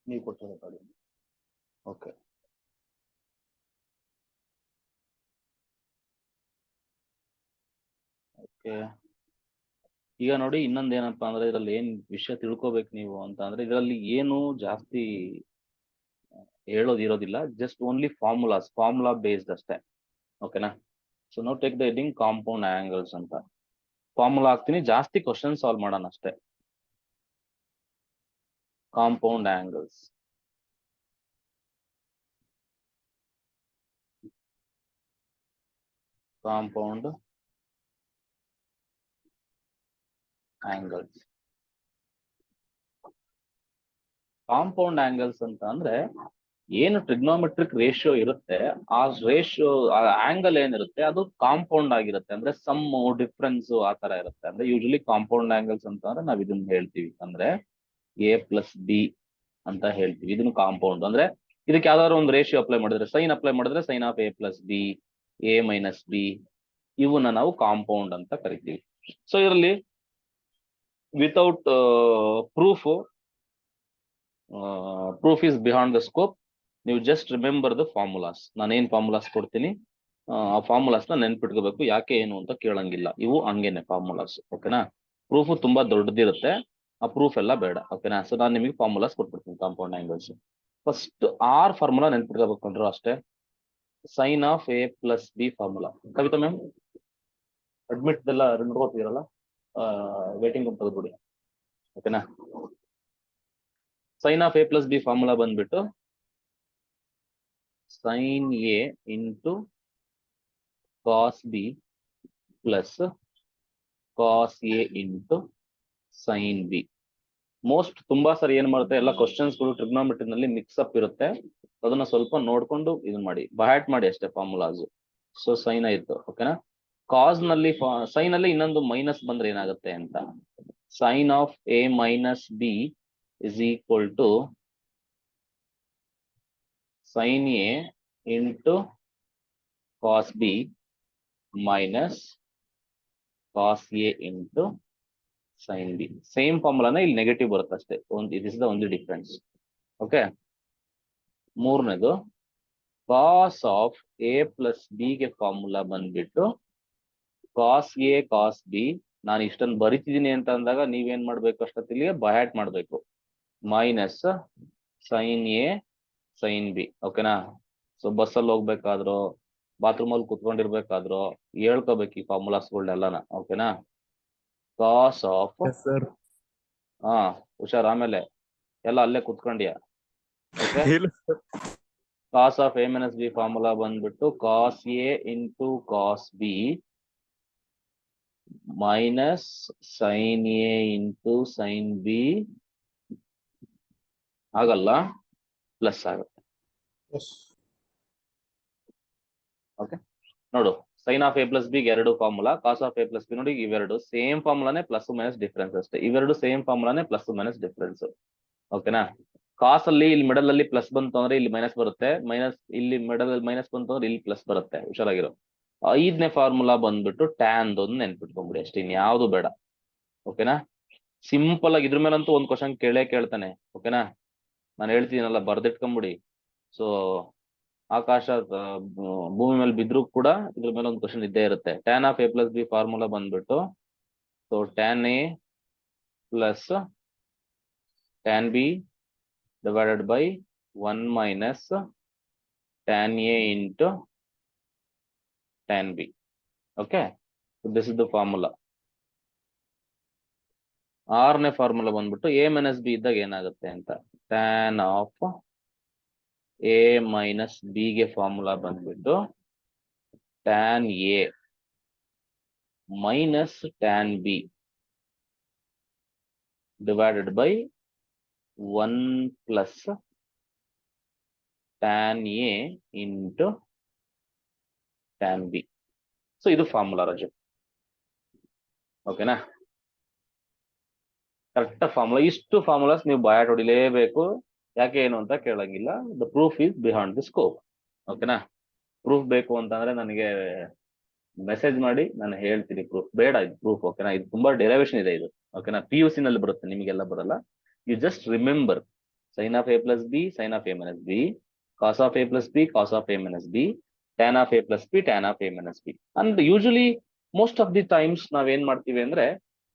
ನೀವು ಕೊಟ್ಟಿರೋ ಗಾಡಿ. Okay, okay. ಈಗ ನೋಡಿ, ಇನ್ನೊಂದು ಏನಪ್ಪಾ ಅಂದ್ರೆ ಇದರಲ್ಲಿ ಏನ್ ವಿಷಯ ತಿಳ್ಕೊಬೇಕು ನೀವು ಅಂತ ಅಂದ್ರೆ, ಇದರಲ್ಲಿ ಏನು ಜಾಸ್ತಿ ಹೇಳೋದಿರೋದಿಲ್ಲ, ಜಸ್ಟ್ ಓನ್ಲಿ ಫಾರ್ಮುಲಾ ಬೇಸ್ಡ್ ಅಷ್ಟೇ. ಓಕೆನಾ? ಸೊ ನಾವು take the heading compound angles ಅಂತ ಫಾರ್ಮುಲಾ ಹಾಕ್ತೀನಿ, ಜಾಸ್ತಿ ಕ್ವಶನ್ ಸಾಲ್ವ್ ಮಾಡೋಣ ಅಷ್ಟೇ. Compound angles, compound angles. Compound angles ಅಂತ ಅಂದ್ರೆ ಏನು ಟ್ರಿಗ್ನೋಮೆಟ್ರಿಕ್ ರೇಷಿಯೋ ಇರುತ್ತೆ, ಆ ರೇಷಿಯೋ ಆಂಗಲ್ ಏನಿರುತ್ತೆ ಅದು ಕಾಂಪೌಂಡ್ ಆಗಿರುತ್ತೆ. ಅಂದ್ರೆ ಸಮ್ ಡಿಫ್ರೆನ್ಸ್ ಆ ತರ ಇರುತ್ತೆ. ಅಂದ್ರೆ ಯೂಶಲಿ ಕಾಂಪೌಂಡ್ ಆಂಗಲ್ಸ್ ಅಂತ ಅಂದ್ರೆ ನಾವ್ ಇದನ್ನ ಹೇಳ್ತೀವಿ ಅಂದ್ರೆ A+B ಅಂತ ಹೇಳ್ತೀವಿ. ಇದನ್ನು ಕಾಂಪೌಂಡ್ ಅಂದ್ರೆ ಇದಕ್ಕೆ ಯಾವ್ದಾದ್ರು ಒಂದು ರೇಷಿಯೋ ಅಪ್ಲೈ ಮಾಡಿದ್ರೆ, ಸೈನ್ ಅಪ್ಲೈ ಮಾಡಿದ್ರೆ ಸೈನ್ ಆಫ್ A+B, A-B, ಇವನ್ನ ನಾವು ಕಾಂಪೌಂಡ್ ಅಂತ ಕರಿತೀವಿ. ಸೊ ಇದರಲ್ಲಿ without proof is beyond the scope. ನೀವು ಜಸ್ಟ್ ರಿಮೆಂಬರ್ ದ ಫಾರ್ಮುಲಾಸ್. ನಾನೇನ್ ಫಾರ್ಮುಲಾಸ್ ಕೊಡ್ತೀನಿ ಆ ಫಾರ್ಮುಲಾಸ್ ನ ನೆನ್ಪಿಟ್ಕೋಬೇಕು. ಯಾಕೆ ಏನು ಅಂತ ಕೇಳಂಗಿಲ್ಲ, ಇವು ಹಂಗೇನೆ ಫಾರ್ಮುಲಾಸ್. ಓಕೆನಾ? ಪ್ರೂಫ್ ತುಂಬಾ ದೊಡ್ಡದಿರುತ್ತೆ, ಆ ಪ್ರೂಫ್ ಎಲ್ಲ ಬೇಡ. ಓಕೆನಾ? ಸೊ ನಾನು ನಿಮಗೆ ಫಾರ್ಮುಲಾಸ್ ಕೊಟ್ಬಿಡ್ತೀನಿ ಕಾಂಪೌಂಡ್ ಆಂಗಲ್ಸ್. ಫಸ್ಟ್ ಫಾರ್ಮುಲಾ ನೆನ್ಪಿಟ್ಕೋಬೇಕಂಡ್ರು ಅಷ್ಟೇ. Sine of A+B formula. Kavita ma'am, admit ಎಲ್ಲ ನೋಡ್ಕೋತೀರಲ್ಲ, ವೇಟಿಂಗ್ ರೂಮ್ ತೆಗೆದ್ಬಿಡಿ. ಓಕೆನಾ? ಸೈನ್ ಆಫ್ A+B ಫಾರ್ಮುಲಾ ಬಂದ್ಬಿಟ್ಟು sin A into cos B plus cos A into sin B. Most ತುಂಬಾ ಸರಿ ಏನ್ ಮಾಡುತ್ತೆ, ಎಲ್ಲ ಕ್ವಶನ್ಸ್ಗಳು ಟ್ರಿಗ್ನೋಮೆಟ್ರಿ ನಲ್ಲಿ ಮಿಕ್ಸ್ ಅಪ್ ಇರುತ್ತೆ. ಅದನ್ನ ಸ್ವಲ್ಪ ನೋಡ್ಕೊಂಡು ಇದನ್ನ ಮಾಡಿ, ಬಹ್ಯಾಟ್ ಮಾಡಿ ಅಷ್ಟೇ ಫಾರ್ಮುಲಾಸ್. ಸೊ ಸೈನ್ ಆಯ್ತು. ಓಕೆನಾ? ಕಾಸ್ ನಲ್ಲಿ ಸೈನ್ ಅಲ್ಲಿ ಇನ್ನೊಂದು ಮೈನಸ್ ಬಂದ್ರೆ ಏನಾಗುತ್ತೆ ಅಂತ, sine of A-B is equal to sin A into cos B minus cos A into sin B. Same ಫಾರ್ಮುಲಾನ ಇಲ್ಲಿ ನೆಗೆಟಿವ್ ಬರುತ್ತೆ ಅಷ್ಟೇ. Is the only difference. Okay. ಮೂರನೇದು ಕಾಸ್ ಆಫ್ A+B ಗೆ ಫಾರ್ಮುಲಾ ಬಂದ್ಬಿಟ್ಟು ಕಾಸ್ A ಕಾಸ್ B. ನಾನು ಇಷ್ಟನ್ನು ಬರಿತಿದ್ದೀನಿ ಅಂತ ಅಂದಾಗ ನೀವೇನ್ ಮಾಡ್ಬೇಕು, ಅಷ್ಟೊತ್ತಿಗೆ ಬಹ್ಯಾಟ್ ಮಾಡ್ಬೇಕು. Minus sine A sine B. ಓಕೆನಾ? ಸೊ ಬಸ್ಸಲ್ಲಿ ಹೋಗ್ಬೇಕಾದ್ರು, ಬಾತ್ರೂಮ್ ಅಲ್ಲಿ ಕುತ್ಕೊಂಡಿರ್ಬೇಕಾದ್ರು ಹೇಳ್ಕೋಬೇಕು ಈ ಫಾರ್ಮುಲಾಸ್ಗಳನ್ನೆಲ್ಲನ. ಓಕೆನಾ? ಕಾಸ್ ಆಫ್ ಹುಷಾರ್, ಆಮೇಲೆ ಎಲ್ಲ ಅಲ್ಲೇ ಕುತ್ಕೊಂಡ್ಯಾ. Okay. Cos of A-B formula ಬಂದ್ಬಿಟ್ಟು cos A into cos B minus sine A into sine B ಆಗಲ್ಲ, ಪ್ಲಸ್ ಆಗುತ್ತೆ. ಓಕೆ. ನೋಡು, ಸೈನ್ ಆಫ್ A+B ಎರಡು ಫಾರ್ಮುಲಾ, ಕಾಸ್ ಆಫ್ A+B ನೋಡಿ ಇವೆರಡು ಸೇಮ್ ಫಾರ್ಮುಲಾನೇ, ಪ್ಲಸ್ ಮೈನಸ್ ಡಿಫ್ರೆನ್ಸ್ ಅಷ್ಟೇ. ಇವೆರಡು ಸೇಮ್ ಫಾರ್ಮುಲಾನೇ, ಪ್ಲಸ್ ಮೈನಸ್ ಡಿಫ್ರೆನ್ಸ್. ಓಕೆನಾ? ಕಾಸ್ ಅಲ್ಲಿ ಇಲ್ಲಿ ಮಿಡಲ್ ಅಲ್ಲಿ ಪ್ಲಸ್ ಬಂತು ಅಂದ್ರೆ ಇಲ್ಲಿ ಮೈನಸ್ ಬರುತ್ತೆ, ಮೈನಸ್ ಇಲ್ಲಿ ಮಿಡಲ್ ಅಲ್ಲಿ ಮೈನಸ್ ಬಂತು ಅಂದ್ರೆ ಇಲ್ಲಿ ಪ್ಲಸ್ ಬರುತ್ತೆ. ಹುಷಾರಾಗಿರೋ. 5ನೇ ಫಾರ್ಮುಲಾ ಬಂದ್ಬಿಟ್ಟು ಟ್ಯಾನ್ ಒಂದು ನೆನ್ಪಿಟ್ಕೊಂಡ್ಬಿಡಿ ಅಷ್ಟೇ, ಇನ್ ಯಾವ್ದು ಬೇಡ. ಓಕೆನಾ? ಸಿಂಪಲ್ ಆಗಿ ಇದ್ರ ಮೇಲಂತೂ ಒಂದು ಕ್ವಶನ್ ಕೇಳ್ತಾನೆ. ಓಕೆನಾ? ನಾನು ಹೇಳ್ತೀನಲ್ಲ, ಬರ್ದಿಟ್ಕೊಂಬಿಡಿ. ಸೊ ಆಕಾಶ ಭೂಮಿ ಮೇಲೆ ಬಿದ್ರು ಕೂಡ ಇದ್ರ ಮೇಲೆ ಒಂದು ಕ್ವಶನ್ ಇದ್ದೇ ಇರುತ್ತೆ. ಟ್ಯಾನ್ ಆಫ್ A+B ಫಾರ್ಮುಲಾ ಬಂದ್ಬಿಟ್ಟು so tan A plus tan B divided by 1 minus tan A into tan B. Okay, so this is the formula. 6ನೇ ಫಾರ್ಮುಲಾ ಬಂದ್ಬಿಟ್ಟು A-B ಇದ್ದಾಗ ಏನಾಗುತ್ತೆ ಅಂತ, tan of A-B ಗೆ ಫಾರ್ಮುಲಾ ಬಂದ್ಬಿಟ್ಟು tan A minus tan B divided by 1 plus tan A into tan B. So ಇದು formula ರಜೆ. ಓಕೆನಾ? Correct formula. ಇಷ್ಟು ಫಾರ್ಮುಲಾಸ್ ನೀವು ಬಯಾಟ್ ಹೊಡಿಲೇಬೇಕು. ಯಾಕೆ ಏನು ಅಂತ ಕೇಳಂಗಿಲ್ಲ. The proof is behind the scope. ಓಕೆನಾ? ಪ್ರೂಫ್ ಬೇಕು ಅಂತಂದ್ರೆ ನನಗೆ ಮೆಸೇಜ್ ಮಾಡಿ, ನಾನು ಹೇಳ್ತೀನಿ. ಪ್ರೂಫ್ ಬೇಡ, ಇದು ಪ್ರೂಫ್. ಓಕೆನಾ? ಇದು ತುಂಬಾ ಡೆರಿವೇಶನ್ ಇದೆ ಇದು. ಓಕೆನಾ? PUC ನಲ್ಲಿ ಬರುತ್ತೆ, ನಿಮಗೆಲ್ಲ ಬರಲ್ಲ. You just remember sin of a plus b, sin of a minus b, cos of a plus b, cos of a minus b, tan of a plus b, tan of a minus b. And usually most of the times ನಾವೇನ್ ಮಾಡ್ತೀವಿ ಅಂದ್ರೆ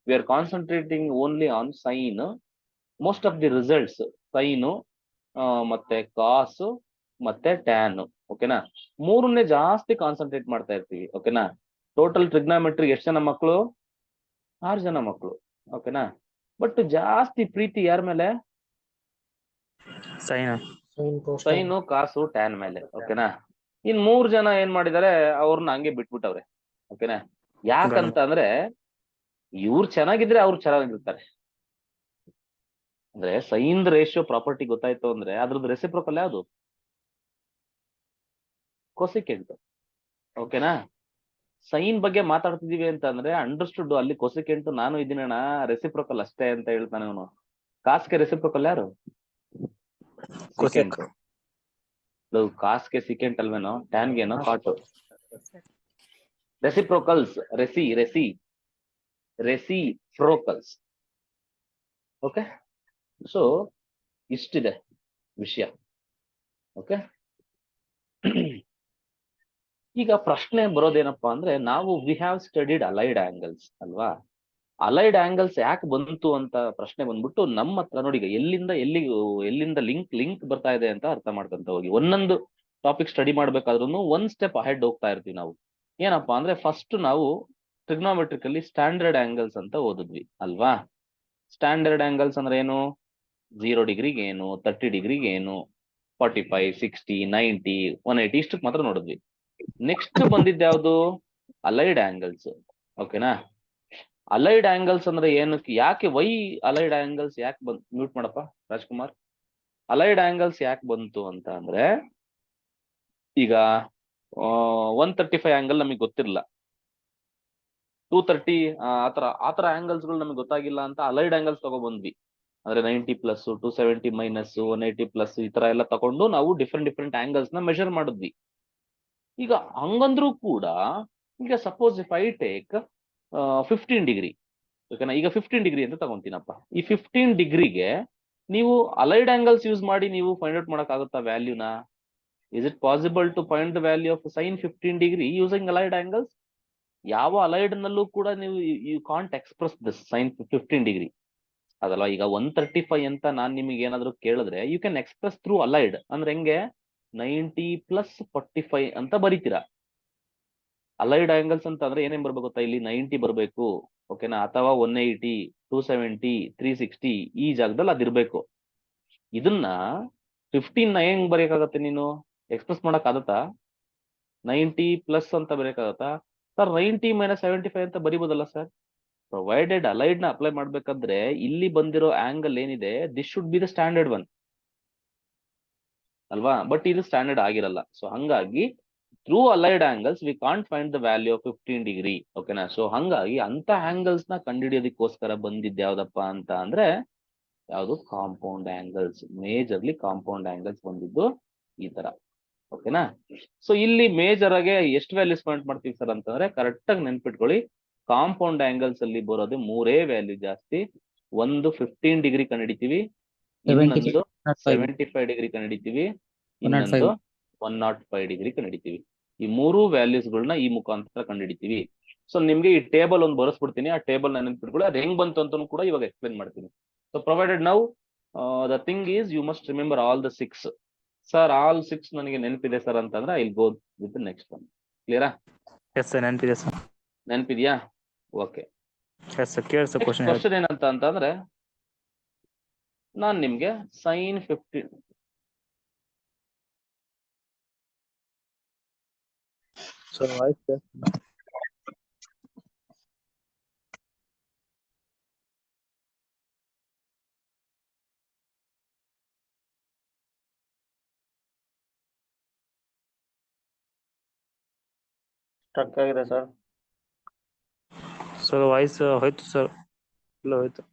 we are concentrating only on sin. Most of the results sin ಮತ್ತೆ ಕಾಸ್ ಮತ್ತೆ tan, ಓಕೆನಾ, ಮೂರನ್ನೇ ಜಾಸ್ತಿ concentrate ಮಾಡ್ತಾ ಇರ್ತೀವಿ. ಓಕೆನಾ, ಟೋಟಲ್ ಟ್ರಿಗ್ನಾಮೆಟ್ರಿ ಎಷ್ಟು ಜನ ಮಕ್ಕಳು? 6 ಜನ ಮಕ್ಕಳು. ಓಕೆನಾ, ಬಟ್ ಜಾಸ್ತಿ ಪ್ರೀತಿ ಯಾರ ಮೇಲೆ? ಸೈನು, ಕಾಸು, ಟ್ಯಾನ್ ಮೇಲೆ. ಓಕೆನಾ, ಇನ್ 3 ಜನ ಏನ್ ಮಾಡಿದಾರೆ, ಅವ್ರನ್ನ ಹಂಗೆ ಬಿಟ್ಬಿಟ್ಟವ್ರೆ. ಓಕೆನಾ, ಯಾಕಂತ ಅಂದ್ರೆ ಇವ್ರು ಚೆನ್ನಾಗಿದ್ರೆ ಅವ್ರು ಚೆನ್ನಾಗಿರ್ತಾರೆ. ಅಂದ್ರೆ ಸೈನ್ ರೇಷಿಯೋ ಪ್ರಾಪರ್ಟಿ ಗೊತ್ತಾಯ್ತು ಅಂದ್ರೆ ಅದ್ರದ್ದು ರೆಸಿಪ್ರೋಕಲ್ ಯಾವುದು? ಕೊಸಿಕೆಂಟ್. ಓಕೆನಾ, ಸೈನ್ ಬಗ್ಗೆ ಮಾತಾಡ್ತಿದೀವಿ ಅಂತ ಅಂದ್ರೆ ಅಂಡರ್ಸ್ಟುಡ್, ಅಲ್ಲಿ ಕೊಸಿಕೆಂಟ್ ನಾನು ಇದೀನಣ್ಣ, ರೆಸಿಪ್ರೋಕಲ್ ಅಷ್ಟೇ ಅಂತ ಹೇಳ್ತಾನೆ ಅವನು. ಕಾಸ್ಗೆ ರೆಸಿಪ್ರೋಕಲ್ ಯಾರು? ಸಿಕೆಂಟ್. ಕಾಸ್ಗೆ ಸಿಕೆಂಟ್ ಅಲ್ವೇನೋ, ಟ್ಯಾನ್ಗೇನೋ ಕಾಟು. Reciprocals, reciprocals. ಓಕೆ, ಸೊ ಇಷ್ಟಿದೆ ವಿಷಯ. ಓಕೆ, ಈಗ ಪ್ರಶ್ನೆ ಬರೋದೇನಪ್ಪಾ ಅಂದ್ರೆ, ನಾವು we have studied allied angles ಅಲ್ವಾ? ಅಲೈಡ್ ಆಂಗಲ್ಸ್ ಯಾಕೆ ಬಂತು ಅಂತ ಪ್ರಶ್ನೆ ಬಂದ್ಬಿಟ್ಟು ನಮ್ಮ ಹತ್ರ ನೋಡಿ, ಈಗ ಎಲ್ಲಿಂದ ಲಿಂಕ್ ಬರ್ತಾ ಇದೆ ಅಂತ ಅರ್ಥ ಮಾಡ್ಕೊಂತ ಹೋಗಿ. ಒಂದೊಂದು ಟಾಪಿಕ್ ಸ್ಟಡಿ ಮಾಡ್ಬೇಕಾದ್ರೂ ಒಂದ್ ಸ್ಟೆಪ್ ಅಹೆಡ್ ಹೋಗ್ತಾ ಇರ್ತೀವಿ ನಾವು. ಏನಪ್ಪಾ ಅಂದ್ರೆ, ಫಸ್ಟ್ ನಾವು ಟ್ರಿಗ್ನೋಮೆಟ್ರಿಕಲ್ಲಿ ಸ್ಟ್ಯಾಂಡರ್ಡ್ ಆಂಗಲ್ಸ್ ಅಂತ ಓದಿದ್ವಿ ಅಲ್ವಾ? ಸ್ಟ್ಯಾಂಡರ್ಡ್ ಆಂಗಲ್ಸ್ ಅಂದ್ರೆ ಏನು? 0 ಡಿಗ್ರಿಗೆ ಏನು, 30 ಡಿಗ್ರಿಗೆ ಏನು, 45, 60, 90, 180 ಇಷ್ಟಕ್ಕೆ ಮಾತ್ರ ನೋಡಿದ್ವಿ. ನೆಕ್ಸ್ಟ್ ಬಂದಿದ್ದು ಯಾವುದು? Allied angles. ಓಕೆನಾ, ಅಲೈಡ್ ಆಂಗಲ್ಸ್ ಅಂದ್ರೆ ಏನಕ್ಕೆ, ಯಾಕೆ, ವೈ ಅಲೈಡ್ ಆಂಗಲ್ಸ್ ಯಾಕೆ ಬಂತು? ಮ್ಯೂಟ್ ಮಾಡಪ್ಪ ರಾಜ್ಕುಮಾರ್. ಅಲೈಡ್ ಆಂಗಲ್ಸ್ ಯಾಕೆ ಬಂತು ಅಂತ ಅಂದ್ರೆ, ಈಗ 135 ಆಂಗಲ್ ನಮಗೆ ಗೊತ್ತಿರಲ್ಲ, 230 ಆತರ ಆಂಗಲ್ಸ್ ಗಳು ನಮಗೆ ಗೊತ್ತಾಗಿಲ್ಲ ಅಂತ ಅಲೈಡ್ ಆಂಗಲ್ಸ್ ತಗೊಬಂದ್ವಿ. ಅಂದ್ರೆ 90 ಪ್ಲಸ್, 270 ಮೈನಸ್, 180 ಪ್ಲಸ್, ಈ ತರ ಎಲ್ಲ ತಗೊಂಡು ನಾವು ಡಿಫ್ರೆಂಟ್ ಆಂಗಲ್ಸ್ ನ ಮೆಷರ್ ಮಾಡಿದ್ವಿ. ಈಗ ಹಂಗಂದ್ರೂ ಕೂಡ, ಈಗ suppose if I take 15 degree, ಓಕೆನಾ, ಈಗ 15 ಡಿಗ್ರಿ ಅಂತ ತಗೊಂತೀನಪ್ಪ. ಈ 15 ಡಿಗ್ರಿಗೆ ನೀವು ಅಲೈಡ್ ಆಂಗಲ್ಸ್ ಯೂಸ್ ಮಾಡಿ ನೀವು ಫೈಂಡ್ ಔಟ್ ಮಾಡಕ್ ಆಗುತ್ತಾ ವ್ಯಾಲ್ಯೂನ? Is it possible to find the value of sine 15 degree using allied angles? ಯಾವ ಅಲೈಡ್ ನಲ್ಲೂ ಕೂಡ ನೀವು you can't express this sine 15 degree ಅದಲ್ಲ. ಈಗ 135 ಅಂತ ನಾನ್ ನಿಮಗೆ ಏನಾದ್ರು ಕೇಳಿದ್ರೆ you can express through allied. ಅಂದ್ರೆ ಹೆಂಗೆ? 90 ಪ್ಲಸ್ 45 ಅಂತ ಬರೀತೀರಾ. ಅಲೈಡ್ ಆಂಗಲ್ಸ್ ಅಂತ ಅಂದ್ರೆ ಏನೇನ್ ಬರ್ಬೇಕು ಗೊತ್ತಾ? ಇಲ್ಲಿ 90 ಬರ್ಬೇಕು, ಓಕೆನಾ, ಅಥವಾ 180, 270, 360 ಈ ಜಾಗದಲ್ಲಿ ಅದಿರ್ಬೇಕು. ಇದನ್ನ 15 ಹೆಂಗ್ ಬರೆಯಕ್ಕಾಗತ್ತೆ? ನೀನು ಎಕ್ಸ್ಪ್ರೆಸ್ ಮಾಡಕ್ ಆಗತ್ತಾ? 90 ಪ್ಲಸ್ ಅಂತ ಬರೆಯಕ್ಕಾಗತ್ತಾ ಸರ್? 90 ಮೈನಸ್ 75 ಅಂತ ಬರಿಬೋದಲ್ಲ ಸರ್? ಪ್ರೊವೈಡೆಡ್ ಅಲೈಡ್ ನ ಅಪ್ಲೈ ಮಾಡ್ಬೇಕಾದ್ರೆ ಇಲ್ಲಿ ಬಂದಿರೋ ಆಂಗಲ್ ಏನಿದೆ, this should be the standard one ಅಲ್ವಾ? ಬಟ್ ಇದು ಸ್ಟ್ಯಾಂಡರ್ಡ್ ಆಗಿರಲ್ಲ. ಸೊ ಹಂಗಾಗಿ through allied angles we can't find the value of 15 degree. ಓಕೆನಾ, ಸೊ ಹಂಗಾಗಿ ಅಂತ ಆಂಗಲ್ಸ್ ನ ಕಂಡುಹಿಡಿಯೋದಕ್ಕೋಸ್ಕರ ಬಂದಿದ್ದು ಯಾವ್ದಪ್ಪ ಅಂತ ಅಂದ್ರೆ, ಯಾವುದು? Compound angles. Majorly compound angles ಬಂದಿದ್ದು ಈ ತರ. ಓಕೆನಾ, ಸೊ ಇಲ್ಲಿ ಮೇಜರ್ ಆಗಿ ಎಷ್ಟು ವ್ಯಾಲ್ಯೂಸ್ ಪಾಯಿಂಟ್ ಮಾಡ್ತೀವಿ ಸರ್ ಅಂತಂದ್ರೆ, ಕರೆಕ್ಟ್ ಆಗಿ ನೆನ್ಪಿಟ್ಕೊಳ್ಳಿ, ಕಾಂಪೌಂಡ್ ಆಂಗಲ್ಸ್ ಅಲ್ಲಿ ಬರೋದು 3 ವ್ಯಾಲ್ಯೂ ಜಾಸ್ತಿ. ಒಂದು 15 ಡಿಗ್ರಿ ಕಂಡುಹಿಡಿತೀವಿ, ಇನ್ನೊಂದು 75 ಡಿಗ್ರಿ ಕಂಡುಹಿಡಿತೀವಿ, ಇನ್ನೊಂದು 105 ಡಿಗ್ರಿ ಕಂಡುಹಿಡಿತೀವಿ. ಈ 3 ವ್ಯಾಲ್ಯೂಸ್ ಗಳನ್ನ ಈ ಮುಖಾಂತರ ಕಂಡುಹಿಡಿತೀವಿ. ಸೊ ನಿಮ್ಗೆ ಈ ಟೇಬಲ್ ಒಂದು ಬರೆಸ್ಬಿಡ್ತೀನಿ, ಆ ಟೇಬಲ್ ನ ನೆನ್ಪಿಟ್ಕೊಳ್ಳಿ. ಅದು ಹೆಂಗ್ ಬಂತು ಅಂತ ಕೂಡ ಇವಾಗ ಎಕ್ಸ್ಪ್ಲೇನ್ ಮಾಡ್ತೀನಿ. So provided now the thing is you must remember all the 6. Sir all 6 ನನಗೆ ನೆನಪಿದೆ ಸರ್ ಅಂತಂದ್ರೆ I will go with next one. ಕ್ಲಿಯರಾ? ಎಸ್ ಸರ್, ನೆನಪಿದೆ ಸರ್. ನೆನಪಿದ್ಯಾ? ಓಕೆ. ಎಸ್ ಸರ್, ಕೇಳಿ ಸರ್. ಕ್ವಶನ್ ಏನಂತ ಅಂತಂದ್ರೆ, ನಾನ್ ನಿಮ್ಗೆ ಸೈನ್ 15 ಸರ್ ಆಯ್ತು ಸ್ಟಕ್ ಆಗಿದೆ ಸರ್. ಸರ್ ವಾಯ್ಸ್ ಹೋಯ್ತು ಸರ್, ಇಲ್ಲ ಹೋಯ್ತು.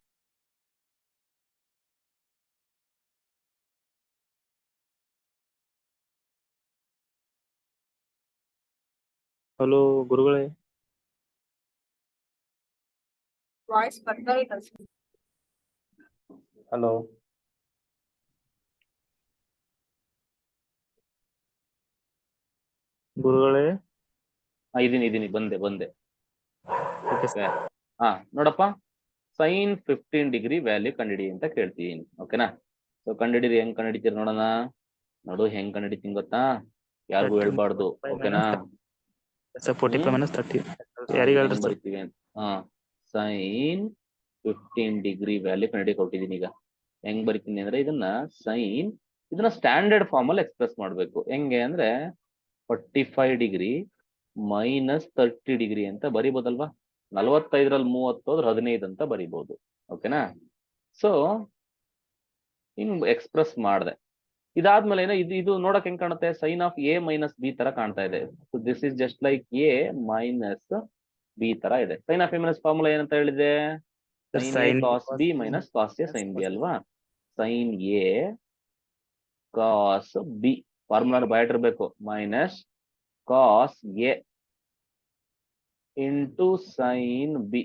ಹಲೋ ಗುರುಗಳೇ. ವಾಯ್ಸ್ ಬರ್ತಾ ಇಲ್ಲ. ಹಲೋ ಗುರುಗಳೇ. ಇದೀನಿ ಬಂದೆ ಓಕೆ ಓಕೆ. ಹಾ ನೋಡಪ್ಪ, ಸೈನ್ 15 ಡಿಗ್ರಿ ವ್ಯಾಲ್ಯೂ ಕಂಡಿಡಿ ಅಂತ ಕೇಳ್ತೀನಿ. ಓಕೆನಾ? ಸೊ ಕಂಡಿಡಿರಿ, ಹೆಂಗ್ ಕಂಡಿಡಿತೀರಿ ನೋಡೋಣ. ನೋಡು ಹೆಂಗ್ ಕಂಡಿಡಿತೀನಿ ಗೊತ್ತಾ, ಯಾರಿಗೂ ಹೇಳ್ಬಾರ್ದು. ಓಕೆನಾ? 45 minus 30. ಈಗ ಯಾರಿಗೆ ಹೇಳ್ರಿ ಹೆಂಗ್ ಸರ್? ಬರಿತೀವಿ ಅಂತ, ಸೈನ್ 15 ಡಿಗ್ರಿ ವ್ಯಾಲ್ಯೂ ಕಂಡಿಡಿ ಕೊಟ್ಟಿದ್ದೀನಿ. ಈಗ ಹೆಂಗ್ ಬರಿತೀನಿ ಅಂದ್ರೆ, ಇದನ್ನ ಸ್ಟ್ಯಾಂಡರ್ಡ್ ಫಾರ್ಮ್ ಅಲ್ಲಿ ಎಕ್ಸ್ಪ್ರೆಸ್ ಮಾಡ್ಬೇಕು. ಹೆಂಗೆ ಅಂದ್ರೆ 45 ಡಿಗ್ರಿ ಮೈನಸ್ 30 ಡಿಗ್ರಿ ಅಂತ ಬರಿಬೋದಲ್ವಾ. 45ರಲ್ಲಿ 30 ಹೋದ್ರೆ 15 ಅಂತ ಬರಿಬಹುದು. ಓಕೆನಾ? ಸೊ ಹಿಂಗ್ ಎಕ್ಸ್ಪ್ರೆಸ್ ಮಾಡಿದೆ. ಇದಾದ್ಮೇಲೆ ಏನೋ ಇದು ನೋಡಕ್ ಹೆಂಗ್ ಕಾಣುತ್ತೆ, sine of A minus B ತರ ಕಾಣ್ತಾ ಇದೆ. So this is just like A minus B ತರ ಇದೆ. Sine of A minus formula ಏನಂತ ಹೇಳಿದೆ, sine A cos B minus cos A sine B ಅಲ್ವಾ. Sine A cos B formula ಬಯಟಿರ್ಬೇಕು, minus cos A into sine B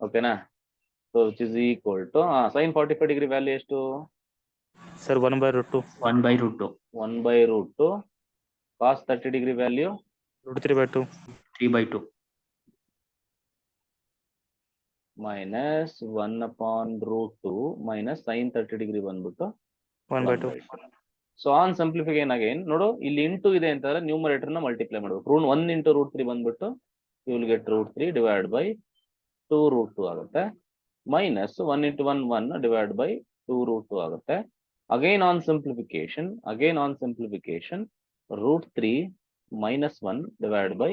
ಓಕೆನಾ. So which is equal to sine 45 degree value ಎಷ್ಟು sir 1/√2. 1/√2. 1/√2 cos 30 degree value √3/2. 3/2. Minus 1/√2 minus sine 30 degree ಬಂದ್ಬಿಟ್ಟು 1/2. So on simplification again ನೋಡು, ಇಲ್ಲಿ into ಇದೆ ಅಂತಂದ್ರೆ numerator ನ multiply ಮಾಡ್ಬೇಕು. 1 ಇಂಟು √3 ಬಂದ್ಬಿಟ್ಟು you will get √3 divide by 2√2 ಆಗುತ್ತೆ. ಮೈನಸ್ 1 ಇಂಟು 1 ಡಿವೈಡ್ ಬೈ 2√2 ಆಗುತ್ತೆ. Again on simplification √3 minus 1 divide by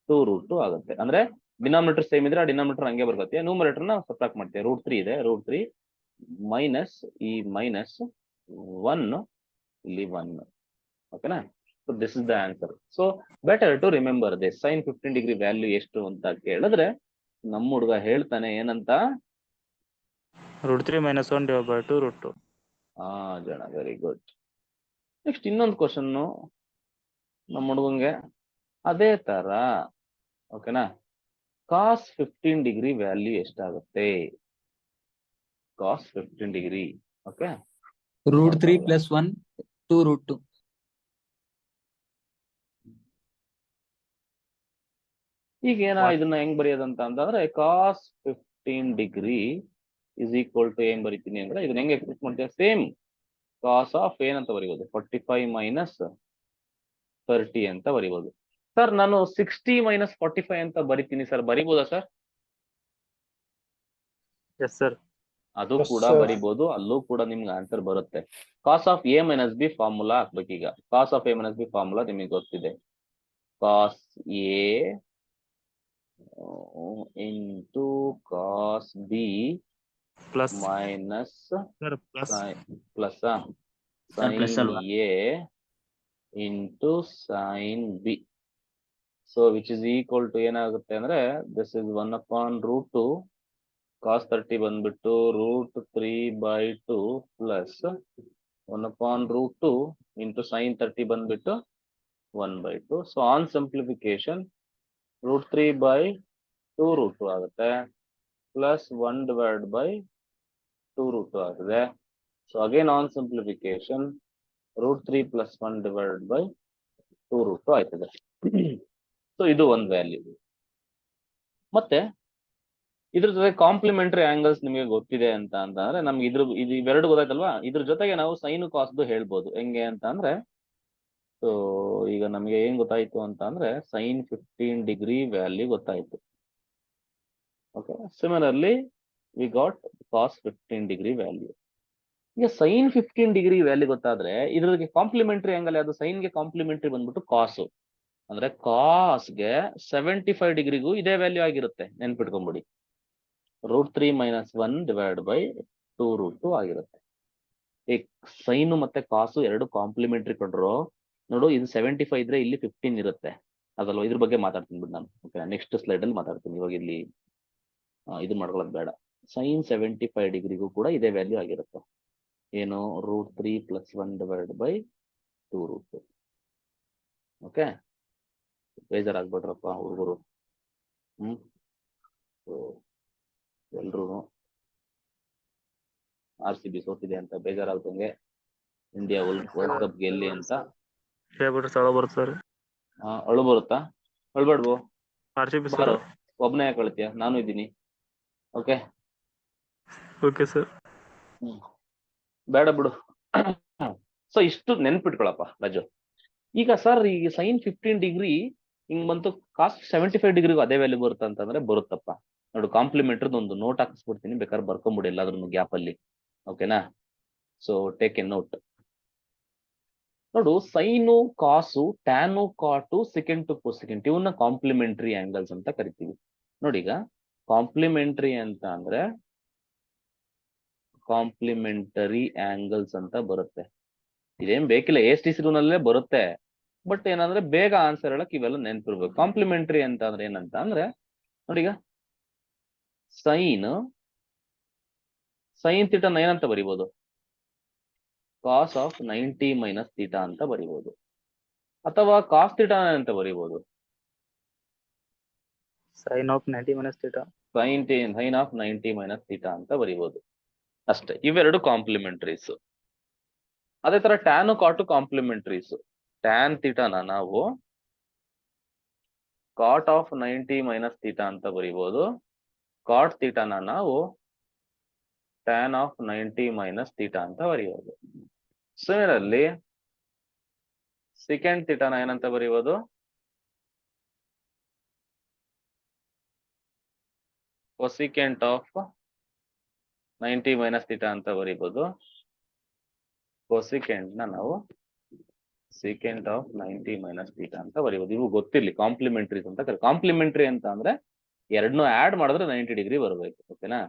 2√2 ಆಗುತ್ತೆ. ಅಂದ್ರೆ ಡಿನಾಮಿನೇಟರ್ ಸೇಮ್ ಇದ್ರೆ ಆ ಡಿನಾಮಿನೇಟರ್ ಹಂಗೆ ಬರುತ್ತೆ, ನ್ಯೂಮರೇಟರ್ ನ ಸಬ್ಟ್ರಾಕ್ಟ್ ಮಾಡ್ತೀವಿ. √3 ಇದೆ, √3 ಮೈನಸ್ ಈ ಮೈನಸ್ 1 ಇಲ್ಲಿ 1. ಓಕೆನಾ? So this is the answer. So better to remember this. Sine 15 degree value ಎಷ್ಟು ಅಂತ ಕೇಳಿದ್ರೆ ನಮ್ಮ ಹುಡುಗ ಹೇಳ್ತಾನೆ ಏನಂತ, √3 minus 1 divided by 2√2. ಜನ ವೆರಿ ಗುಡ್. ನೆಕ್ಸ್ಟ್ ಇನ್ನೊಂದು ಕ್ವಶನ್ ನಮ್ಮ ಹುಡುಗಂಗೆ ಅದೇ ತರ. ಓಕೆನಾ? ಕಾಸ್ 15 ಡಿಗ್ರಿ ವ್ಯಾಲ್ಯೂ ಎಷ್ಟಾಗುತ್ತೆ? ಕಾಸ್ 15 ಡಿಗ್ರಿ. Okay, √3 plus 1, 2√2. ಈಗ ಇದನ್ನ ಹೆಂಗ್ ಬರೆಯೋದಂತ ಅಂತಂದ್ರೆ, ಕಾಸ್ 15 ಡಿಗ್ರಿ ಇಸ್ ಈಕ್ವಲ್ ಟು ಏನ್ ಬರಿತೀನಿ ಅಂದ್ರೆ, ಇದನ್ನ ಹೆಂಗ್ ಎಕ್ಸ್ಪ್ರೆಸ್ ಮಾಡ್ತೀವಿ, ಸೇಮ್ ಕಾಸ್ ಆಫ್ ಏನಂತ ಬರಿಬೋದು, 45 ಮೈನಸ್ 30 ಅಂತ ಬರಿಬೋದು. ಸರ್ ನಾನು 60 ಮೈನಸ್ 45 ಅಂತ ಬರಿತೀನಿ ಸರ್, ಬರಿಬೋದಾ ಸರ್? Yes sir. ಅದು ಕೂಡ ಬರಿಬಹುದು, ಅಲ್ಲೂ ಕೂಡ ನಿಮ್ಗೆ ಆನ್ಸರ್ ಬರುತ್ತೆ. Cos of A minus B formula ಹಾಕ್ಬೇಕೀಗ. Cos of A minus B formula ನಿಮಗೆ ಗೊತ್ತಿದೆ, cos A into cos B plus minus sir plus plus plus sine ಅಲ್ವಾ? A into sine B. So which is equal to ಏನಾಗುತ್ತೆ ಅಂದ್ರೆ, this is 1/√2 cos 30 ಬಂದ್ಬಿಟ್ಟು √3/2 plus 1/√2 into sine 30 ಬಂದ್ಬಿಟ್ಟು 1/2. So on simplification √3/2√2 ಆಗುತ್ತೆ, plus 1 divide by 2√2 ಆಗಿದೆ. So again on simplification √3 plus 1 divide by 2√2 ಆಯ್ತದೆ. So ಇದು ಒಂದು ವ್ಯಾಲ್ಯೂ. ಮತ್ತೆ ಇದ್ರ ಜೊತೆ ಕಾಂಪ್ಲಿಮೆಂಟರಿ ಆಂಗಲ್ಸ್ ನಿಮಗೆ ಗೊತ್ತಿದೆ ಅಂತ ಅಂತಂದ್ರೆ, ನಮ್ಗೆ ಇದು ಇವೆರಡು ಗೊತ್ತಾಯ್ತಲ್ವಾ. ಇದ್ರ ಜೊತೆಗೆ ನಾವು ಸೈನ್ ಕಾಸ್ದು ಹೇಳ್ಬೋದು. ಹೆಂಗೆ ಅಂತ ಅಂದ್ರೆ, ಸೊ ಈಗ ನಮಗೆ ಏನ್ ಗೊತ್ತಾಯ್ತು ಅಂತ ಅಂದ್ರೆ, ಸೈನ್ 15 ಡಿಗ್ರಿ ವ್ಯಾಲ್ಯೂ ಗೊತ್ತಾಯ್ತು. Okay, similarly we got cos 15 degree value. ಈಗ ಸೈನ್ 15 ಡಿಗ್ರಿ ವ್ಯಾಲ್ಯೂ ಗೊತ್ತಾದ್ರೆ ಇದ್ರಿಗೆ ಕಾಂಪ್ಲಿಮೆಂಟರಿ ಆಂಗಲ್ ಯಾವುದು? ಸೈನ್ಗೆ ಕಾಂಪ್ಲಿಮೆಂಟರಿ ಬಂದ್ಬಿಟ್ಟು ಕಾಸು. ಅಂದ್ರೆ ಕಾಸ್ಗೆ 75 ಡಿಗ್ರಿಗೂ ಇದೇ ವ್ಯಾಲ್ಯೂ ಆಗಿರುತ್ತೆ, ನೆನ್ಪಿಟ್ಕೊಂಡ್ಬಿಡಿ. √3 ಮೈನಸ್ 1 ಡಿವೈಡ್ ಬೈ 2√2 ಆಗಿರುತ್ತೆ. ಈ ಸೈನು ಮತ್ತೆ ಕಾಸು ಎರಡು ಕಾಂಪ್ಲಿಮೆಂಟರಿ ಕೊಟ್ರು ನೋಡು, ಇದು 75 ಇದ್ರೆ ಇಲ್ಲಿ 15 ಇರುತ್ತೆ ಅದಲ್ವಾ. ಇದ್ರ ಬಗ್ಗೆ ಮಾತಾಡ್ತೀನಿ ಬಿಡು ನಾನು. ಓಕೆ, ನೆಕ್ಸ್ಟ್ ಸ್ಲೈಡ್ ಅಲ್ಲಿ ಮಾತಾಡ್ತೀನಿ. ಇವಾಗ ಇಲ್ಲಿ ಇದು ಮಾಡ್ಕೊಳ್ಳೋದು ಬೇಡ. ಸೈನ್ 75 ಡಿಗ್ರಿಗೂ ಕೂಡ ಇದೇ ವ್ಯಾಲ್ಯೂ ಆಗಿರುತ್ತೆ. ಏನು? √3 ಪ್ಲಸ್ 1 ಡಿವೈಡ್ ಬೈ 2√2. ಓಕೆ, ಬೇಜಾರಾಗ್ಬಿಟ್ರಪ್ಪ ಹುಡುಗರು. ಎಲ್ರು RCB ಸೋತಿದೆ ಅಂತ ಬೇಜಾರಾಗ್ತಂಗೆ ಇಂಡಿಯಾ ವರ್ಲ್ಡ್ ಕಪ್ ಗೆಲ್ಲಿ ಅಂತ. ಹೇಳ್ಬಿಟ್ರೆ ಸ್ಥಳ ಬರುತ್ತೆ ಸರ್. ಅಳು ಬರುತ್ತಾ? ಅಳ್ಬೇಡ್ವು, RCB ಸರ್. ಬಾರೋ, ಒಬ್ನೇ ಯಾಕೆ ಅಳ್ತೀಯ? ನಾನು ಇದ್ದೀನಿ. Okay okay sir. ಬೇಡ ಬಿಡು. ಸೊ ಇಷ್ಟು ನೆನ್ಪಿಟ್ಕೊಳಪ್ಪ ರಾಜು. ಈಗ ಸರ್ ಈಗ sin 15 ಡಿಗ್ರಿ ಹಿಂಗ್ ಬಂತು, ಕಾಸ್ 75 ಡಿಗ್ರಿಗೂ ಅದೇ ವ್ಯಾಲ್ಯೂ ಬರುತ್ತೆ ಅಂತಂದ್ರೆ ಬರುತ್ತಪ್ಪ. ನೋಡು ಕಾಂಪ್ಲಿಮೆಂಟ್ರದ್ದು ಒಂದು ನೋಟ್ ಹಾಕಿಸ್ಬಿಡ್ತೀನಿ, ಬೇಕಾದ್ರೆ ಬರ್ಕೊಂಬಿಡಿ ಎಲ್ಲಾದ್ರೂ ಗ್ಯಾಪ್ ಅಲ್ಲಿ. ಓಕೆನಾ? So take A note. ನೋಡು ಸೈನು ಕಾಸು ಟ್ಯಾನು ಕಾಟು ಸೆಕೆಂಡ್ ಟು ಕೊಸೆಕೆಂಟ್ ಇವನ್ನ ಕಾಂಪ್ಲಿಮೆಂಟರಿ ಆಂಗಲ್ಸ್ ಅಂತ ಕರಿತೀವಿ. ನೋಡಿ ಈಗ ಕಾಂಪ್ಲಿಮೆಂಟರಿ ಅಂತ ಅಂದ್ರೆ ಕಾಂಪ್ಲಿಮೆಂಟರಿ ಆಂಗಲ್ಸ್ ಅಂತ ಬರುತ್ತೆ. ಇದೇನ್ ಬೇಕಿಲ್ಲ, ASTC ನಲ್ಲೇ ಬರುತ್ತೆ. ಬಟ್ ಏನಂದ್ರೆ ಬೇಗ ಆನ್ಸರ್ ಹೇಳಕ್ ಇವೆಲ್ಲ ನೆನ್ಪಿರ್ಬೇಕು. ಕಾಂಪ್ಲಿಮೆಂಟರಿ ಅಂತ ಅಂದ್ರೆ ಏನಂತ ಅಂದ್ರೆ ನೋಡಿ ಈಗ ಸೈನ್ ಥೀಟಾ 9 ಅಂತ ಬರಿಬೋದು, ಕಾಸ್ ಆಫ್ 90 ಮೈನಸ್ ಥೀಟಾ ಅಂತ ಬರಿಬೋದು, ಅಥವಾ ಕಾಸ್ ಥೀಟಾ ಅಂತ ಬರಿಬೋದು, sine of 90 minus theta, sine of 90 minus theta ಅಂತ ಬರಿಬೋದು ಅಷ್ಟೇ. ಇವೆರಡು ಕಾಂಪ್ಲಿಮೆಂಟರೀಸ್. ಅದೇ ತರ ಟ್ಯಾನು ಕಾಟು ಕಾಂಪ್ಲಿಮೆಂಟರೀಸ್. ಟ್ಯಾನ್ ಥೀಟಾನ ನಾವು ಕಾಟ್ ಆಫ್ 90 ಮೈನಸ್ ಥೀಟಾ ಅಂತ ಬರಿಬೋದು, ಕಾಟ್ ಥೀಟಾನ ನಾವು ಟ್ಯಾನ್ ಆಫ್ 90 ಮೈನಸ್ ಥೀಟಾ ಅಂತ ಬರೆಯುವುದು. ಸಿಮಿಲರ್ಲಿ ಸೆಕೆಂಡ್ ಥೀಟಾನ ಏನಂತ ಬರೆಯುವುದು? ಕೊಸಿಕೆಂಟ್ ಆಫ್ 90 ಮೈನಸ್ ಥೀಟಾ ಅಂತ ಬರೀಬಹುದು. ಕೊಸಿಕೆಂಟ್ ನ ನಾವು ಸೆಕೆಂಟ್ ಆಫ್ 90 ಮೈನಸ್ ಥೀಟಾ ಅಂತ ಬರೀಬಹುದು. ಇವು ಗೊತ್ತಿರ್ಲಿ ಕಾಂಪ್ಲಿಮೆಂಟರೀಸ್ ಅಂತ. ಕಾಂಪ್ಲಿಮೆಂಟರಿ ಅಂತ ಅಂದ್ರೆ ಎರಡನ್ನೂ ಆಡ್ ಮಾಡಿದ್ರೆ 90 ಡಿಗ್ರಿ ಬರಬೇಕು. ಓಕೆನಾ?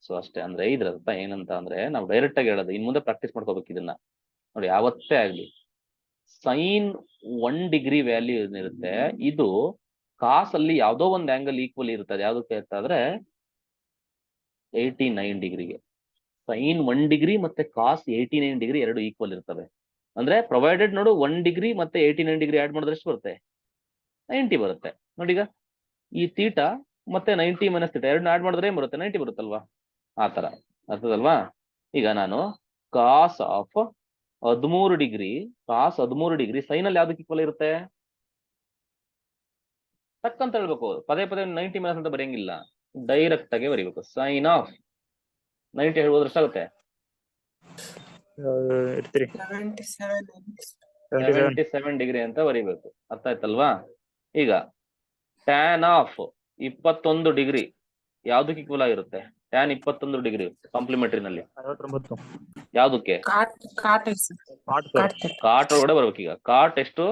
ಸೊ ಅಷ್ಟೇ. ಅಂದ್ರೆ ಇದ್ರ ಅರ್ಥ ಏನಂತ ಅಂದ್ರೆ ನಾವು ಡೈರೆಕ್ಟ್ ಆಗಿ ಹೇಳೋದು, ಇನ್ ಮುಂದೆ ಪ್ರಾಕ್ಟೀಸ್ ಮಾಡ್ಕೋಬೇಕು ಇದನ್ನ. ನೋಡಿ ಯಾವತ್ತೇ ಆಗ್ಲಿ ಸೈನ್ 1 ಡಿಗ್ರಿ ವ್ಯಾಲ್ಯೂ ಏನಿರುತ್ತೆ ಇದು ಕಾಸ್ ಅಲ್ಲಿ ಯಾವ್ದೋ ಒಂದು ಆಂಗಲ್ ಈಕ್ವಲ್ ಇರ್ತದೆ. ಯಾವ್ದಕ್ಕೆ ಅಂತಂದ್ರೆ 89 ಡಿಗ್ರಿಗೆ. ಸೈನ್ 1 ಡಿಗ್ರಿ ಮತ್ತೆ ಕಾಸ್ 89 ಡಿಗ್ರಿ ಎರಡು ಈಕ್ವಲ್ ಇರ್ತವೆ. ಅಂದ್ರೆ ಪ್ರೊವೈಡೆಡ್ ನೋಡು 1 ಡಿಗ್ರಿ ಮತ್ತೆ 89 ಡಿಗ್ರಿ ಆಡ್ ಮಾಡಿದ್ರೆ ಎಷ್ಟು ಬರುತ್ತೆ? 90 ಬರುತ್ತೆ. ನೋಡಿ ಈಗ ಈ ಥೀಟಾ ಮತ್ತೆ 90 ಮೈನಸ್ ಥೀಟಾ ಎರಡನ್ನ ಆಡ್ ಮಾಡಿದ್ರೆ ಏನ್ ಬರುತ್ತೆ? 90 ಬರುತ್ತಲ್ವಾ? ಆ ತರ ಅರ್ಥದಲ್ವಾ? ಈಗ ನಾನು cos of 13 degree, cos 13 degree sine ಅಲ್ಲಿ ಯಾವ್ದಕ್ಕೆ ಈಕ್ವಲ್ ಇರುತ್ತೆ? ಟಕ್ ಅಂತ ಹೇಳ್ಬೇಕು, ಪದೇ ಪದೇ 90 ಮೈನಸ್ ಅಂತ ಬರೆಯಂಗಿಲ್ಲ, ಡೈರೆಕ್ಟ್ ಆಗಿ ಬರೀಬೇಕು. ಸೈನ್ ಆಫ್ 90 ಹೇಳ್ಬೋದ್ರೆ ಎಷ್ಟಾಗುತ್ತೆ? 77 ಡಿಗ್ರಿ ಅಂತ ಬರೀಬೇಕು. ಅರ್ಥ ಆಯ್ತಲ್ವಾ? ಈಗ ಟ್ಯಾನ್ ಆಫ್ 21 ಡಿಗ್ರಿ ಯಾವ್ದಕ್ಕೆ ಈಕ್ವಲ್ ಆಗಿರುತ್ತೆ? ಟ್ಯಾನ್ 21 ಡಿಗ್ರಿ ಕಾಂಪ್ಲಿಮೆಂಟರಿನಲ್ಲಿ 69. ಯಾವ್ದಕ್ಕೆ? ಕಾಟ್ ಒಳಗಡೆ ಬರ್ಬೇಕು. ಈಗ ಕಾಟ್ ಎಷ್ಟು?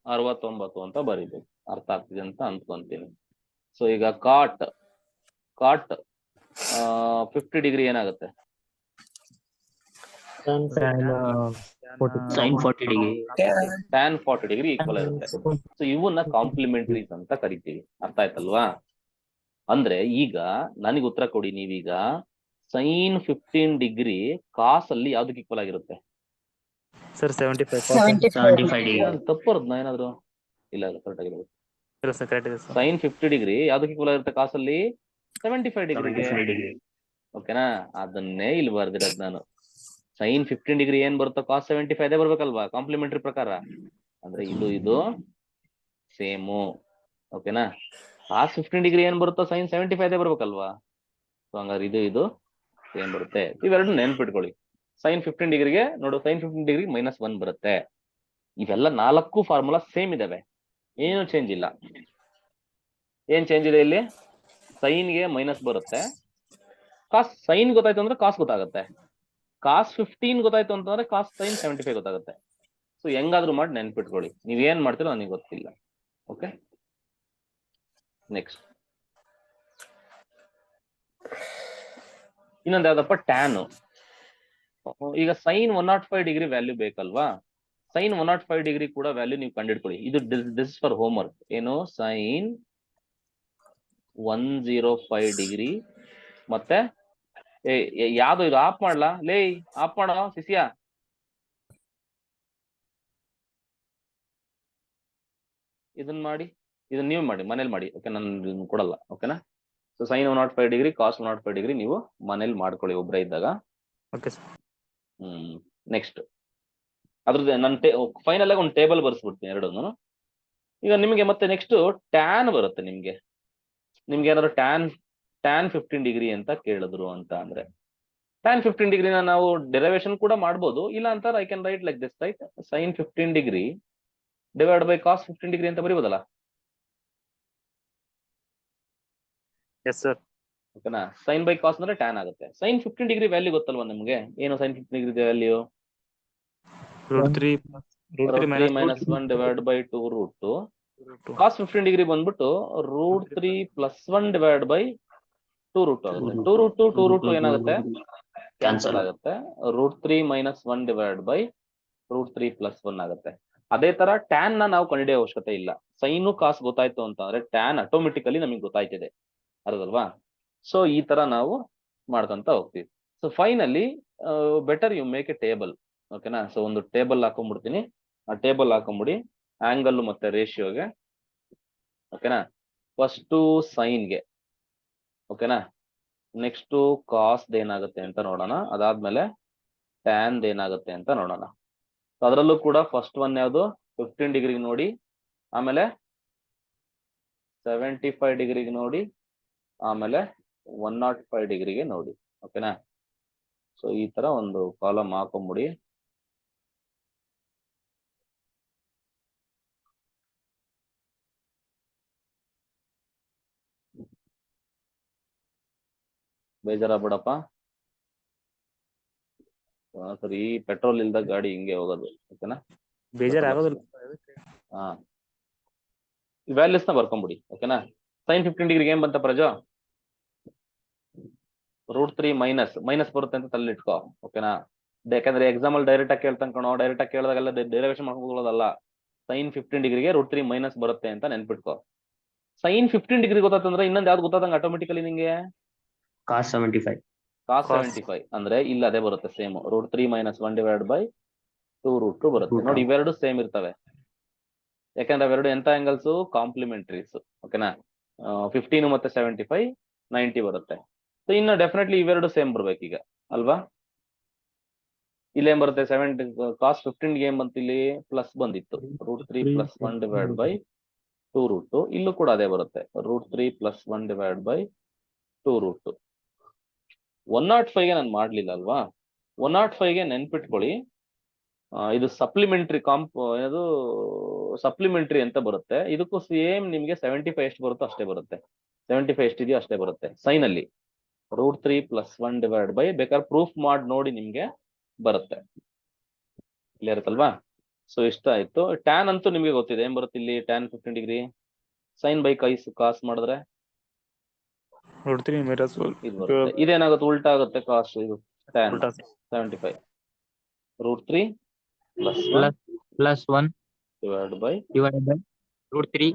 69 ಅಂತ ಬರೀಬೇಕು. ಅರ್ಥ ಆಗ್ತಿದೆ ಅಂತ ಅನ್ಕೊಂತೀನಿ. ಸೊ ಈಗ ಕಾಟ್ 50 ಡಿಗ್ರಿ ಏನಾಗುತ್ತೆ? Sin 40 degree. Tan 40 degree equal ಇರುತ್ತೆ. ಸೊ ಇವನ್ನ ಕಾಂಪ್ಲಿಮೆಂಟರೀಸ್ ಅಂತ ಕರಿತೀವಿ. ಅರ್ಥ ಆಯ್ತಲ್ವಾ? ಅಂದ್ರೆ ಈಗ ನನಗೆ ಉತ್ತರ ಕೊಡಿ ನೀವೀಗ. ಸೈನ್ 15 ಡಿಗ್ರಿ ಕಾಸ್ ಅಲ್ಲಿ ಯಾವ್ದಕ್ಕೆ ಈಕ್ವಲ್ ಆಗಿರುತ್ತೆ? ಸರ್ 75. 75 ಡಿಗ್ರಿ. ತಪ್ಪುರ್ದ್ನ ಏನಾದ್ರು? ಇಲ್ಲ ಕರೆಕ್ಟ್ ಆಗಿರೋದು. ಇಲ್ಲ ಸರ್, ಕರೆಕ್ಟ್ ಇದೆ ಸರ್. ಸೈನ್ 50 ಡಿಗ್ರಿ ಯಾವ್ದಕ್ಕೆ ಈಕ್ವಲ್ ಆಗಿರುತ್ತೆ ಕಾಸ್ ಅಲ್ಲಿ? 75 ಡಿಗ್ರಿಗೆ. ಓಕೆನಾ? ಅದನ್ನೇ ಇಲ್ಲಿ ಬರ್ದಿರೋದು ನಾನು. ಸೈನ್ 15 ಡಿಗ್ರಿ ಏನ್ ಬರುತ್ತೋ ಕಾಸ್ 75 ಅದೇ ಬರ್ಬೇಕಲ್ವಾ ಕಾಂಪ್ಲಿಮೆಂಟರಿ ಪ್ರಕಾರ. ಅಂದ್ರೆ ಇದು ಸೇಮು. ಓಕೆನಾ? ಕಾಸ್ 15 ಡಿಗ್ರಿ ಏನ್ ಬರುತ್ತೋ ಸೈನ್ 75 ಅದೇ ಬರ್ಬೇಕಲ್ವಾ? ಸೊ ಹಂಗಾದ್ರೆ ಇದು ಸೇಮ್ ಬರುತ್ತೆ. ಇವೆರಡು ನೆನ್ಪಿಟ್ಕೊಳ್ಳಿ. ಸೈನ್ 15 ಡಿಗ್ರಿಗೆ ನೋಡು, ಸೈನ್ 15 ಡಿಗ್ರಿ -1 ಬರುತ್ತೆ. ಇವೆಲ್ಲ 4 ಫಾರ್ಮುಲಾ ಸೇಮ್ ಇದಾವೆ, ಏನು ಚೇಂಜ್ ಇಲ್ಲ. ಏನ್ ಚೇಂಜ್ ಇದೆ ಇಲ್ಲಿ? ಸೈನ್ಗೆ ಮೈನಸ್ ಬರುತ್ತೆ, ಕಾಸ್ ಸೈನ್ ಗೊತ್ತಾಯ್ತು ಅಂದ್ರೆ ಕಾಸ್ ಗೊತ್ತಾಗುತ್ತೆ, ಕಾಸ್ 15 ಗೊತ್ತಾಯ್ತು ಅಂತಂದ್ರೆ ಕಾಸ್ ಸೈನ್ 75 ಗೊತ್ತಾಗುತ್ತೆ. ಸೊ ಹೆಂಗಾದ್ರೂ ಮಾಡಿ ನೆನ್ಪಿಟ್ಕೊಳ್ಳಿ. ನೀವೇನ್ ಮಾಡ್ತೀರೋ ನನಗೆ ಗೊತ್ತಿಲ್ಲ. ಓಕೆ, ನೆಕ್ಸ್ಟ್ ಇನ್ನೊಂದು ಯಾವ್ದಪ್ಪ? ಟ್ಯಾನ್. ಈಗ ಸೈನ್ 105 ಡಿಗ್ರಿ ವ್ಯಾಲ್ಯೂ ಬೇಕಲ್ವಾ? ಸೈನ್ 105 ಡಿಗ್ರಿ ಕೂಡ ವ್ಯಾಲ್ಯೂ ನೀವು ಕಂಡಿಡ್ಕೊಳ್ಳಿ. ಇದು ದಿಸ್ ಫಾರ್ ಹೋಮ್ವರ್ಕ್. ಏನು? ಸೈನ್ 105 ಡಿಗ್ರಿ ಮತ್ತೆ ಯಾವ್ದು ಇದು? ಆಫ್ ಮಾಡ್ಲಾ? ಲೇ ಆಫ್ ಮಾಡೋ ಶಿಷ್ಯ. ಇದನ್ನ ಮಾಡಿ, ಇದನ್ನ ನೀವು ಮಾಡಿ, ಮನೇಲಿ ಮಾಡಿ. ಓಕೆ, ನಾನು ಕೊಡಲ್ಲ. ಓಕೆನಾ? So sine 105 degree cos 105 degree ನೀವು ಮನೇಲಿ ಮಾಡ್ಕೊಳ್ಳಿ ಒಬ್ಬರೇ ಇದ್ದಾಗ. Okay sir. ನೆಕ್ಸ್ಟ್ ಅದ್ರದ್ದು ನಾನು ಫೈನಲ್ ಆಗಿ ಒಂದು ಟೇಬಲ್ ಬರ್ಸ್ಬಿಡ್ತೀನಿ ಎರಡನ್ನು. ಈಗ ನಿಮಗೆ ಮತ್ತೆ ನೆಕ್ಸ್ಟ್ ಟ್ಯಾನ್ ಬರುತ್ತೆ. ನಿಮ್ಗೆ ಏನಾದ್ರು ಟ್ಯಾನ್ 15 ಡಿಗ್ರಿ ಅಂತ ಕೇಳಿದ್ರು ಅಂತ ಅಂದ್ರೆ ಟ್ಯಾನ್ 15 ಡಿಗ್ರಿನ ನಾವು ಡೆರಿವೇಶನ್ ಕೂಡ ಮಾಡ್ಬೋದು. ಇಲ್ಲ ಅಂತಾರೆ I can write like this, right? sin 15 ಡಿಗ್ರಿ ಡಿವೈಡ್ ಬೈ cos 15 ಡಿಗ್ರಿ ಅಂತ ಬರೀಬೋದಲ್ಲ? Yes sir. ಓಕೆನಾ? ಸೈನ್ ಬೈ ಕಾಸ್ ಅಂದ್ರೆ ಟ್ಯಾನ್ ಆಗುತ್ತೆ. sin 15 ಡಿಗ್ರಿ ವ್ಯಾಲ್ಯೂ ಗೊತ್ತಲ್ವಾ ನಿಮ್ಗೆ? ಏನು sin 15 degree value? √3 minus 1 divided by 2 √2. cos 15 degree ಬಂದ್ಬಿಟ್ಟು √3 plus 1 divided by 2 √2 ಆಗುತ್ತೆ. 2 √2 ಏನಾಗುತ್ತೆ? ಕ್ಯಾನ್ಸಲ್ ಆಗುತ್ತೆ. √3 minus 1 divided by √3 plus 1 ಆಗುತ್ತೆ. ಅದೇ ತರ ಟ್ಯಾನ್ ನಾವು ಕಂಡುಹಿಡಿಯೋ ಅವಶ್ಯಕತೆ ಇಲ್ಲ. ಸೈನು ಕಾಸ್ ಗೊತ್ತಾಯ್ತು ಅಂತ ಅಂದ್ರೆ ಟ್ಯಾನ್ ಆಟೋಮೆಟಿಕಲಿ ನಮಗೆ ಗೊತ್ತಾಯ್ತಿದೆ, ಅಲ್ವಾ? ಸೊ ಈ ತರ ನಾವು ಮಾಡ್ಕೊಂತ ಹೋಗ್ತೀವಿ. So finally better you make a table. ಓಕೆನಾ? ಸೊ ಒಂದು ಟೇಬಲ್ ಹಾಕೊಂಡ್ಬಿಡ್ತೀನಿ. ಆ ಟೇಬಲ್ ಹಾಕೊಂಡ್ಬಿಡಿ ಆಂಗಲ್ ಮತ್ತೆ ರೇಷಿಯೋಗೆ. ಓಕೆನಾ? ಫಸ್ಟು ಸೈನ್ಗೆ, ಓಕೆನಾ? ನೆಕ್ಸ್ಟ್ ಕಾಸ್ ಏನಾಗುತ್ತೆ ಅಂತ ನೋಡೋಣ. ಅದಾದ್ಮೇಲೆ ಟ್ಯಾನ್ ಏನಾಗುತ್ತೆ ಅಂತ ನೋಡೋಣ. ಅದರಲ್ಲೂ ಕೂಡ ಫಸ್ಟ್ ಒನ್ ಯಾವುದು? 15 ಡಿಗ್ರಿಗೆ ನೋಡಿ, ಆಮೇಲೆ 75 ಡಿಗ್ರಿಗೆ ನೋಡಿ, ಆಮೇಲೆ 105 ಡಿಗ್ರಿಗೆ ನೋಡಿ. ಓಕೆನಾ? ಸೊ ಈ ತರ ಒಂದು ಕಾಲಮ್ ಹಾಕೊಂಬಿಡಿ. ಬೇಜಾರಾಗ್ಬೇಡಪ್ಪ. ಸರಿ, ಪೆಟ್ರೋಲ್ ಇಲ್ದ ಗಾಡಿ ಹಿಂಗೆ ಹೋಗೋದು. ಓಕೆನಾ? ಬೇಜಾರಾಗೋದಿಲ್ಲ. ಹಾ, ವ್ಯಾಲ್ಯೂಸ್ ನ ಬರ್ಕೊಂಬಿಡಿ. ಓಕೆನಾ? sin 15 ಡಿಗ್ರಿಗೆ ಏನ್ ಬಂತ ಪ್ರಜಾ? √3 ಮೈನಸ್ ಬರುತ್ತೆ ಅಂತ ತಲೆಲಿಟ್ಕೋ. ಓಕೆನಾ? ಯಾಕಂದ್ರೆ ಎಕ್ಸಾಂಪಲ್ ಡೈರೆಕ್ಟ್ ಆಗಿ ಕೇಳ್ತಾನೆ ಕಣೋ. ಡೈರೆಕ್ಟ್ ಆಗಿ ಕೇಳಿದಾಗೆಲ್ಲ ಡೆರಿವೇಶನ್ ಮಾಡ್ಕೊಳ್ಳೋದಲ್ಲ. sin 15 ಡಿಗ್ರಿಗೆ √3 ಮೈನಸ್ ಬರುತ್ತೆ ಅಂತ ನೆನ್ಪಿಟ್ಕೋ. sin 15 ಡಿಗ್ರಿ ಗೊತ್ತಾತಂದ್ರೆ ಇನ್ನೊಂದು ಯಾವ್ದು ಗೊತ್ತಾದಂಗ ಆಟೋಮೆಟಿಕಲಿ ನಿಂಗೆ? cos 75. cos 75 ಅಂದ್ರೆ ಇಲ್ಲ ಅದೇ ಬರುತ್ತೆ ಸೇಮ್. √3 minus 1 divided by 2 √2 ಬರುತ್ತೆ. ನೋಡಿ, ಇವೆರಡು ಸೇಮ್ ಇರ್ತವೆ. ಯಾಕಂದ್ರೆ ಅವೆರಡು ಎಂತ ಆಂಗಲ್ಸ್? ಕಾಂಪ್ಲಿಮೆಂಟರೀಸ್. ಓಕೆನಾ? 15 ಮತ್ತೆ 75 90 ಬರುತ್ತೆ. ಸೊ ಇನ್ನು ಡೆಫಿನೆಟ್ಲಿ ಇವೆರಡು ಸೇಮ್ ಬರ್ಬೇಕೀಗ, ಅಲ್ವಾ? ಇಲ್ಲೇನ್ ಬರುತ್ತೆ? cos 15 ಗೆ ಏನ್ ಬಂತು? ಇಲ್ಲಿ ಪ್ಲಸ್ ಬಂದಿತ್ತು. √3 plus 1 divided by 2 √2. ಇಲ್ಲೂ ಕೂಡ ಅದೇ ಬರುತ್ತೆ. √3 plus 1 divided by 2 √2. 105 ಗೆ ನಾನು ಮಾಡ್ಲಿಲ್ಲ ಅಲ್ವಾ? 105 ಗೆ ನೆನ್ಪಿಟ್ಕೊಳ್ಳಿ, ಇದು ಸಪ್ಲಿಮೆಂಟ್ರಿ ಏನದು ಸಪ್ಲಿಮೆಂಟ್ರಿ ಅಂತ ಬರುತ್ತೆ. ಇದಕ್ಕೂ ಸೇಮ್ ನಿಮ್ಗೆ 75 ಎಷ್ಟು ಬರುತ್ತೋ ಅಷ್ಟೇ ಬರುತ್ತೆ. 75 ಎಷ್ಟಿದೆಯೋ ಅಷ್ಟೇ ಬರುತ್ತೆ ಸೈನ್ ಅಲ್ಲಿ. √3 plus 1 divided by, ಬೇಕಾದ್ರೆ ಪ್ರೂಫ್ ಮಾಡಿ ನೋಡಿ, ನಿಮ್ಗೆ ಬರುತ್ತೆ. ಕ್ಲಿಯರ್ ಇರುತ್ತಲ್ವಾ? ಸೊ ಇಷ್ಟ ಆಯ್ತು. ಟ್ಯಾನ್ ಅಂತೂ ನಿಮ್ಗೆ ಗೊತ್ತಿದೆ. ಏನ್ ಬರುತ್ತೆ ಇಲ್ಲಿ? Tan 15 degree sine by cos ಮಾಡಿದ್ರೆ √3 minus ಇದು ಬರುತ್ತೆ. ಇದೇನಾಗುತ್ತೆ? ಉಲ್ಟಾ ಆಗುತ್ತೆ. ಕಾಸ್ ಇದು tan 75 √3 plus 1 plus 1 divided by √3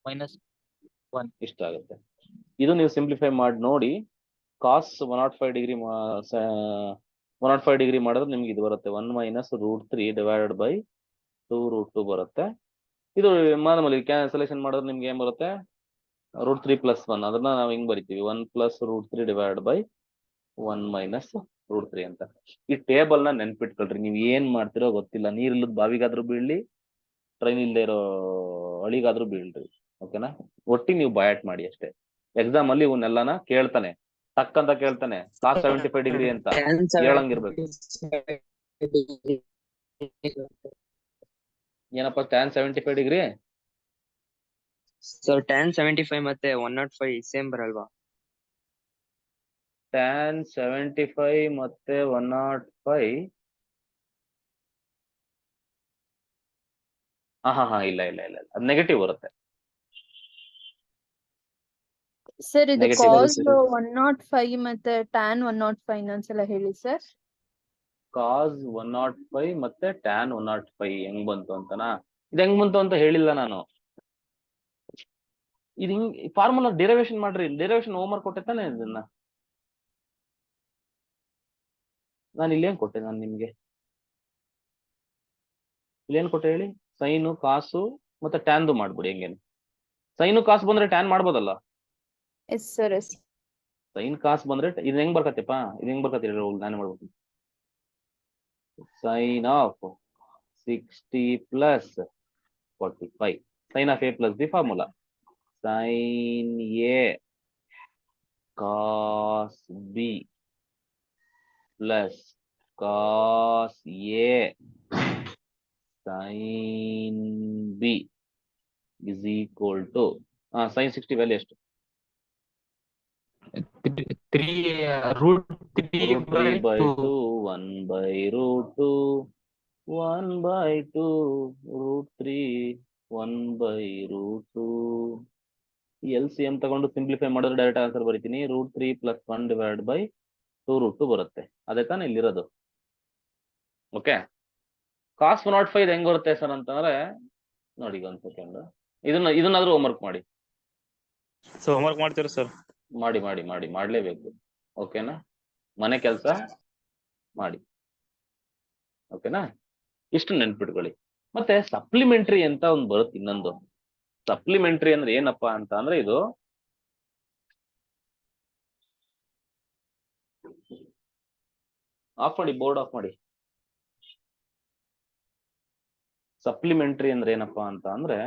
minus 1 ಇಷ್ಟ ಆಗುತ್ತೆ. ಇದು ನೀವು ಸಿಂಪ್ಲಿಫೈ ಮಾಡಿ ನೋಡಿ. ಕಾಸ್ 105 ಡಿಗ್ರಿ 105 ಡಿಗ್ರಿ ಮಾಡಿದ್ರೆ ನಿಮ್ಗೆ ಇದು ಬರುತ್ತೆ. 1 minus √3 divided by 2 √2 ಬರುತ್ತೆ. ಇದು ಮಾಮೂಲಿ ಕ್ಯಾನ್ಸಲೇಷನ್ ಮಾಡಿದ್ರೆ ನಿಮ್ಗೆ ಏನ್ ಬರುತ್ತೆ? √3 plus 1. ಅದನ್ನ ನಾವು ಹಿಂಗ್ ಬರಿತೀವಿ, 1 plus √3 divided by 1 minus √3 ಅಂತ. ಈ ಟೇಬಲ್ ನ ನೆನ್ಪಿಟ್ಕೊಳ್ರಿ. ನೀವ್ ಏನ್ ಮಾಡ್ತಿರೋ ಗೊತ್ತಿಲ್ಲ. ನೀರಿಲ್ಲದ ಬಾವಿಗಾದ್ರೂ ಬೀಳ್ಲಿ, ಟ್ರೈನ್ ಇಲ್ಲದೆ ಇರೋ ಹಳಿಗಾದ್ರೂ ಬೀಳ್ರಿ. ಓಕೆನಾ? ಒಟ್ಟಿಗೆ ನೀವು ಬಯಾಟ್ ಮಾಡಿ ಅಷ್ಟೇ. ಎಕ್ಸಾಮ್ ಅಲ್ಲಿ ಇವನ್ನೆಲ್ಲನ ಕೇಳ್ತಾನೆ, ಟಕ್ ಅಂತ ಕೇಳ್ತಾನೆ. cos 75 ಡಿಗ್ರಿ ಅಂತ ಹೇಳಂಗಿರ್ಬೇಕು. ಏನಪ್ಪ tan 75 ಡಿಗ್ರಿ? ಸರ್ tan 75 ಮತ್ತೆ 105 ಸೇಮ್ ಬರಲ್ವಾ? tan 75 ಮತ್ತೆ 105 ಹಾ ಇಲ್ಲ ಅದು ನೆಗೆಟಿವ್ ಬರುತ್ತೆ. ಸರ್ ಇದು Negative ಕಾಸ್ ಬರುತ್ತೆ. 105 ಮತ್ತೆ tan 105 ಇನ್ನೊಂದ್ಸಲ ಹೇಳಿ ಸರ್. cos 105 ಮತ್ತೆ tan 105 ಹೆಂಗ್ ಬಂತು ಅಂತನಾ? ಇದು ಹೆಂಗ್ ಬಂತು ಅಂತ ಹೇಳಿಲ್ಲ ನಾನು. ಇದು ಹಿಂಗ್ ಫಾರ್ಮುಲಾ ಡಿರೈವೇಶನ್ ಮಾಡ್ರಿ. ಡಿರೈವೇಶನ್ ಹೋಮ್ವರ್ಕ್ ಕೊಟ್ಟೆ ತಾನೆ ಇದನ್ನ? ನಾನು ಇಲ್ಲೇನ್ ಕೊಟ್ಟೆ? ನಾನು ನಿಮ್ಗೆ ಇಲ್ಲೇನ್ ಕೊಟ್ಟೆ ಹೇಳಿ? ಸೈನು ಕಾಸು ಮತ್ತೆ ಟ್ಯಾನ್ದು ಮಾಡ್ಬಿಡಿ. ಹೆಂಗೇನು ಸೈನು ಕಾಸು ಬಂದ್ರೆ ಟ್ಯಾನ್ ಮಾಡ್ಬೋದಲ್ಲ? Yes sir, S. ಸೈನ್ ಕಾಸು ಬಂದ್ರೆ ಇದು ಹೆಂಗ್ ಬರ್ಕತ್ತಪ್ಪ? ಇದು ಹೆಂಗ್ ಬರ್ಕತ್ತೀರಿ? ನಾನು ಮಾಡ್ಬೇಕು. sin of 60 plus 45. Sin of a plus b formula. Sin a cos b plus cos a sin b is equal to sin 60 value ಎಷ್ಟು? root 3 root 3 by 2 2. 1 by root 2 1 by 2 root 3 1 by root 2. LCM ತಗೊಂಡು simplify ಮಾಡಿದ್ರೆ direct answer ಬರೀತೀನಿ. Root 3 plus 1 divided by 2 root 2 ಬರುತ್ತೆ. ಅದೇ ತಾನೇ ಇಲ್ಲಿರೋದು. Okay, cos 105 ಹೆಂಗ್ ಬರುತ್ತೆ ಸರ್ ಅಂತಂದ್ರೆ ನೋಡಿ ಒಂದ್ ಸೆಕೆಂಡ್, ಇದನ್ನಾದ್ರೂ ಹೋಮ್ವರ್ಕ್ ಮಾಡಿ. ಸೊ ಹೋಮ್ವರ್ಕ್ ಮಾಡ್ತೀರಾ ಸರ್? ಮಾಡ್ಲೇಬೇಕು. ಓಕೆನಾ, ಮನೆ ಕೆಲಸ ಮಾಡಿ. ಓಕೆನಾ, ಇಷ್ಟು ನೆನ್ಪಿಟ್ಕೊಳ್ಳಿ. ಮತ್ತೆ ಸಪ್ಲಿಮೆಂಟ್ರಿ ಅಂತ ಒಂದು ಬರುತ್ತೆ ಇನ್ನೊಂದು. ಸಪ್ಲಿಮೆಂಟ್ರಿ ಅಂದ್ರೆ ಏನಪ್ಪಾ ಅಂತ ಅಂದ್ರೆ ಇದು ಆಫ್ ಮಾಡಿ, ಬೋರ್ಡ್ ಆಫ್ ಮಾಡಿ. ಸಪ್ಲಿಮೆಂಟ್ರಿ ಅಂದ್ರೆ ಏನಪ್ಪಾ ಅಂತ ಅಂದ್ರೆ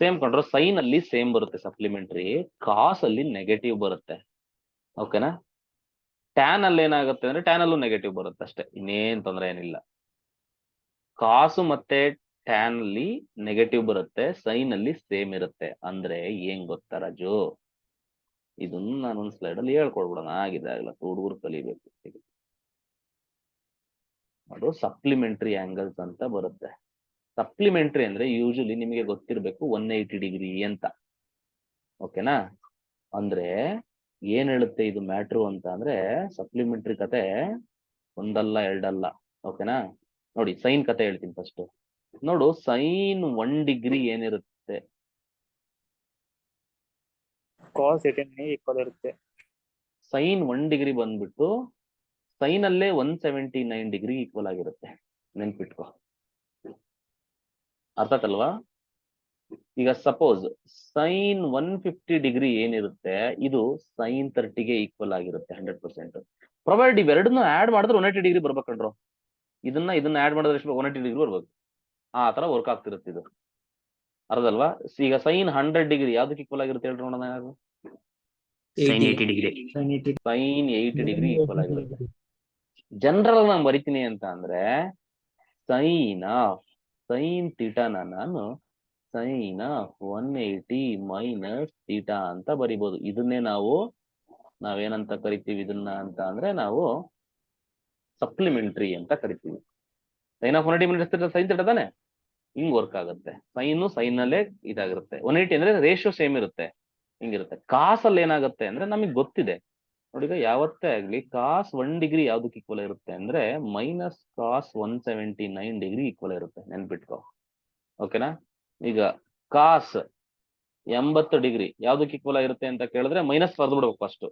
ಸೇಮ್ ಕೊಂಡ್ರೆ ಸೈನ್ ಅಲ್ಲಿ ಸೇಮ್ ಬರುತ್ತೆ ಸಪ್ಲಿಮೆಂಟ್ರಿ, ಕಾಸ್ ಅಲ್ಲಿ ನೆಗೆಟಿವ್ ಬರುತ್ತೆ. ಓಕೆನಾ, ಟ್ಯಾನ್ ಅಲ್ಲಿ ಏನಾಗುತ್ತೆ ಅಂದ್ರೆ ಟ್ಯಾನ್ ಅಲ್ಲೂ ನೆಗೆಟಿವ್ ಬರುತ್ತೆ ಅಷ್ಟೇ, ಇನ್ನೇನ್ ತೊಂದರೆ ಏನಿಲ್ಲ. ಕಾಸು ಮತ್ತೆ ಟ್ಯಾನ್ ಅಲ್ಲಿ ನೆಗೆಟಿವ್ ಬರುತ್ತೆ, ಸೈನ್ ಅಲ್ಲಿ ಸೇಮ್ ಇರುತ್ತೆ. ಅಂದ್ರೆ ಏನ್ ಗೊತ್ತಾ ರಾಜು, ಇದನ್ನ ನಾನೊಂದ್ ಸ್ಲೈಡ್ ಅಲ್ಲಿ ಹೇಳ್ಕೊಡ್ಬಿಡೋಣ, ಆಗಿದೆ ಆಗಲ್ಲ, ಹುಡುಗರು ಕಲಿಬೇಕು. ಅದು ಸಪ್ಲಿಮೆಂಟ್ರಿ ಆಂಗಲ್ಸ್ ಅಂತ ಬರುತ್ತೆ. ಸಪ್ಲಿಮೆಂಟ್ರಿ ಅಂದ್ರೆ ಯೂಶಲಿ ನಿಮಗೆ ಗೊತ್ತಿರ್ಬೇಕು 180 ಡಿಗ್ರಿ ಅಂತ. ಓಕೆನಾ, ಅಂದ್ರೆ ಏನ್ ಹೇಳುತ್ತೆ ಇದು ಮ್ಯಾಟ್ರು ಅಂತ ಅಂದ್ರೆ ಸಪ್ಲಿಮೆಂಟ್ರಿ ಕತೆ ಒಂದಲ್ಲ ಎರಡಲ್ಲ. ಓಕೆನಾ, ನೋಡಿ ಸೈನ್ ಕತೆ ಹೇಳ್ತೀನಿ ಫಸ್ಟ್. ನೋಡು, ಸೈನ್ 1 ಡಿಗ್ರಿ ಏನಿರುತ್ತೆ, ಕಾಸ್ 18 ಈಕ್ವಲ್ ಇರುತ್ತೆ. ಸೈನ್ 1 ಡಿಗ್ರಿ ಬಂದ್ಬಿಟ್ಟು ಸೈನ್ ಅಲ್ಲೇ 179 ಡಿಗ್ರಿ ಈಕ್ವಲ್ ಆಗಿರುತ್ತೆ. ನೆನ್ಪಿಟ್ಕೋ, ಅರ್ಥಾತಲ್ವಾ? ಈಗ ಸಪೋಸ್ ಸೈನ್ 150 ಡಿಗ್ರಿ ಏನಿರುತ್ತೆ ಇದು ಸೈನ್ 30ಗೆ ಈಕ್ವಲ್ ಆಗಿರುತ್ತೆ 100%. ಪ್ರೊವೈಡ್ ಇವೆರಡನ್ನ ಆಡ್ ಮಾಡಿದ್ರೆ 180 ಡಿಗ್ರಿ ಬರ್ಬೇಕಂಡ್ರು. ಇದನ್ನ ಆಡ್ ಮಾಡಿದ್ರೆ ಎಷ್ಟು? 180 ಡಿಗ್ರಿ ಬರ್ಬೇಕು. ಆ ತರ ವರ್ಕ್ ಆಗ್ತಿರುತ್ತೆ ಇದು, ಅರ್ಧಲ್ವಾ? ಈಗ ಸೈನ್ 100 ಡಿಗ್ರಿ ಯಾವ್ದಕ್ಕೆ ಈಕ್ವಲ್ ಆಗಿರುತ್ತೆ ಹೇಳ್ರಿ ನೋಡೋಣ. ಯಾರು? sin 80 degree. Sine 80 degree equal ಆಗಿರುತ್ತೆ. ಜನರಲ್ ನಾನು ಬರಿತೀನಿ ಅಂತ ಅಂದ್ರೆ ಸೈನ್ ಥೀಟಾನ ನಾನು ಸೈನ್ 180 ಮೈನಸ್ ಥೀಟಾ ಅಂತ ಬರಿಬೋದು. ಇದನ್ನೇ ನಾವೇನಂತ ಕರಿತೀವಿ ಇದನ್ನ ಅಂತ ಅಂದ್ರೆ ನಾವು ಸಪ್ಲಿಮೆಂಟ್ರಿ ಅಂತ ಕರಿತೀವಿ. Sine of 180 minus sine theta ತಾನೆ, ಹಿಂಗ್ ವರ್ಕ್ ಆಗುತ್ತೆ. ಸೈನ್ ಅಲ್ಲೇ ಇದಾಗಿರುತ್ತೆ. 180 ಅಂದ್ರೆ ರೇಷಿಯೋ ಸೇಮ್ ಇರುತ್ತೆ, ಹಿಂಗಿರುತ್ತೆ. ಕಾಸ್ ಅಲ್ಲಿ ಏನಾಗುತ್ತೆ ಅಂದ್ರೆ ನಮಗೆ ಗೊತ್ತಿದೆ ನೋಡಿ, ಈಗ ಯಾವತ್ತೇ ಆಗ್ಲಿ ಕಾಸ್ 1 ಡಿಗ್ರಿ ಯಾವ್ದಕ್ಕೆ ಈಕ್ವಲ್ ಇರುತ್ತೆ ಅಂದ್ರೆ ಮೈನಸ್ ಕಾಸ್ 179 ಡಿಗ್ರಿ ಈಕ್ವಲ್ ಇರುತ್ತೆ, ನೆನ್ಪಿಟ್ಕೋ. ಓಕೆನಾ, ಈಗ ಕಾಸ್ 80 ಡಿಗ್ರಿ ಯಾವ್ದಕ್ಕೆ ಈಕ್ವಲ್ ಆಗಿರುತ್ತೆ ಅಂತ ಕೇಳಿದ್ರೆ ಮೈನಸ್ ಬರ್ದು ಬಿಡ್ಬೇಕು ಫಸ್ಟ್,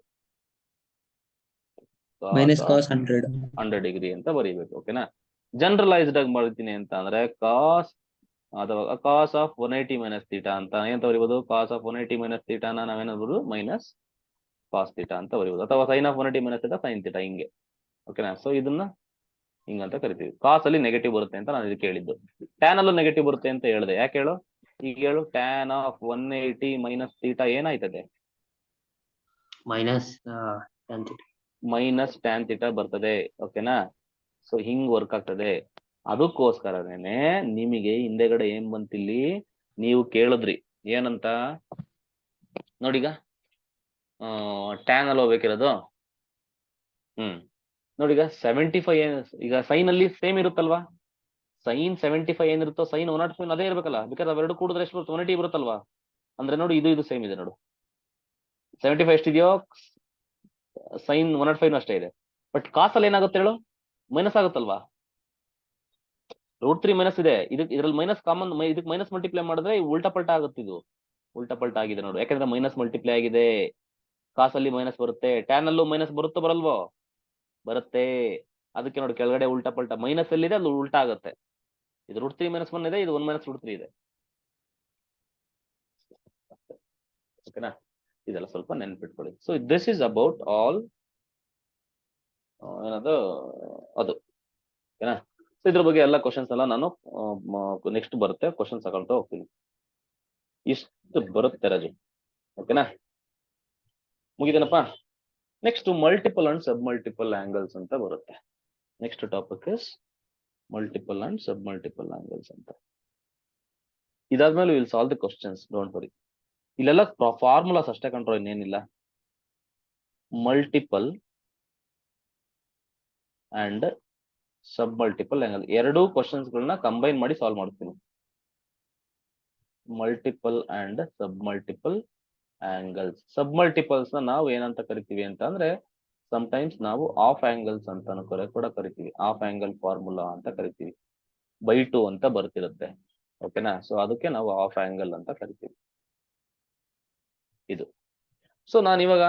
minus cos 100. 100 ಡಿಗ್ರಿ ಅಂತ ಬರೀಬೇಕು. ಓಕೆನಾ, ಜನರಲೈಸ್ಡ್ ಆಗಿ ಮಾಡ್ತೀನಿ ಅಂತ ಅಂದ್ರೆ ಕಾಸ್ ಅಥವಾ ಕಾಸ್ ಆಫ್ 180 ಮೈನಸ್ ಥೀಟಾ ಅಂತ ಏನಂತ ಬರೀಬಹುದು. ಕಾಸ್ ಆಫ್ 180 ಮೈನಸ್ ಥೀಟಾನ ನಾವೇನಾದ್ರು ಮೈನಸ್ ಕಾಸ್ ಥೀಟಾ ಅಂತ ಬರೀಬಹುದು, ಅಥವಾ sine of 180 minus theta sine theta, ಹಿಂಗೆ. ಓಕೆನಾ, ಸೊ ಇದನ್ನ ಹಿಂಗಂತ ಕರಿತೀವಿ. ಕಾಸ್ ಅಲ್ಲಿ ನೆಗೆಟಿವ್ ಬರುತ್ತೆ ಅಂತ ನಾನು ಇದಕ್ಕೆ ಹೇಳಿದ್ದು. ಟ್ಯಾನ್ ಅಲ್ಲೂ ನೆಗೆಟಿವ್ ಬರುತ್ತೆ ಅಂತ ಹೇಳಿದೆ, ಯಾಕೆ ಹೇಳು? ಈಗ ಹೇಳು, ಟ್ಯಾನ್ ಆಫ್ 180 ಮೈನಸ್ ಥೀಟಾ ಏನಾಯ್ತದೆ? minus tan theta. Minus tan theta ಬರ್ತದೆ. ಓಕೆನಾ, ಸೊ ಹಿಂಗ್ ವರ್ಕ್ ಆಗ್ತದೆ. ಅದಕ್ಕೋಸ್ಕರನೇ ನಿಮಗೆ ಹಿಂದೆಗಡೆ ಏನ್ ಬಂತಿಲ್ಲಿ ನೀವು ಕೇಳಿದ್ರಿ ಏನಂತ ನೋಡೀಗ, ಟ್ಯಾನ್ ಅಲ್ಲಿ ಹೋಗ್ಬೇಕಿರೋದು. ನೋಡೀಗ 75 ಈಗ ಸೈನ್ ಅಲ್ಲಿ ಸೇಮ್ ಇರುತ್ತಲ್ವಾ, ಸೈನ್ 75 ಏನಿರುತ್ತೋ ಸೈನ್ 105 ಅದೇ ಇರ್ಬೇಕಲ್ಲ, ಬೇಕಾದ್ರೆ ಅವೆರಡು ಕೂಡಿದ್ರೆ ಎಷ್ಟು ಬರುತ್ತೆ? 180 ಬರುತ್ತಲ್ವಾ. ಅಂದ್ರೆ ನೋಡಿ, ಇದು ಸೇಮ್ ಇದೆ ನೋಡು. 75 ಎಷ್ಟಿದೆಯೋ ಸೈನ್ 105 ಅಷ್ಟೇ ಇದೆ. ಬಟ್ ಕಾಸ್ ಅಲ್ಲಿ ಏನಾಗುತ್ತೆ ಹೇಳು? ಮೈನಸ್ ಆಗುತ್ತಲ್ವಾ. ರೂಟ್ 3 ಮೈನಸ್ ಇದೆ, ಇದ್ರಲ್ಲಿ ಮೈನಸ್ ಕಾಮನ್, ಇದಕ್ಕೆ ಮೈನಸ್ ಮಲ್ಟಿಪ್ಲೈ ಮಾಡಿದ್ರೆ ಉಲ್ಟಾ ಪಲ್ಟಾ ಆಗುತ್ತೆ. ಇದು ಉಲ್ಟಾ ಪಲ್ಟಾ ಆಗಿದೆ ನೋಡು, ಯಾಕಂದ್ರೆ ಮೈನಸ್ ಮಲ್ಟಿಪ್ಲೈ ಆಗಿದೆ. ಕಾಸ್ ಅಲ್ಲಿ ಮೈನಸ್ ಬರುತ್ತೆ, ಟ್ಯಾನ್ ಅಲ್ಲೂ ಮೈನಸ್ ಬರುತ್ತೋ ಬರಲ್ವೋ? ಬರುತ್ತೆ. ಅದಕ್ಕೆ ನೋಡಿ ಕೆಳಗಡೆ ಉಲ್ಟಾ ಪಲ್ಟಾ, ಮೈನಸ್ ಎಲ್ಲಿದೆ ಅದು ಉಲ್ಟಾ ಆಗುತ್ತೆ. ಇದು ರೂಟ್ 3 ಮೈನಸ್ 1 ಇದೆ, ಇದು 1 ಮೈನಸ್ ರೂಟ್ 3 ಇದೆ. ಓಕೆನಾ, ಇದೆಲ್ಲ ಸ್ವಲ್ಪ ನೆನ್ಪಿಟ್ಕೊಳ್ಳಿ. So this is about all ಏನದು ಅದು ಓಕೆನಾ. ಸೊ ಇದ್ರ ಬಗ್ಗೆ ಎಲ್ಲ ಕ್ವಶನ್ಸ್ ಎಲ್ಲ ನಾನು ನೆಕ್ಸ್ಟ್ ಬರುತ್ತೆ ಕ್ವಶನ್ಸ್ ತಗೊಳ್ತಾ ಹೋಗ್ತೀನಿ. ಇಷ್ಟು ಬರುತ್ತೆ ರಾಜು, ಓಕೆನಾ. ಮುಗಿದೇನಪ್ಪ. Next multiple and sub multiple angles ಅಂತ ಬರುತ್ತೆ. Next topic is multiple and sub multiple angles ಅಂತ. ಇದಾದ್ಮೇಲೆ will solve the questions, don't worry. ಇಲ್ಲೆಲ್ಲ ಫಾರ್ಮುಲಾಸ್ ಅಷ್ಟೇ ಕಂಡ್ರೋ, ಇನ್ನೇನಿಲ್ಲ. Multiple and sub multiple angle ಎರಡೂ ಕ್ವಶನ್ಸ್ ಗಳನ್ನ ಕಂಬೈನ್ ಮಾಡಿ ಸಾಲ್ವ್ ಮಾಡ್ತೀನಿ. Multiple and sub multiple angles. Sub multiples ನ ನಾವು ಏನಂತ ಕರಿತೀವಿ ಅಂತ ಅಂದ್ರೆ, ಸಮಟೈಮ್ಸ್ ನಾವು ಆಫ್ ಆಂಗಲ್ಸ್ ಅಂತ ಕೂಡ ಕರಿತೀವಿ. ಆಫ್ ಆಂಗಲ್ ಫಾರ್ಮುಲಾ ಅಂತ ಕರಿತೀವಿ. ಬೈ 2 ಅಂತ ಬರ್ತಿರುತ್ತೆ, ಓಕೆನಾ. ಸೊ ಅದಕ್ಕೆ ನಾವು ಆಫ್ ಆಂಗಲ್ ಅಂತ ಕರಿತೀವಿ. ಇದು ಸೊ ನಾನು ಇವಾಗ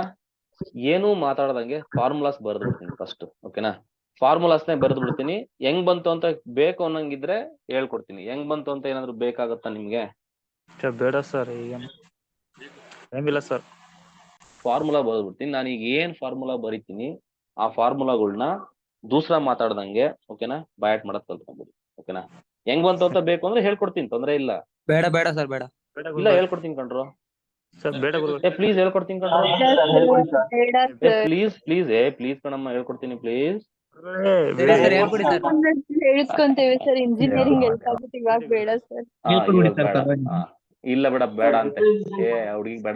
ಏನು ಮಾತಾಡದಂಗೆ ಫಾರ್ಮುಲಾಸ್ ಬರೆದು ಬಿಡ್ತೀನಿ ಫಸ್ಟ್, ಓಕೆನಾ. ಫಾರ್ಮುಲಾಸ್ನೇ ಬರೆದು ಬಿಡ್ತೀನಿ. ಹೆಂಗ್ ಬಂತು ಅಂತ ಬೇಕು ಅನ್ನಂಗಿದ್ರೆ ಹೇಳ್ಕೊಡ್ತೀನಿ. ಹೆಂಗ್ ಬಂತು ಅಂತ ಏನಾದ್ರು ಬೇಕಾಗತ್ತಾ ನಿಮ್ಗೆ? ಬೇಡ ಸರ್, ಈಗ ಏನಿಲ್ಲ ಸರ್. ಫಾರ್ಮುಲಾ ಬರೆದು ಬಿಡ್ತೀನಿ. ನಾನೀಗ ಏನ್ ಫಾರ್ಮುಲಾ ಬರೀತೀನಿ ಆ ಫಾರ್ಮುಲಾಗಳನ್ನ ದೂಸರಾ ಮಾತಾಡ್ದಂಗೆ, ಓಕೆನಾ, ಬಯಾಟ್ ಮಾಡಕ್ ಕಲ್ತ್ಕೊಂಡ್ಬಿಡಿ, ಓಕೆನಾ. ಹೆಂಗ್ ಬಂತು ಅಂತ ಬೇಕು ಅಂದ್ರೆ ಹೇಳ್ಕೊಡ್ತೀನಿ, ತೊಂದ್ರೆ ಇಲ್ಲ. ಬೇಡ ಬೇಡ ಸರ್ ಬೇಡ. ಬೇಡ ಇಲ್ಲ ಹೇಳ್ಕೊಡ್ತೀನಿ ಕಣ್ರು. ಸರ್, ಬೇಡ ಗುರು. ಪ್ಲೀಸ್ ಹೇಳ್ಕೊಡ್ತೀನಿ ಕಣ್ರು. ಬೇಡ ಸರ್. ಪ್ಲೀಸ್ ಕಣಮ್ಮ ಹೇಳ್ಕೊಡ್ತೀನಿ ಪ್ಲೀಸ್. ಸರಿ ಸರ್ ಹೇಳ್ಕೊಡಿ ಸರ್. ಹೇಳಿಸ್ಕೊಂತೇವೆ ಸರ್, ಇಂಜಿನಿಯರಿಂಗ್ ಹೆಲ್ಪ್ ಆಗುತ್ತೆ. ಇವಾಗ ಬೇಡ ಸರ್. ಇವಾಗ ಬೇಡ. ಇಲ್ಲ ಬೇಡ ಬೇಡ ಅಂತ ಹುಡುಗಿ ಬೇಡ.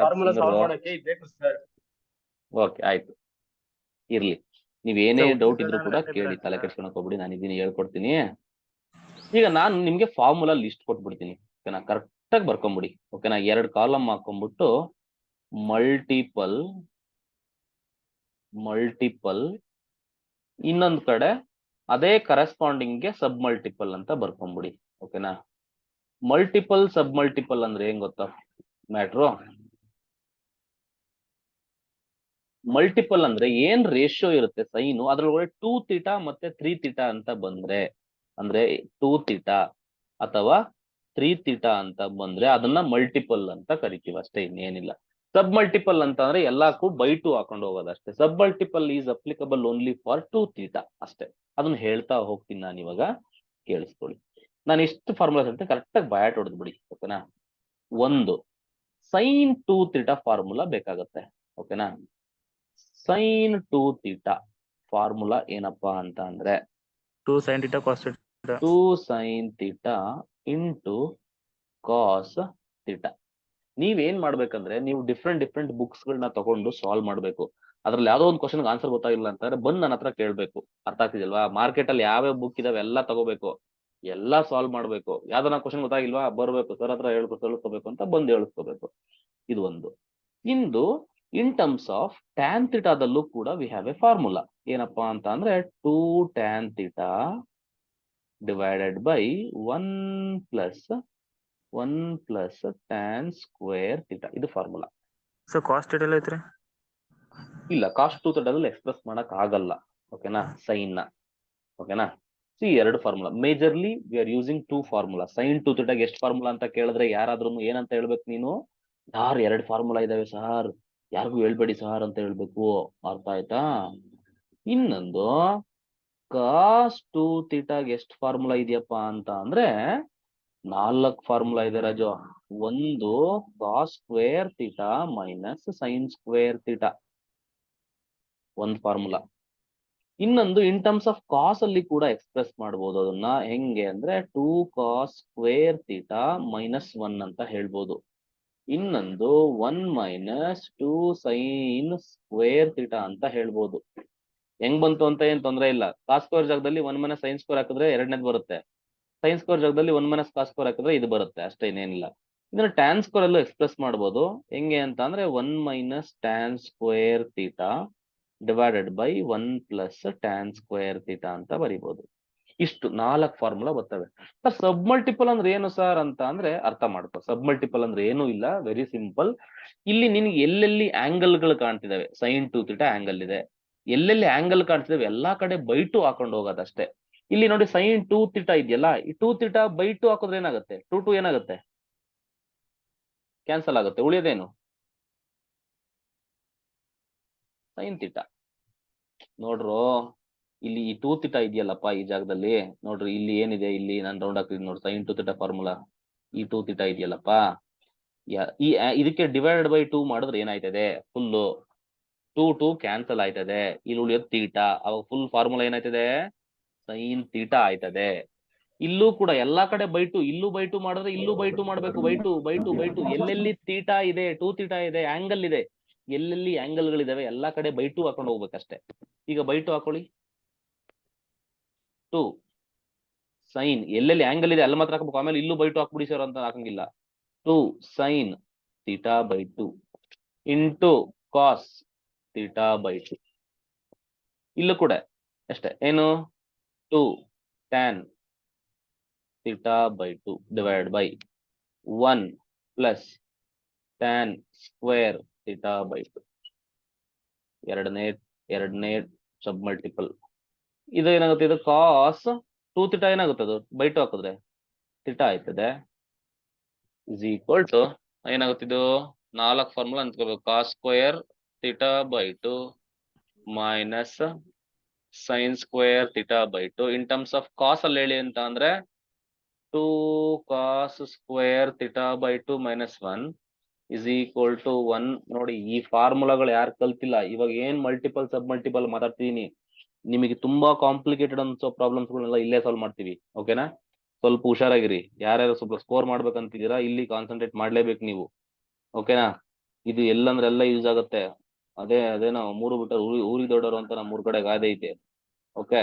ಓಕೆ ಆಯ್ತು, ಇರ್ಲಿ. ನೀವ್ ಏನೇ ಡೌಟ್ ಇದ್ರು ಕೂಡ ಕೇಳಿ, ತಲೆ ಕೆಡ್ಸ್ಕೊಳಕ್ ಹೋಗ್ಬಿಡಿ. ನಾನು ಇದೀನಿ, ಹೇಳ್ಕೊಡ್ತೀನಿ. ಈಗ ನಾನು ನಿಮ್ಗೆ ಫಾರ್ಮುಲಾ ಲಿಸ್ಟ್ ಕೊಟ್ಬಿಡ್ತೀನಿ, ಓಕೆನಾ. ಕರೆಕ್ಟ್ ಆಗಿ ಬರ್ಕೊಂಬಿಡಿ, ಓಕೆನಾ. 2 ಕಾಲಮ್ ಹಾಕೊಂಡ್ಬಿಟ್ಟು ಮಲ್ಟಿಪಲ್ ಇನ್ನೊಂದ್ ಕಡೆ ಅದೇ ಕರೆಸ್ಪಾಂಡಿಂಗ್ ಗೆ ಸಬ್ ಮಲ್ಟಿಪಲ್ ಅಂತ ಬರ್ಕೊಂಬಿಡಿ, ಓಕೆನಾ. ಮಲ್ಟಿಪಲ್ ಸಬ್ ಮಲ್ಟಿಪಲ್ ಅಂದ್ರೆ ಏನ್ ಗೊತ್ತಾ ಮ್ಯಾಟ್ರು? ಮಲ್ಟಿಪಲ್ ಅಂದ್ರೆ ಏನ್ ರೇಷಿಯೋ ಇರುತ್ತೆ ಸೈನು, ಅದ್ರೊಳಗಡೆ 2 ಥೀಟಾ ಮತ್ತೆ 3 ಥೀಟಾ ಅಂತ ಬಂದ್ರೆ, ಅಂದ್ರೆ 2 ಥೀಟಾ ಅಥವಾ 3 ಥೀಟಾ ಅಂತ ಬಂದ್ರೆ ಅದನ್ನ ಮಲ್ಟಿಪಲ್ ಅಂತ ಕರಿತೀವಿ ಅಷ್ಟೇ, ಇನ್ನೇನಿಲ್ಲ. ಸಬ್ ಮಲ್ಟಿಪಲ್ ಅಂತ ಅಂದ್ರೆ ಎಲ್ಲಕ್ಕೂ ಬೈ 2 ಹಾಕೊಂಡು ಹೋಗೋದು ಅಷ್ಟೇ. ಸಬ್ multiple is applicable only for 2 theta ಅಷ್ಟೇ. ಅದನ್ನ ಹೇಳ್ತಾ ಹೋಗ್ತೀನಿ ನಾನು ಇವಾಗ, ಕೇಳಿಸ್ಕೊಳ್ಳಿ. ನಾನು ಇಷ್ಟು ಫಾರ್ಮುಲಾಸ್ ಅಂತ ಕರೆಕ್ಟ್ ಆಗಿ ಬಯಾಟ್ ಹೊಡೆದ್ ಬಿಡಿ, ಓಕೆನಾ. ಒಂದು ಸೈನ್ 2 ಥೀಟಾ ಫಾರ್ಮುಲಾ ಬೇಕಾಗತ್ತೆ, ಓಕೆನಾ. ಸೈನ್ 2 ಥೀಟಾ ಫಾರ್ಮುಲಾ ಏನಪ್ಪಾ ಅಂತ ಅಂದ್ರೆ 2 sin θ cos θ. 2 sin theta into cos theta. ನೀವೇನ್ ಮಾಡ್ಬೇಕಂದ್ರೆ, ನೀವು ಡಿಫ್ರೆಂಟ್ ಬುಕ್ಸ್ ಗಳನ್ನ ತಗೊಂಡು ಸಾಲ್ವ್ ಮಾಡ್ಬೇಕು. ಅದ್ರಲ್ಲಿ ಯಾವ್ದೋ ಒಂದು ಕ್ವಶನ್ ಆನ್ಸರ್ ಗೊತ್ತಾಗಿಲ್ಲ ಅಂತಂದ್ರೆ ಬಂದ್ ನನ್ನ ಹತ್ರ ಕೇಳ್ಬೇಕು. ಅರ್ಥ ಆಗ್ತಿದಲ್ವಾ? ಮಾರ್ಕೆಟ್ ಅಲ್ಲಿ ಯಾವ್ಯಾವ ಬುಕ್ ಇದಾವೆ ಎಲ್ಲ ತಗೋಬೇಕು, ಎಲ್ಲಾ ಸಾಲ್ವ್ ಮಾಡ್ಬೇಕು. ಯಾವ್ದನ್ನ ಕ್ವಶನ್ ಗೊತ್ತಾಗಿಲ್ವಾ ಬರ್ಬೇಕು, ಸರ್ ಹತ್ರ ಹೇಳ್ಕೋಬೇಕು ಅಂತ ಬಂದು ಹೇಳ್ಕೋಬೇಕು. ಇದು ಒಂದು. ಇಂದು ಇನ್ ಟರ್ಮ್ಸ್ ಆಫ್ ಟ್ಯಾನ್ ಥೀಟಾದಲ್ಲೂ ಕೂಡ ವಿ ಹ್ಯಾವ್ ಎ ಫಾರ್ಮುಲಾ. ಏನಪ್ಪಾ ಅಂತ ಅಂದ್ರೆ 2 tan theta divided by 1 plus tan square theta. ಇದು ಫಾರ್ಮುಲಾ. ಸೊ ಕಾಸ್ಟ್ ಎಲ್ಲ ಐತ್ರಿ? ಇಲ್ಲ, ಕಾಸ್ಟ್ 2 ಥೀಟಾದಲ್ಲಿ ಎಕ್ಸ್ಪ್ರೆಸ್ ಮಾಡಕ್ ಆಗಲ್ಲ, ಓಕೆನಾ, ಸೈನ್ ನ, ಓಕೆನಾ. See 2 formula majorly we are using 2 formula. Sine 2 ಥೀಟಾಗೆ ಎಷ್ಟು ಫಾರ್ಮುಲಾ ಅಂತ ಕೇಳಿದ್ರೆ ಯಾರಾದ್ರೂ ಏನಂತ ಹೇಳ್ಬೇಕು ನೀನು? ಯಾರು 2 ಫಾರ್ಮುಲಾ ಇದಾವೆ ಸಾರ್, ಯಾರಿಗೂ ಹೇಳ್ಬೇಡಿ ಸಾರ್ ಅಂತ ಹೇಳ್ಬೇಕು. ಅರ್ಥ ಆಯ್ತಾ? ಇನ್ನೊಂದು ಕಾಸ್ 2 ಥೀಟಾಗೆ ಎಷ್ಟು ಫಾರ್ಮುಲಾ ಇದೆಯಪ್ಪಾ ಅಂತ ಅಂದ್ರೆ 4 ಫಾರ್ಮುಲಾ ಇದೆ ರಾಜು. ಒಂದು cos square theta minus sine square theta, ಒಂದು ಫಾರ್ಮುಲಾ. ಇನ್ನೊಂದು ಇನ್ ಟರ್ಮ್ಸ್ ಆಫ್ ಕಾಸ್ ಅಲ್ಲಿ ಕೂಡ ಎಕ್ಸ್ಪ್ರೆಸ್ ಮಾಡಬಹುದು. ಅದನ್ನ ಹೆಂಗೆ ಅಂದ್ರೆ 2 ಕಾಸ್ ಸ್ಕ್ವೇರ್ ಥೀಟಾ ಮೈನಸ್ 1 ಅಂತ ಹೇಳ್ಬೋದು. ಇನ್ನೊಂದು 1 ಮೈನಸ್ 2 ಸೈನ್ ಸ್ಕ್ವೇರ್ ಥೀಟಾ ಅಂತ ಹೇಳ್ಬೋದು. ಹೆಂಗ್ ಬಂತು ಅಂತ ಏನ್ ತೊಂದ್ರೆ ಇಲ್ಲ. ಕಾಸ್ ಸ್ಕ್ವೇರ್ ಜಾಗದಲ್ಲಿ 1 ಮೈನಸ್ ಸೈನ್ ಸ್ಕ್ವೇರ್ ಹಾಕಿದ್ರೆ ಎರಡನೇದು ಬರುತ್ತೆ. ಸೈನ್ ಸ್ಕ್ವೇರ್ ಜಾಗದಲ್ಲಿ 1 ಮೈನಸ್ ಕಾಸ್ ಸ್ಕ್ವೇರ್ ಹಾಕಿದ್ರೆ ಇದು ಬರುತ್ತೆ ಅಷ್ಟೇ, ಇನ್ನೇನಿಲ್ಲ. ಇದನ್ನ ಟ್ಯಾನ್ ಸ್ಕ್ವೇರ್ ಅಲ್ಲೂ ಎಕ್ಸ್ಪ್ರೆಸ್ ಮಾಡ್ಬೋದು. ಹೆಂಗೆ ಅಂತ ಅಂದ್ರೆ 1 minus tan square theta divided by 1 plus tan square theta ಅಂತ ಬರಿಬಹುದು. ಇಷ್ಟು 4 ಫಾರ್ಮುಲಾ ಬರ್ತವೆ. ಸರ್ ಸಬ್ ಮಲ್ಟಿಪಲ್ ಅಂದ್ರೆ ಏನು ಸರ್ ಅಂತ ಅಂದ್ರೆ ಅರ್ಥ ಮಾಡ್ಕೋ. ಸಬ್ ಮಲ್ಟಿಪಲ್ ಅಂದ್ರೆ ಏನು ಇಲ್ಲ, ವೆರಿ ಸಿಂಪಲ್. ಇಲ್ಲಿ ನಿನ್ಗೆ ಎಲ್ಲೆಲ್ಲಿ ಆಂಗಲ್ಗಳು ಕಾಣ್ತಿದಾವೆ, ಸೈನ್ 2 ಥೀಟಾ ಆಂಗಲ್ ಇದೆ, ಎಲ್ಲೆಲ್ಲಿ ಆಂಗಲ್ ಕಾಣ್ತಿದಾವೆ ಎಲ್ಲಾ ಕಡೆ ಬೈ 2 ಹಾಕೊಂಡು ಹೋಗೋದಷ್ಟೇ. ಇಲ್ಲಿ ನೋಡಿ ಸೈನ್ 2 ಥೀಟಾ ಇದೆಯಲ್ಲ, ಈ 2 ಥೀಟಾ ಬೈ 2 ಹಾಕಿದ್ರೆ ಏನಾಗುತ್ತೆ? 2 ಏನಾಗುತ್ತೆ? ಕ್ಯಾನ್ಸಲ್ ಆಗುತ್ತೆ. ಉಳಿಯೋದೇನು? Sine theta. ನೋಡ್ರು ಇಲ್ಲಿ ಈ 2 ಥೀಟಾ ಇದೆಯಲ್ಲಪ್ಪ ಈ ಜಾಗದಲ್ಲಿ ನೋಡ್ರಿ, ಇಲ್ಲಿ ಏನಿದೆ, ಇಲ್ಲಿ ನಾನು ರೌಂಡ್ ಹಾಕಿದ್ದೀನಿ ನೋಡಿ, sin 2 ಥೀಟಾ ಫಾರ್ಮುಲಾ. ಈ 2 ಥೀಟಾ ಇದೆಯಲ್ಲಪ್ಪ, ಇದಕ್ಕೆ ಡಿವೈಡೆಡ್ ಬೈ 2 ಮಾಡಿದ್ರೆ ಏನಾಯ್ತದೆ, ಫುಲ್ 2 ಕ್ಯಾನ್ಸಲ್ ಆಯ್ತದೆ, ಇಲ್ಲಿ ಉಳಿಯೋದು ಥೀಟಾ. ಅವಾಗ ಫುಲ್ ಫಾರ್ಮುಲಾ ಏನಾಯ್ತದೆ, sin ಥೀಟಾ ಆಯ್ತದೆ. ಇಲ್ಲೂ ಕೂಡ ಎಲ್ಲಾ ಕಡೆ ಬೈ 2, ಇಲ್ಲೂ ಬೈ 2 ಮಾಡಿದ್ರೆ ಇಲ್ಲೂ ಬೈ 2 ಮಾಡ್ಬೇಕು, ಬೈ 2. ಎಲ್ಲೆಲ್ಲಿ ಥೀಟಾ ಇದೆ, 2 ಥೀಟಾ ಇದೆ, ಆಂಗಲ್ ಇದೆ, ಎಲ್ಲೆಲ್ಲಿ ಆಂಗಲ್ಗಳಿದಾವೆ ಎಲ್ಲಾ ಕಡೆ ಬೈ 2 ಹಾಕೊಂಡು ಹೋಗ್ಬೇಕಷ್ಟೇ. ಈಗ ಬೈ 2 ಹಾಕೊಳ್ಳಿ. 2 ಸೈನ್ ಎಲ್ಲೆಲ್ಲಿ ಆಂಗಲ್ ಇದೆ ಅಲ್ಲಿ ಮಾತ್ರ ಹಾಕ್ಬೇಕು, ಆಮೇಲೆ ಇಲ್ಲೂ ಬೈ 2 ಹಾಕ್ಬಿಡಿ ಸರ್ ಅಂತ ಹಾಕಂಗಿಲ್ಲ. 2 sine theta by 2 into cos theta by 2. ಇಲ್ಲೂ ಕೂಡ ಅಷ್ಟೇ, ಏನು 2 tan theta by 2 divide by 1 plus tan square theta by 2. ಎರಡನೇ ಸಬ್ ಮಲ್ಟಿಪಲ್. ಇದು ಏನಾಗುತ್ತೆ, ಇದು ಕಾಸ್ 2 ಥೀಟಾ ಏನಾಗುತ್ತೆ, ಅದು ಬೈ 2 ಹಾಕಿದ್ರೆ ಥೀಟಾ ಆಯ್ತದೆ. ಇಸ್ ಈಕ್ವಲ್ ಟು ಏನಾಗುತ್ತೆ, ಇದು 4 ಫಾರ್ಮುಲಾ ಅಂತ್ಕೋಬೇಕು. Cos square theta by 2 minus sine square theta by 2. In terms of cos ಅಲ್ಲಿ ಹೇಳಿ ಅಂತ ಅಂದ್ರೆ 2 cos square theta by 2 minus 1 is equal to 1. ನೋಡಿ, ಈ ಫಾರ್ಮುಲಾಗಳು ಯಾರು ಕಲ್ತಿಲ್ಲ, ಇವಾಗ ಏನ್ ಮಲ್ಟಿಪಲ್ ಸಬ್ ಮಲ್ಟಿಪಲ್ ಮಾತಾಡ್ತೀನಿ, ನಿಮಗೆ ತುಂಬಾ ಕಾಂಪ್ಲಿಕೇಟೆಡ್ ಅನ್ಸೋ ಪ್ರಾಬ್ಲಮ್ಸ್ಗಳನ್ನೆಲ್ಲ ಇಲ್ಲೇ ಸಾಲ್ವ್ ಮಾಡ್ತೀವಿ. ಓಕೆನಾ? ಸ್ವಲ್ಪ ಹುಷಾರಾಗಿರಿ. ಯಾರ್ಯಾರು ಸ್ವಲ್ಪ ಸ್ಕೋರ್ ಮಾಡ್ಬೇಕಂತಿದ್ದೀರಾ, ಇಲ್ಲಿ ಕಾನ್ಸಂಟ್ರೇಟ್ ಮಾಡ್ಲೇಬೇಕು ನೀವು. ಓಕೆನಾ? ಇದು ಎಲ್ಲಂದ್ರೆ ಎಲ್ಲ ಯೂಸ್ ಆಗುತ್ತೆ. ಅದೇನೋ 3 ಬಿಟ್ಟರೆ ಊರಿಗೆ ದೊಡ್ಡವರು ಅಂತ ನಮ್ಮ 3 ಕಡೆ ಗಾದೆ ಐತೆ. ಓಕೆ,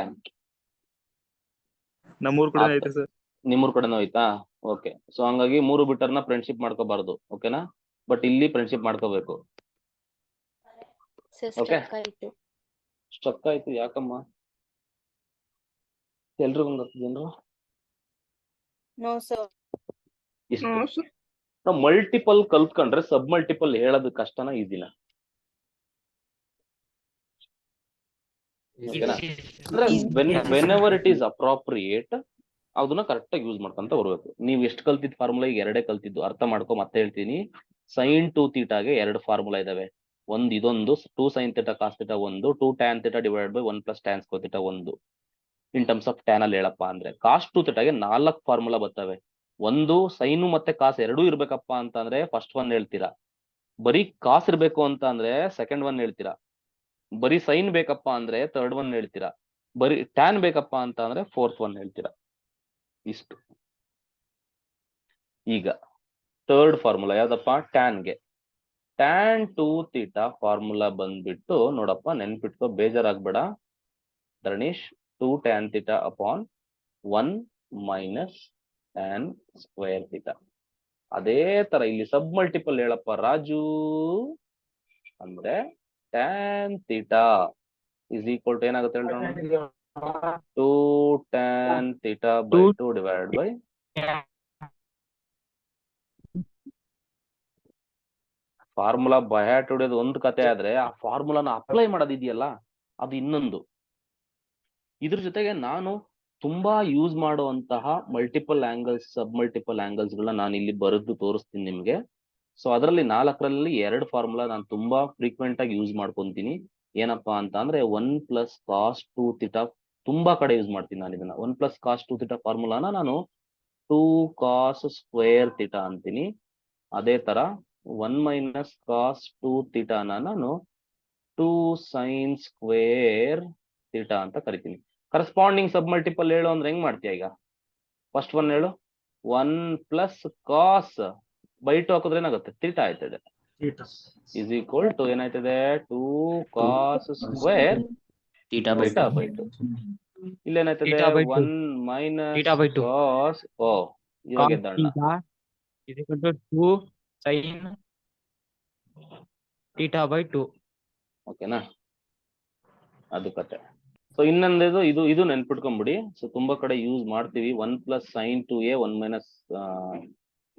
ನಮ್ಮೂರ್ ಕೂಡ ಐತೆ ಸರ್. ನಿಮ್ಮೂರ್ ಕಡೆನೂ ಐತಾ? ಓಕೆ. ಸೊ ಹಂಗಾಗಿ 3 ಬಿಟ್ಟರ್ನ ಫ್ರೆಂಡ್ಶಿಪ್ ಮಾಡ್ಕೋಬಾರ್ದು. ಓಕೆನಾ? ಬಟ್ ಇಲ್ಲಿ ಫ್ರೆಂಡ್ಶಿಪ್ ಮಾಡ್ಕೋಬೇಕು. ಓಕೆ, ಸ್ಟ್ರಕ್ ಆಯ್ತು ಯಾಕಮ್ಮ? ಎಲ್ರಿಗೂ ಜನರು ನೋ ಸರ್. ಇಷ್ಟು ನಾವು ಮಲ್ಟಿಪಲ್ ಕಲ್ತ್ಕೊಂಡ್ರೆ ಸಬ್ ಮಲ್ಟಿಪಲ್ ಹೇಳೋದು ಕಷ್ಟನಾ ಈಸಿನಾ? ಓಕೆನಾ? ಅಂದ್ರೆ when ever it is appropriate ಅದನ್ನ ಕರೆಕ್ಟ್ ಆಗಿ ಯೂಸ್ ಮಾಡ್ಕೊಂತ ಬರ್ಬೇಕು. ನೀವು ಎಷ್ಟು ಕಲ್ತಿದ್ ಫಾರ್ಮುಲಾ ಈಗ 2 ಕಲ್ತಿದ್ದು, ಅರ್ಥ ಮಾಡ್ಕೊ. ಮತ್ತೆ ಹೇಳ್ತೀನಿ, ಸೈನ್ 2 ಥೀಟಾಗೆ 2 ಫಾರ್ಮುಲಾ ಇದಾವೆ. ಇದೊಂದು 2 sine theta cos theta 1, 2 tan theta divide by 1 plus tan square theta 1. In terms of tan ಅಲ್ಲಿ ಹೇಳಪ್ಪ ಅಂದ್ರೆ ಕಾಸ್ 2 ಥೀಟಾಗೆ 4 ಫಾರ್ಮುಲಾ ಬರ್ತವೆ. ಒಂದು ಸೈನು ಮತ್ತೆ ಕಾಸ್ ಎರಡೂ ಇರ್ಬೇಕಪ್ಪ ಅಂತ ಅಂದ್ರೆ ಫಸ್ಟ್ ಒನ್ ಹೇಳ್ತೀರಾ. ಬರೀ ಕಾಸ್ ಇರ್ಬೇಕು ಅಂತ ಅಂದ್ರೆ ಸೆಕೆಂಡ್ ಒನ್ ಹೇಳ್ತೀರಾ. ಬರೀ ಸೈನ್ ಬೇಕಪ್ಪ ಅಂದ್ರೆ ಥರ್ಡ್ ಒನ್ ಹೇಳ್ತೀರಾ. ಬರೀ ಟ್ಯಾನ್ ಬೇಕಪ್ಪ ಅಂತ ಅಂದ್ರೆ ಫೋರ್ತ್ ಒನ್ ಹೇಳ್ತೀರಾ. ಇಷ್ಟು. ಈಗ ಥರ್ಡ್ ಫಾರ್ಮುಲಾ ಯಾವ್ದಪ್ಪ? ಟ್ಯಾನ್ಗೆ ಟ್ಯಾನ್ 2 ಥೀಟಾ ಫಾರ್ಮುಲಾ ಬಂದ್ಬಿಟ್ಟು ನೋಡಪ್ಪ, ನೆನ್ಪಿಟ್ಕೋ, ಬೇಜಾರಾಗ್ಬೇಡ Dharanish. 2 tan theta upon 1 minus tan square theta. ಅದೇ ತರ ಇಲ್ಲಿ ಸಬ್ ಮಲ್ಟಿಪಲ್ ಹೇಳಪ್ಪ ರಾಜು ಅಂದ್ರೆ tan theta is equal to ಏನಾಗುತ್ತೆ ಹೇಳೋಣ, 2 tan theta by 2 divide by formula by heart ಹೊಡೆಯೋದು ಒಂದು ಕತೆ ಆದ್ರೆ ಆ ಫಾರ್ಮುಲಾನ ಅಪ್ಲೈ ಮಾಡೋದಿದೆಯಲ್ಲ ಅದು ಇನ್ನೊಂದು. ಇದ್ರ ಜೊತೆಗೆ ನಾನು ತುಂಬಾ ಯೂಸ್ ಮಾಡುವಂತಹ ಮಲ್ಟಿಪಲ್ ಆಂಗಲ್ಸ್, ಸಬ್ ಮಲ್ಟಿಪಲ್ ಆಂಗಲ್ಸ್ ಗಳನ್ನ ನಾನು ಇಲ್ಲಿ ಬರೆದು ತೋರಿಸ್ತೀನಿ ನಿಮ್ಗೆ. ಸೊ ಅದರಲ್ಲಿ 4ರಲ್ಲಿ 2 ಫಾರ್ಮುಲಾ ನಾನು ತುಂಬಾ ಫ್ರೀಕ್ವೆಂಟ್ ಆಗಿ ಯೂಸ್ ಮಾಡ್ಕೊಂತೀನಿ. ಏನಪ್ಪಾ ಅಂತ ಅಂದ್ರೆ 1 ಪ್ಲಸ್ ಕಾಸ್ 2 ಥೀಟಾ ತುಂಬಾ ಕಡೆ ಯೂಸ್ ಮಾಡ್ತೀನಿ ನಾನು ಇದನ್ನ. 1 ಪ್ಲಸ್ ಕಾಸ್ 2 ಥೀಟಾ ಫಾರ್ಮುಲಾನ ನಾನು 2 ಕಾಸ್ ಸ್ಕ್ವೇರ್ ಥೀಟಾ ಅಂತೀನಿ. ಅದೇ ತರ 1 ಮೈನಸ್ ಕಾಸ್ 2 ಥೀಟಾನ ನಾನು 2 ಸೈನ್ ಸ್ಕ್ವೇರ್ ಥೀಟಾ ಅಂತ ಕರಿತೀನಿ. ಕರೆಸ್ಪಾಂಡಿಂಗ್ ಸಬ್ ಮಲ್ಟಿಪಲ್ ಹೇಳು ಅಂದ್ರೆ ಹೆಂಗ್ ಮಾಡ್ತೀಯ? ಈಗ ಫಸ್ಟ್ ಒನ್ ಹೇಳು. 1 ಪ್ಲಸ್ ಕಾಸ್ ಬೈ 2 ಹಾಕಿದ್ರೆ ಏನಾಗುತ್ತೆ? ಥೀಟಾ ಆಯ್ತದೆ. ಇಸ್ ಈಕ್ವಲ್ ಟು ಏನಾಯ್ತದೆ? 2 ಕಾಸ್ ಸ್ಕ್ವೇರ್ ಥೀಟಾ ಬೈ 2. ಇಲ್ಲೇನಾಯ್ತದೆ? 1 ಮೈನಸ್ ಕಾಸ್. ಓ, ಇವಾಗ ಎದ್ದಣ್ಣ. Two sine theta by 2. ಓಕೆನಾ? ಅದು ಕತೆ. ಸೊ ಇನ್ನೊಂದು ಇದು ನೆನ್ಪಿಟ್ಕೊಂಡ್ಬಿಡಿ. ಸೊ ತುಂಬಾ ಕಡೆ ಯೂಸ್ ಮಾಡ್ತೀವಿ. 1 plus sine 2a 1 minus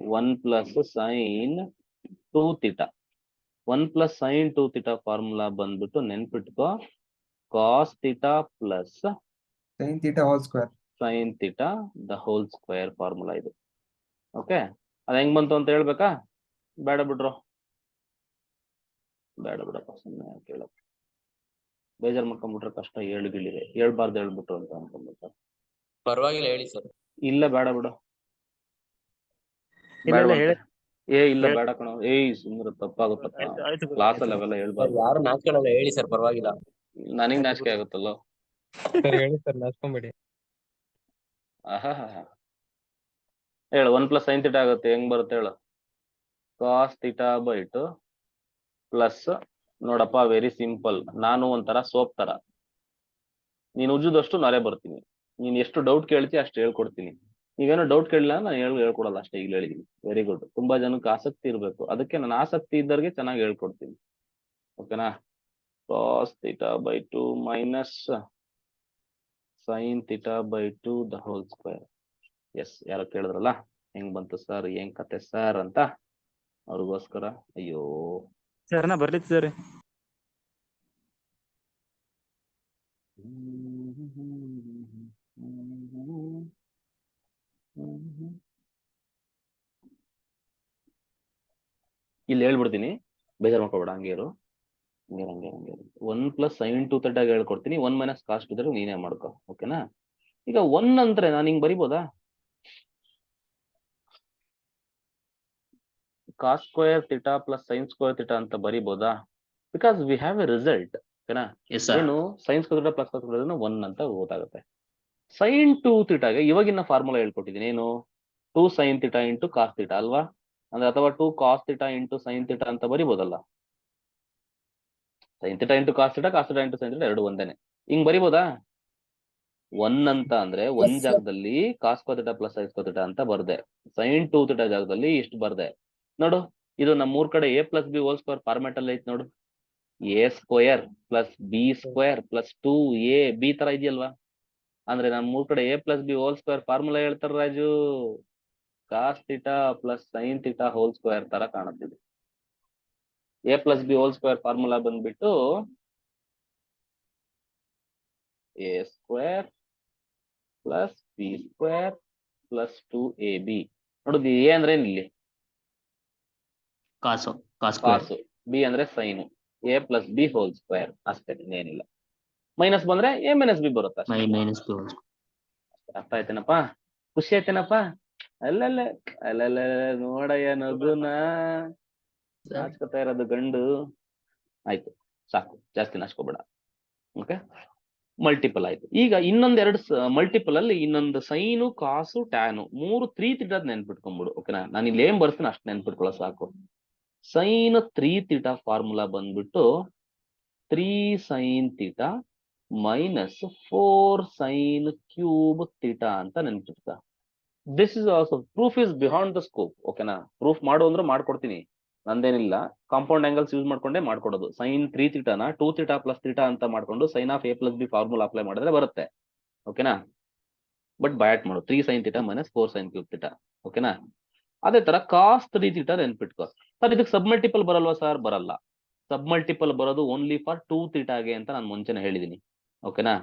1 plus sine 2 theta. 1 plus sine 2 theta formula ಬಂದ್ಬಿಟ್ಟು ನೆನ್ಪಿಟ್ಕೋ, cos theta plus sine theta whole square. Sine theta the whole square formula ಇದು. ಓಕೆ, ಅದ್ ಹೆಂಗ್ ಬಂತು ಅಂತ ಹೇಳ್ಬೇಕಾ? ಬೇಡ ಬಿಡ್ರೋ, ಬೇಡ ಬಿಡಪ್ಪ, ಸುಮ್ಮನೆ ಕೇಳಪ್ಪ. ಬೇಜಾರ್ ಮಾಡ್ಕೊಂಡ್ಬಿಟ್ರೆ ಕಷ್ಟ. ಹೇಳ್ಗಳಿದೆ ಹೇಳ್ಬಾರ್ದು ಹೇಳ್ಬಿಟ್ರು ಅಂತ ಅನ್ಕೊಂಡ್ಬಿಟ್ರೆ. ಪರವಾಗಿಲ್ಲ ಹೇಳಿ ಸರ್. ಇಲ್ಲ ಬೇಡ ಬಿಡು. ಇಲ್ಲ ಇಲ್ಲ ಹೇಳಿ. ಇಲ್ಲ ಹೇಳಿ. ಬೇಡ ಕಣೋ. ಸುಮ್ಮನೆ ತಪ್ಪಾಗುತ್ತಪ್ಪ. ಆಯ್ತು ಆಯ್ತು ಗುರು, ಕ್ಲಾಸ್ ಆಯ್ತು ಅಲ್ಲಿ ಗುರು. ಅವೆಲ್ಲ ಸರ್ ಹೇಳ್ಬಾರ್ದು. ಯಾರು ನಾಚ್ಕೊಳ್ಳಲ್ಲ ಹೇಳಿ ಸರ್, ಪರವಾಗಿಲ್ಲ. ನನಗ್ ಆಯ್ತು ನಾಚಿಕೆ ಗುರು. ಆಗುತ್ತಲ್ಲೋ. ಸರ್ ಹೇಳಿ ಸರ್, ನಾಚ್ಕೊಂಬೇಡಿ. ಆಹಾ ಹೇಳು. 1 + sin θ ಆಗುತ್ತೆ. ಹೆಂಗ್ ಬರುತ್ತೆ ಹೇಳು? cos θ/2 ಪ್ಲಸ್ ನೋಡಪ್ಪ, ವೆರಿ ಸಿಂಪಲ್. ನಾನು ಒಂಥರ ಸೋಪ್ ತರ, ನೀನು ಉಜ್ಜುದಷ್ಟು ನಾರೇ ಬರ್ತೀನಿ. ನೀನ್ ಎಷ್ಟು ಡೌಟ್ ಕೇಳ್ತಿ ಅಷ್ಟು ಹೇಳ್ಕೊಡ್ತೀನಿ. ನೀವೇನೋ ಡೌಟ್ ಕೇಳಿಲ್ಲ ನಾನು ಹೇಳ್ಕೊಡಲ್ಲ ಅಷ್ಟೇ. ಈಗ ಹೇಳಿದೀನಿ. Very good. ತುಂಬಾ ಜನಕ್ಕೆ ಆಸಕ್ತಿ ಇರ್ಬೇಕು, ಅದಕ್ಕೆ ನಾನು ಆಸಕ್ತಿ ಇದ್ದವ್ರಿಗೆ ಚೆನ್ನಾಗಿ ಹೇಳ್ಕೊಡ್ತೀನಿ. ಓಕೆನಾ? cos θ/2 minus sin θ/2 the whole square. Yes, ಯಾರೋ ಕೇಳಿದ್ರಲ್ಲ ಹೆಂಗ್ ಬಂತು ಸರ್, ಏನ್ ಕತೆ ಸರ್ ಅಂತ, ಅವ್ರಿಗೋಸ್ಕರ. ಅಯ್ಯೋ ಸರ್ ನಾ ಬರ್ಲಿತ್ತು ಸರ್. ಇಲ್ಲಿ ಹೇಳ್ಬಿಡ್ತೀನಿ, ಬೇಜಾರ್ ಮಾಡ್ಕೊಬೇಡ. ಹಂಗೆ ಇರು. 1 + sin 2θ ಹೇಳ್ಕೊಡ್ತೀನಿ. 1 - cos 2θ ನೀನೇ ಮಾಡ್ಕೊ. ಓಕೆನಾ? ಈಗ 1 ಅಂದ್ರೆ ನಾನು ಹಿಂಗ್ ಬರಿಬೋದಾ? cos square θ plus sin square θ ಅಂತ ಬರಿಬೋದಾ? Because we have a result. ಓಕೆನಾ? ಏನು sin square θ plus cos square θ 1 ಅಂತ ಗೊತ್ತಾಗುತ್ತೆ. sin 2θ ಗೆ ಇವಾಗಿನ ಫಾರ್ಮುಲಾ ಹೇಳ್ಕೊಟ್ಟಿದ್ದೀನಿ. ಏನು? 2 sin θ × cos θ ಅಲ್ವಾ? ಅಂದ್ರೆ ಅಥವಾ 2 cos θ × sin θ ಅಂತ ಬರಿಬೋದಲ್ಲ. sin θ × cos θ, cos θ × sin θ ಎರಡು ಒಂದೇನೆ. ಹಿಂಗ್ ಬರಿಬೋದಾ? 1 ಅಂತ ಅಂದ್ರೆ 1 ಜಾಗದಲ್ಲಿ cos square θ plus sin square θ ಅಂತ ಬರ್ದೆ. sin 2θ ಜಾಗದಲ್ಲಿ ಇಷ್ಟು ಬರ್ದೆ. ನೋಡು, ಇದು ನಮ್ಮ 3 ಕಡೆ a + b whole square format ಅಲ್ಲಿ ಐತಿ ನೋಡು. a² + b² + 2ab ತರ ಇದೆಯಲ್ವಾ? ಅಂದ್ರೆ ನಮ್ಮ 3 ಕಡೆ a + b whole square formula ಹೇಳ್ತಾರ Raju. cos θ plus sin θ whole square ತರ ಕಾಣುತ್ತಿದೆ. a + b whole square formula ಬಂದ್ಬಿಟ್ಟು a² + b² + 2ab. ನೋಡುದು, a ಅಂದ್ರೆ ಇಲ್ಲಿ ಕಾಸು ಕಾಸು, ಬಿ ಅಂದ್ರೆ sine, a + b whole square ಅಷ್ಟೇ, ಇನ್ನೇನಿಲ್ಲ. ಮೈನಸ್ ಬಂದ್ರೆ a - b ಬರುತ್ತೆ ಅಷ್ಟೇ. ಮೈನಸ್ ಅರ್ಥ ಆಯ್ತೇನಪ್ಪ? ಖುಷಿ ಆಯ್ತೇನಪ್ಪ? ಅಲ್ಲಲ್ಲ ನೋಡಯ್ಯ ನಗುನ, ನಾಚ್ಕೊತಾ ಇರೋದು ಗಂಡು. ಆಯ್ತು, ಸಾಕು, ಜಾಸ್ತಿ ನಾಚ್ಕೋಬೇಡ. ಓಕೆ, ಮಲ್ಟಿಪಲ್ ಆಯ್ತು. ಈಗ ಇನ್ನೊಂದೆರಡು ಮಲ್ಟಿಪಲ್ ಅಲ್ಲಿ ಇನ್ನೊಂದು ಸೈನು, ಕಾಸು, ಟ್ಯಾನು 3 3θ ನೆನ್ಪಿಟ್ಕೊಂಡ್ಬಿಡು. ಓಕೆನಾ? ನಾನು ಇಲ್ಲಿ ಏನ್ ಬರ್ತೀನಿ ಅಷ್ಟು ನೆನ್ಪಿಟ್ಕೊಳ್ಳೋ ಸಾಕು. ಸೈನ್ 3θ ಫಾರ್ಮುಲಾ ಬಂದ್ಬಿಟ್ಟು 3 sin θ ಮೈನಸ್ 4 sin³ θ ಅಂತ ನೆನ್ಪಿಟ್ಟ. This is also proof is beyond the scope. ಓಕೆನಾ? ಪ್ರೂಫ್ ಮಾಡು ಅಂದ್ರೆ ಮಾಡ್ಕೊಡ್ತೀನಿ, ನಂದೇನಿಲ್ಲ. ಕಾಂಪೌಂಡ್ ಆಂಗಲ್ಸ್ ಯೂಸ್ ಮಾಡ್ಕೊಂಡೇ ಮಾಡ್ಕೊಡೋದು. sin 3θ ನ 2θ + θ ಅಂತ ಮಾಡ್ಕೊಂಡು sin of a + b formula apply ಮಾಡಿದ್ರೆ ಬರುತ್ತೆ. ಓಕೆನಾ? ಬಟ್ ಬ್ಯಾಟ್ ಮಾಡು. 3 sin θ ಮೈನಸ್ 4 sin³ θ. ಓಕೆನಾ? ಅದೇ ತರ cos 3θ ನೆನ್ಪಿಟ್ಕೋ. ಸರ್ ಇದಕ್ಕೆ ಸಬ್ ಮಲ್ಟಿಪಲ್ ಬರಲ್ವಾ ಸರ್? ಬರಲ್ಲ. ಸಬ್ ಮಲ್ಟಿಪಲ್ ಬರೋದು ಓನ್ಲಿ ಫಾರ್ 2θಗೆ ಅಂತ ನಾನು ಮುಂಚೆನೆ ಹೇಳಿದೀನಿ. ಓಕೆನಾ?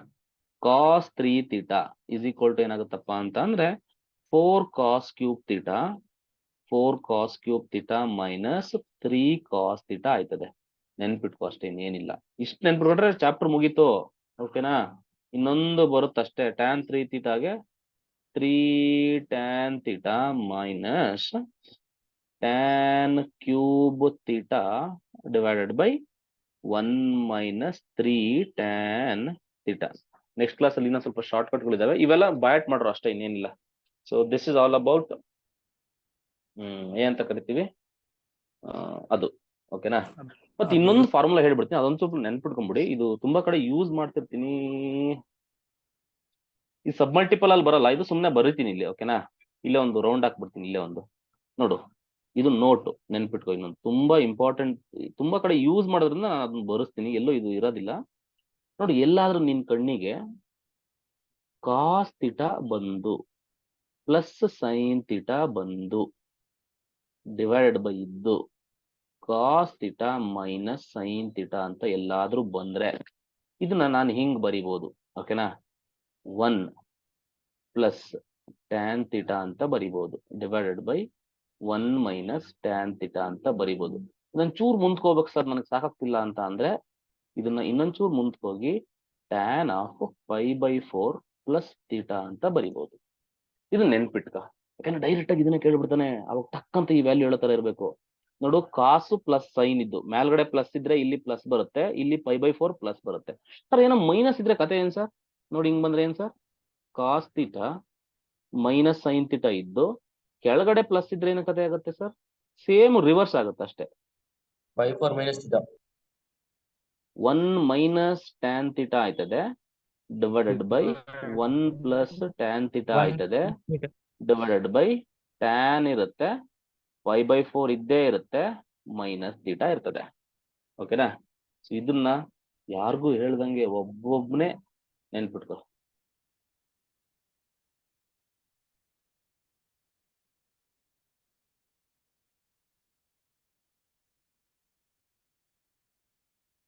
cos 3θ ಇಸ್ ಈಕ್ವಲ್ ಟು ಏನಾಗುತ್ತಪ್ಪ ಅಂತ ಅಂದ್ರೆ 4 cos³ θ 4 cos³ θ ಮೈನಸ್ 3 cos θ ಆಯ್ತದೆ. ನೆನ್ಪಿಟ್ಕೋ ಅಷ್ಟೇ, ಇನ್ನೇನಿಲ್ಲ. ಇಷ್ಟು ನೆನ್ಪಿಟ್ಕೊಂಡ್ರೆ ಚಾಪ್ಟರ್ ಮುಗೀತು. ಓಕೆನಾ? ಇನ್ನೊಂದು ಬರುತ್ತಷ್ಟೇ. tan 3θಗೆ 3 tan θ ಮೈನಸ್ tan³ θ ಡಿವೈಡೆಡ್ ಬೈ 1 ಮೈನಸ್ 3 tan θ. ನೆಕ್ಸ್ಟ್ ಕ್ಲಾಸ್ ಅಲ್ಲಿ ಇನ್ನೊಂದು ಸ್ವಲ್ಪ ಶಾರ್ಟ್ ಕಟ್ಗಳಿದಾವೆ, ಇವೆಲ್ಲ ಬಯಾಟ್ ಮಾಡ್ರು ಅಷ್ಟೇ, ಇನ್ನೇನಿಲ್ಲ. So this is all about ಏನಂತ ಕರಿತೀವಿ ಅದು. ಓಕೆನಾ? ಮತ್ತೆ ಇನ್ನೊಂದು ಫಾರ್ಮುಲಾ ಹೇಳ್ಬಿಡ್ತೀನಿ, ಅದೊಂದು ಸ್ವಲ್ಪ ನೆನ್ಪಿಟ್ಕೊಂಡ್ಬಿಡಿ. ಇದು ತುಂಬಾ ಕಡೆ ಯೂಸ್ ಮಾಡ್ತಿರ್ತೀನಿ. ಈ ಸಬ್ ಮಲ್ಟಿಪಲ್ ಅಲ್ಲಿ ಬರಲ್ಲ, ಇದು ಸುಮ್ಮನೆ ಬರೀತೀನಿ ಇಲ್ಲಿ. ಓಕೆನಾ? ಇಲ್ಲೇ ಒಂದು ರೌಂಡ್ ಹಾಕ್ಬಿಡ್ತೀನಿ. ಇಲ್ಲೇ ಒಂದು ನೋಡು, ಇದು ನೋಟು, ನೆನ್ಪಿಟ್ಕೋ. ಇನ್ನೊಂದು ತುಂಬಾ ಇಂಪಾರ್ಟೆಂಟ್, ತುಂಬಾ ಕಡೆ ಯೂಸ್ ಮಾಡೋದ್ರಿಂದ ನಾನು ಅದನ್ನ ಬರೆಸ್ತೀನಿ. ಎಲ್ಲೂ ಇದು ಇರೋದಿಲ್ಲ. ನೋಡಿ, ಎಲ್ಲಾದ್ರೂ ನಿನ್ ಕಣ್ಣಿಗೆ cos θ ಬಂದು ಪ್ಲಸ್ sin θ ಬಂದು ಡಿವೈಡೆಡ್ ಬೈ ಇದ್ದು cos θ ಮೈನಸ್ sin θ ಅಂತ ಎಲ್ಲಾದ್ರೂ ಬಂದ್ರೆ ಇದನ್ನ ನಾನು ಹಿಂಗ್ ಬರಿಬೋದು. ಓಕೆನಾ? 1 ಪ್ಲಸ್ tan θ ಅಂತ ಬರಿಬೋದು ಡಿವೈಡೆಡ್ ಬೈ 1 ಮೈನಸ್ tan θ ಅಂತ ಬರಿಬೋದು. ನಾನು ಚೂರ್ ಮುಂದ್ಕೋಬೇಕು ಸರ್, ನನಗೆ ಸಾಕಾಗ್ತಿಲ್ಲ ಅಂತ ಅಂದ್ರೆ ಇದನ್ನ ಇನ್ನೊಂಚೂರು ಮುಂದಕ್ಕೆ ಹೋಗಿ ಟ್ಯಾನ್ ಆಫ್ 5/4 ಪ್ಲಸ್ ಥೀಟಾ ಅಂತ ಬರಿಬಹುದು. ಇದು ನೆನ್ಪಿಟ್ಕ, ಯಾಕಂದ್ರೆ ಡೈರೆಕ್ಟ್ ಆಗಿ ಇದನ್ನ ಕೇಳ್ಬಿಡ್ತಾನೆ, ಅವಾಗ ಟಕ್ಕಂತ ಈ ವ್ಯಾಲ್ಯೂ ಹೇಳೋ ತರ ಇರಬೇಕು. ನೋಡು, ಕಾಸು ಪ್ಲಸ್ ಸೈನ್ ಇದ್ದು ಮೇಲ್ಗಡೆ ಪ್ಲಸ್ ಇದ್ರೆ ಇಲ್ಲಿ ಪ್ಲಸ್ ಬರುತ್ತೆ, ಇಲ್ಲಿ 5/4 ಪ್ಲಸ್ ಬರುತ್ತೆ. ಸರ್ ಏನೋ ಮೈನಸ್ ಇದ್ರೆ ಕತೆ ಏನ್ ಸರ್? ನೋಡಿ ಹಿಂಗ್ ಬಂದ್ರೆ ಏನ್ sir? Cos theta minus sine theta ಇದ್ದು ಕೆಳಗಡೆ ಪ್ಲಸ್ ಇದ್ರೆ ಏನು ಕತೆ ಆಗುತ್ತೆ ಸರ್? ಸೇಮ್ ರಿವರ್ಸ್ ಆಗುತ್ತೆ ಅಷ್ಟೇ. 5/4 minus theta 1 minus tan theta ಆಯ್ತದೆ divided by 1 plus tan theta ಆಯ್ತದೆ ಡಿವೈಡೆಡ್ ಬೈ ಟ್ಯಾನ್ ಇರುತ್ತೆ 5/4 ಇದ್ದೇ ಇರುತ್ತೆ ಮೈನಸ್ ಥೀಟಾ ಇರ್ತದೆ. ಓಕೆನಾ? ಸೊ ಇದನ್ನ ಯಾರಿಗೂ ಹೇಳ್ದಂಗೆ ಒಬ್ಬೊಬ್ನೇ ನೆನ್ಪಿಟ್ಕೊ.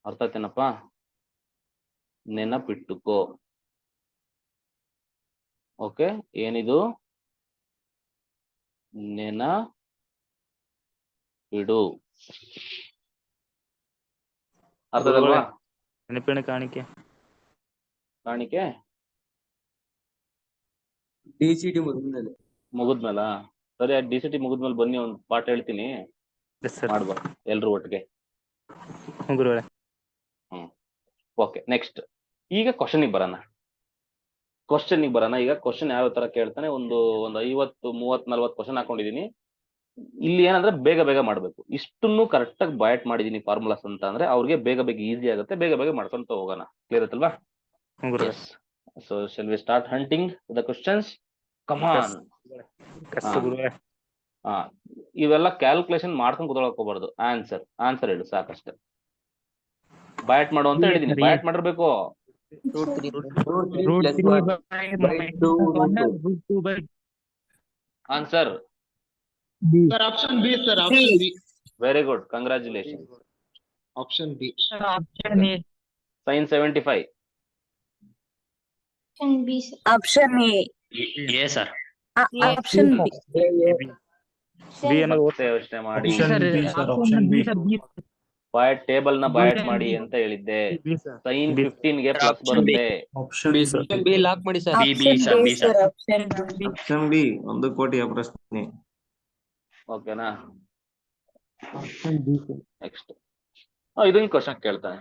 ಅರ್ಥ ಆಯ್ತೇನಪ್ಪ? ನೆನಪಿಟ್ಟುಕೋ. ಓಕೆ, ಏನಿದು? ನೆನಪಿಡು. ಅರ್ಥದಲ್ವಾ? ನೆನಪಿನ ಕಾಣಿಕೆ. ಕಾಣಿಕೆ DCT ಮುಗಿದ್ಮೇಲೆ ಮುಗಿದ್ಮೇಲ? ಸರಿ, DCT ಮುಗಿದ್ಮೇಲೆ ಬನ್ನಿ, ಒಂದು ಪಾಠ ಹೇಳ್ತೀನಿ, ಮಾಡುವ ಎಲ್ರು ಒಟ್ಟಿಗೆ. ಗುರುಗಳೇ. ಓಕೆ, ನೆಕ್ಸ್ಟ್ ಈಗ ಕ್ವಶನಿಗೆ ಬರೋಣ. ಈಗ ಕ್ವಶನ್ ಯಾವ ತರ ಕೇಳ್ತಾನೆ, ಒಂದು 50, 30, 40 ಕ್ವಶನ್ ಹಾಕೊಂಡಿದೀನಿ. ಇಲ್ಲಿ ಏನಂದ್ರೆ ಬೇಗ ಬೇಗ ಮಾಡ್ಬೇಕು. ಇಷ್ಟನ್ನು ಕರೆಕ್ಟ್ ಆಗಿ ಬಯಾಟ್ ಮಾಡಿದೀನಿ ಫಾರ್ಮುಲಾಸ್ ಅಂತ ಅಂದ್ರೆ ಅವ್ರಿಗೆ ಬೇಗ ಬೇಗ ಈಸಿ ಆಗುತ್ತೆ, ಬೇಗ ಬೇಗ ಮಾಡ್ಕೊಂತ ಹೋಗೋಣ. ಕ್ಲಿಯರ್ ಆಯ್ತಲ್ವಾ? So shall we start hunting the questions? Come on. ಇವೆಲ್ಲ ಕ್ಯಾಲ್ಕುಲೇಷನ್ ಮಾಡ್ಕೊಂಡು ಕುತ್ಕೊಳಕ್ ಹೋಗ್ಬಾರ್ದು. ಆನ್ಸರ್ ಹೇಳು ಸಾಕಷ್ಟೇ. ಬಯಾಟ್ ಮಾಡು ಅಂತ ಹೇಳಿದೀನಿ, ಬಯಾಟ್ ಮಾಡಿರ್ಬೇಕು. Answer option B sir, option B. Very good, congratulation. Option B. Sine 75. Option A sir. Option B ಅನ್ನೋದು ಯೋಚನೆ ಮಾಡಿ ಬಯಾಟ್ ಟೇಬಲ್ ನ ಬಯಾಟ್ ಮಾಡಿ ಅಂತ ಹೇಳಿದ್ದೆ. ಸೈನ್ 15 ಗೆ ಪ್ಲಸ್ ಬರುತ್ತೆ. ಬಿ ಲಾಕ್ ಮಾಡಿ ಸರ್. ಆಪ್ಷನ್ ಬಿ 1 ಕೋಟಿಯ ಪ್ರಶ್ನೆ. ಓಕೆನಾ? ನೆಕ್ಸ್ಟ್ ಇದೊಂದು ಕ್ವಶನ್ ಕೇಳ್ತಾನೆ.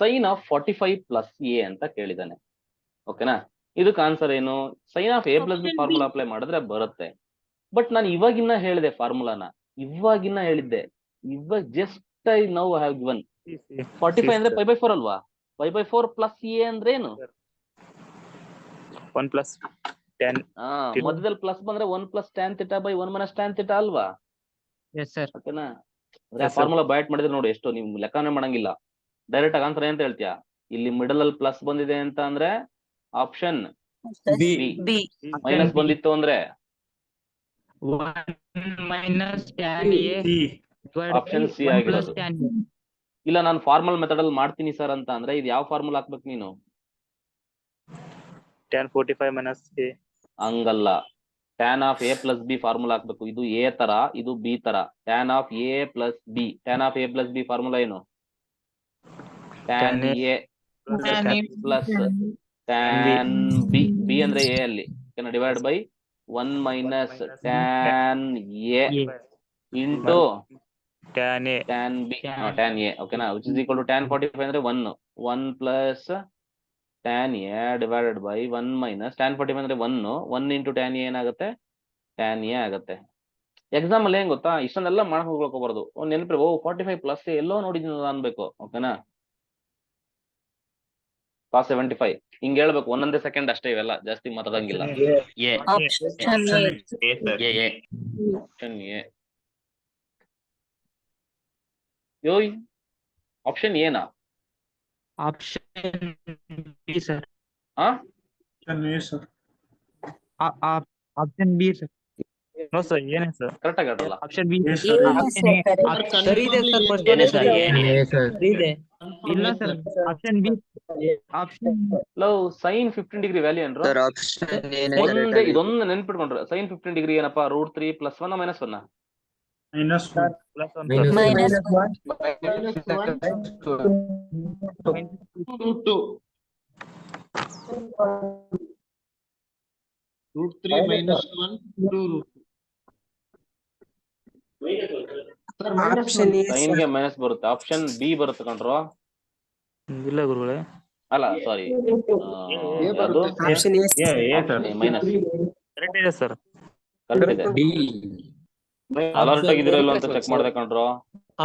ಸೈನ್ ಆಫ್ 45 ಪ್ಲಸ್ ಎ ಅಂತ ಕೇಳಿದಾನೆ. ಓಕೆನಾ? ಇದಕ್ಕೆ ಆನ್ಸರ್ ಏನು? Sine of A plus B formula apply ಮಾಡಿದ್ರೆ ಬರುತ್ತೆ. ಬಟ್ ನಾನು ಇವಾಗಿನ್ನ ಹೇಳಿದೆ ಫಾರ್ಮುಲಾನ, ಹೇಳಿದ್ದೆ. ಇವಾಗ just I now have given 45 ಅಂದ್ರೆ 5/4 ಅಲ್ವಾ? 5/4 ಪ್ಲಸ್ ಎ ಅಂದ್ರೆ ಏನು? 1 + 10. ಮಧ್ಯದಲ್ಲಿ ಪ್ಲಸ್ ಬಂದ್ರೆ 1 + tan θ / 1 - tan θ ಅಲ್ವಾ? S sir. ಓಕೆನಾ? ಫಾರ್ಮುಲಾ ಬಯಾಟ್ ಮಾಡಿದ್ರೆ ನೋಡಿ, ಎಷ್ಟು ನೀವು ಲೆಕ್ಕನೇ ಮಾಡಂಗಿಲ್ಲ, ಡೈರೆಕ್ಟ್ ಆಗಿ ಆನ್ಸರ್ ಏನಂತ ಹೇಳ್ತೀಯಾ? ಇಲ್ಲಿ ಮಿಡಲ್ ಅಲ್ಲಿ ಪ್ಲಸ್ ಬಂದಿದೆ ಅಂತ ಅಂದ್ರೆ ಆಪ್ಷನ್ ಬಿ. ಮೈನಸ್ ಬಂದಿತ್ತು ಅಂದ್ರೆ ಆಪ್ಷನ್ ಸಿ ಆಗಿರೋದು. ಇಲ್ಲ, ನಾನು ಫಾರ್ಮಲ್ ಮೆಥಡ್ ಅಲ್ಲಿ ಮಾಡ್ತೀನಿ ಸರ್ ಅಂತ ಅಂದ್ರೆ ಇದು ಯಾವ ಫಾರ್ಮುಲಾ ಹಾಕ್ಬೇಕು ನೀನು? tan 45 - a. ಹಂಗಲ್ಲ, tan of A plus B formula ಹಾಕ್ಬೇಕು. ಇದು ಎ ತರ, ಇದು ಬಿ ತರ. Tan of A plus B. Tan of A plus B formula ಏನು? Tan A plus tan B. B ಅಂದ್ರೆ ಎ ಅಲ್ಲಿ divide by 1 - tan A into tan a. Tan B, tan A. ಓಕೆನಾ? Which is equal to tan 45 ಅಂದ್ರೆ 1 plus tan A divided by 1 - tan 45 ಅಂದ್ರೆ 1 into tan A ಏನಾಗುತ್ತೆ? Tan A ಆಗುತ್ತೆ. Exam ಅಲ್ಲಿ ಏನ್ ಗೊತ್ತಾ, ಇಷ್ಟನ್ನೆಲ್ಲ ಮಾಡಕ್ ಹೋಗ್ಕೋಬಾರ್ದು. ಒಂದ್ ನೆನಪಿ 45 ಪ್ಲಸ್ ಎಲ್ಲೋ ನೋಡಿದ್ದೀನಿ ಅನ್ಬೇಕು. ಓಕೆನಾ? cos 75 ಹಿಂಗ್ ಹೇಳ್ಬೇಕು. ಒಂದೊಂದೇ ಸೆಕೆಂಡ್ ಅಷ್ಟೇ, ಇವೆಲ್ಲ ಜಾಸ್ತಿ ಮಾತಾಡಂಗಿಲ್ಲ. Option A. ಯೋಯ್, ಆಪ್ಷನ್ ಏನಾ? Option B sir. Option B sir. No sir, ಏನೇ ಸರ್? ಕರೆಕ್ಟ್ ಆಗಲ್ಲ. Option B. ಸರಿ ಇದೆ ಸರ್, ಫಸ್ಟ್ ಏನೇ ಸರ್, ಇದೆ. ಇಲ್ಲ ಸರ್, ಆಪ್ಷನ್ ಬಿ. ಆಪ್ಷನ್ ಲವ್ ಸೈನ್ 15 ಡಿಗ್ರಿ ವ್ಯಾಲ್ಯೂ ಏನ್ರು? ಒಂದೇ ಇದೊಂದು ನೆನ್ಪಿಟ್ಕೊಂಡ್ರೆ ಸೈನ್ 15 ಡಿಗ್ರಿ ಏನಪ್ಪಾ? √3 + 1 - -1 plus one Minus sir minus -1 2 √3 -1 2 sir option A sine ಗೆ ಮೈನಸ್ ಬರುತ್ತೆ, ಆಪ್ಷನ್ ಬಿ ಬರುತ್ತೆ ಕಣ್ರೋ. ಇಲ್ಲ ಗುರುಗಳೇ. ಅಲ್ಲ ಸಾರಿ, ಅದು ಆಪ್ಷನ್ ಎ ಮೈನಸ್ ಕರೆಕ್ಟ್ ಇದೆ ಸರ್. ಕರೆಕ್ಟ್ ಇದೆ. ಡಿ. ಅಲರ್ಟ್ ಆಗಿದಿರೋ ಇಲ್ಲ ಅಂತ ಚೆಕ್ ಮಾಡ್ದೆ ಕಣ್ರೋ.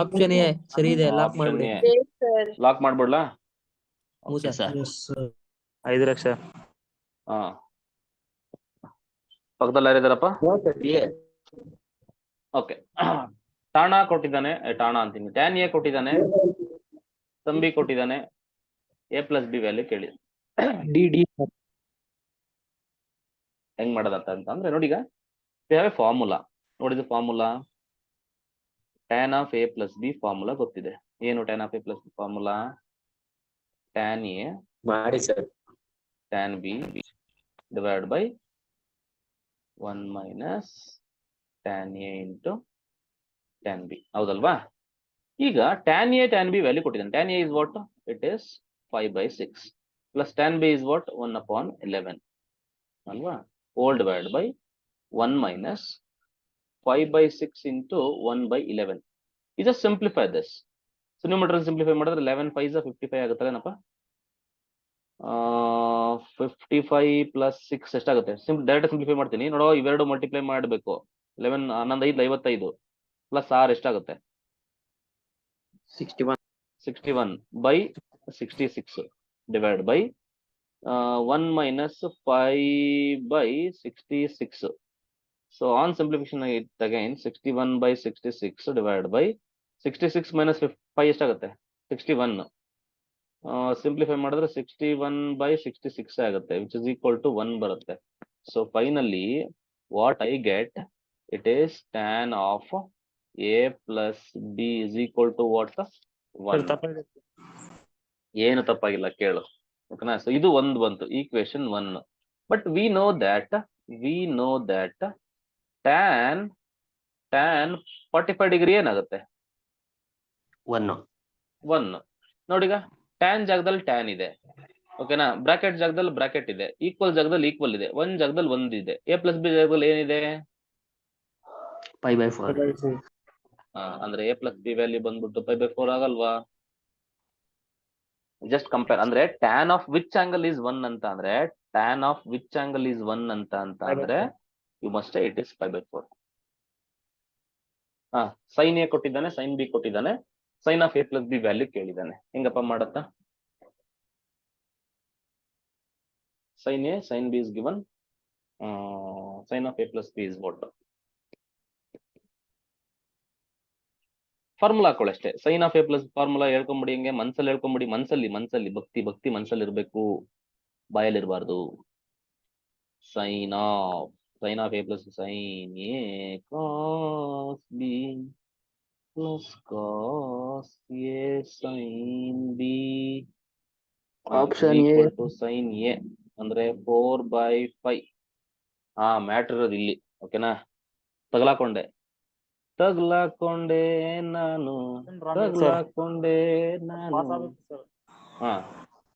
ಆಪ್ಷನ್ ಎ ಸರಿ ಇದೆ, ಲಾಕ್ ಆಪ್ಷನ್ ಮಾಡ್ಬಿಡಿ. ಎ ಲಾಕ್ ಮಾಡ್ಬಿಡ್ಲಾ? ಮೂಸ ಸರ್ 5 ಲಕ್ಷ. ಹಾ, ಪಕ್ಕದಲ್ಲಿ ಯಾರಿದಾರಪ್ಪ? ಓಕೆ, ಟಾಣ ಕೊಟ್ಟಿದ್ದಾನೆ, ಟಾಣ ಅಂತೀನಿ, ಟ್ಯಾನ್ ಎ ಕೊಟ್ಟಿದ್ದಾನೆ, ಸಂಬಿ ಕೊಟ್ಟಿದ್ದಾನೆ, ಎ ಪ್ಲಸ್ ಬಿ ವ್ಯಾಲ್ಯೂ ಕೇಳಿ. ಡಿ ಡಿ ಹೆಂಗ್ ಮಾಡೋದಂತ ಅಂದ್ರೆ ನೋಡಿ, ಈಗ ಫಾರ್ಮುಲಾ ನೋಡಿದ formula tan of A plus B formula ಗೊತ್ತಿದೆ. ಏನು tan of A plus B formula? Tan A ಮಾಡಿ sir. Tan B divide by 1 minus tan A into tan B, ಹೌದಲ್ವಾ? ಈಗ tan A tan B value ಕೊಟ್ಟಿದ್ದಾನೆ. Tan A is what? It is 5/6 plus tan B is what? 1/11 ಅಲ್ವಾ? Hole divide by 1 minus 5/6 into 1/11. ಇದು simplify this. So ನೀವು ಮಾಡಿದ್ರೆ simplify ಮಾಡಿದ್ರೆ 11 5 55 ಆಗುತ್ತಲ್ಲ ಏನಪ್ಪ? 55 ಪ್ಲಸ್ 6 ಎಷ್ಟಾಗುತ್ತೆ? ಡೈರೆಕ್ಟ್ ಸಿಂಪ್ಲಿಫೈ ಮಾಡ್ತೀನಿ ನೋಡೋ, ಇವೆರಡು ಮಲ್ಟಿಪ್ಲೈ ಮಾಡಬೇಕು. 11 11 5 55 ಪ್ಲಸ್ 6 ಎಷ್ಟಾಗುತ್ತೆ? 61 by 66 divide by 1 minus 5/66. So on simplification it again 61/66 divided by 66 minus 5 ಎಷ್ಟಾಗುತ್ತೆ? 61. ಸಿಂಪ್ಲಿಫೈ ಮಾಡಿದ್ರೆ 61/66 ಆಗುತ್ತೆ, which is equal to 1 ಬರುತ್ತೆ. So finally what I get, it is tan of a plus b is equal to what? 1. ಏನು ತಪ್ಪಾಗಿಲ್ಲ ಕೇಳು, ಓಕೆನಾ? So ಇದು ಒಂದು ಬಂತು, equation 1. But we know that tan 45 degree ಏನಾಗುತ್ತೆ? 1. ನೋಡಿಗ ಟ್ಯಾನ್ ಜಾಗದಲ್ಲಿ ಟ್ಯಾನ್ ಇದೆ, ಓಕೆನಾ? ಬ್ರಾಕೆಟ್ ಜಾಗದಲ್ಲಿ ಬ್ರಾಕೆಟ್ ಇದೆ, ಈಕ್ವಲ್ ಜಾಗದಲ್ಲಿ ಈಕ್ವಲ್ ಇದೆ, 1 ಜಾಗದಲ್ಲಿ 1 ಇದೆ, ಎ ಪ್ಲಸ್ ಬಿ ಜಾಗದಲ್ಲಿ ಏನಿದೆ? 5/4. ಅಂದ್ರೆ ಎ ಪ್ಲಸ್ ಬಿ ವ್ಯಾಲ್ಯೂ ಬಂದ್ಬಿಟ್ಟು 5/4 ಆಗಲ್ವಾ? ಜಸ್ಟ್ ಕಂಪೇರ್ ಅಂದ್ರೆ tan of which angle is 1 ಅಂತ ಅಂದ್ರೆ, tan of which angle is 1 ಅಂತ ಅಂದ್ರೆ you must it is 5/4. Sine A ಕೊಟ್ಟಿದ್ದಾನೆ, ಸೈನ್ ಬಿ ಕೊಟ್ಟಿದ್ದಾನೆ, sine of A plus B value ಕೇಳಿದ್ದಾನೆ. ಹೆಂಗಪ್ಪ ಮಾಡತ್ತ? Sine A sine B is given, sine of A plus B is what? Formula ಹಾಕೊಳ್ಳಷ್ಟೇ. Sine of A plus formula ಹೇಳ್ಕೊಂಬಿಡಿ, ಹಿಂಗೆ ಮನ್ಸಲ್ಲಿ ಹೇಳ್ಕೊಂಬಿಡಿ. ಮನ್ಸಲ್ಲಿ ಭಕ್ತಿ ಮನ್ಸಲ್ಲಿ ಇರ್ಬೇಕು, ಬಾಯಲ್ಲಿ ಇರಬಾರ್ದು. Sine of A plus sine A cos B plus cos A sine B option A to sine A ಅಂದ್ರೆ 4/5. ಮ್ಯಾಟ್ರ್ ಇರೋದು ಇಲ್ಲಿ, ಓಕೆನಾ? ತಗಲಾಕೊಂಡೆ ನಾನು.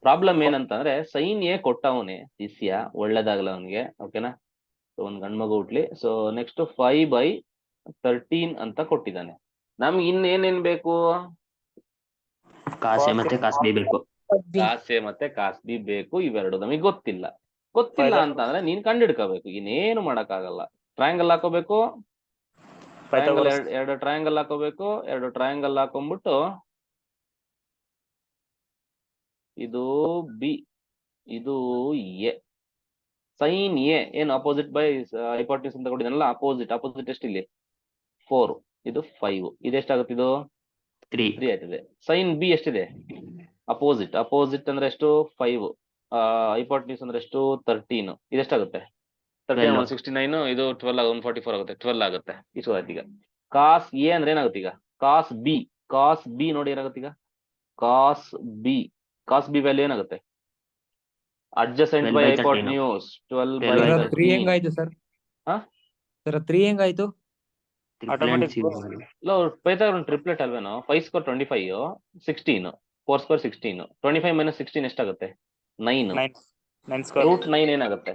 ಪ್ರಾಬ್ಲಮ್ ಏನಂತಂದ್ರೆ ಸೈನ್ ಎ ಕೊಟ್ಟವನೇ ಶಿಷ್ಯ, ಒಳ್ಳೇದಾಗಲ್ಲ ಅವನಿಗೆ, ಓಕೆನಾ? ಸೊ ಒಂದ್ ಗಂಡ್ಮಗು ಹುಟ್ಲಿ. ಸೊ ನೆಕ್ಸ್ಟ್ 5/13 ಅಂತ ಕೊಟ್ಟಿದ್ದಾನೆ. ನಮ್ಗೆ ಇನ್ನೇನೇನ್ ಬೇಕು? ಕಾಸೆ ಮತ್ತೆ ಕಾಸ್ ಬಿ ಬೇಕು. ಕಾಸೆ ಮತ್ತೆ ಕಾಸ್ ಬಿ ಬೇಕು. ಇವೆರಡು ನಮಗೆ ಗೊತ್ತಿಲ್ಲ ಅಂತಂದ್ರೆ ನೀನ್ ಕಂಡಿಡ್ಕೋಬೇಕು, ಇನ್ನೇನು ಮಾಡಕ್ಕಾಗಲ್ಲ. ಟ್ರಯಾಂಗಲ್ ಹಾಕೋಬೇಕು, ಎರಡು ಟ್ರಯಾಂಗಲ್ ಹಾಕೋಬೇಕು, 2 ಟ್ರಯಾಂಗಲ್ ಹಾಕೊಂಡ್ಬಿಟ್ಟು ಇದು ಬಿ, ಇದು ಎ. ಸೈನ್ ಎ ಏನು ಅಪೋಸಿಟ್ ಬೈ ಹೈಪೋಟೆನ್ಯೂಸ್ ಅಂತ ಕೊಟ್ಟಿದ್ದಾನಲ್ಲ, ಅಪೋಸಿಟ್ ಎಷ್ಟಿಲ್ಲಿ? 4, ಇದು 5, ಇದೆಷ್ಟಾಗುತ್ತೆ? ಇದು 3 ಆಯ್ತದೆ. ಸೈನ್ ಬಿ ಎಷ್ಟಿದೆ? ಅಪೋಸಿಟ್ ಅಂದ್ರೆ ಎಷ್ಟು? 5, ಹೈಪೋಟೆನ್ಯೂಸ್ ಅಂದ್ರೆ ಎಷ್ಟು? 13, ಇದೆಷ್ಟಾಗುತ್ತೆ? 13 169, ಇದು 12 144 ಆಗುತ್ತೆ, 12 ಆಗುತ್ತೆ. ಇಷ್ಟು ಆಯ್ತು. ಈಗ ಕಾಸ್ ಎ ಅಂದ್ರೆ ಏನಾಗುತ್ತೆ? ಈಗ ಕಾಸ್ ಬಿ ನೋಡಿ ಏನಾಗುತ್ತೆ? ಈಗ ಕಾಸ್ ಬಿ ವ್ಯಾಲ್ಯೂ ಏನಾಗುತ್ತೆ? Adjacent by hypotenuse 12/13. ಹೆಂಗಾಯ್ತು ಸರ್? ಸರ್ 3 ಹೆಂಗಾಯ್ತು? Automatic. ಪೈಥಾಗರನ್ ಟ್ರಿಪ್ಲೆಟ್ ಅಲ್ವೇನೋ 5 ಸ್ಕ್ವೇರ್ 25 16 4 ಸ್ಕ್ವೇರ್ 16 25 ಮೈನಸ್ 16 ಎಷ್ಟಾಗುತ್ತೆ 9 9 ಸ್ಕ್ವೇರ್. ರೂಟ್ 9 ಏನಾಗುತ್ತೆ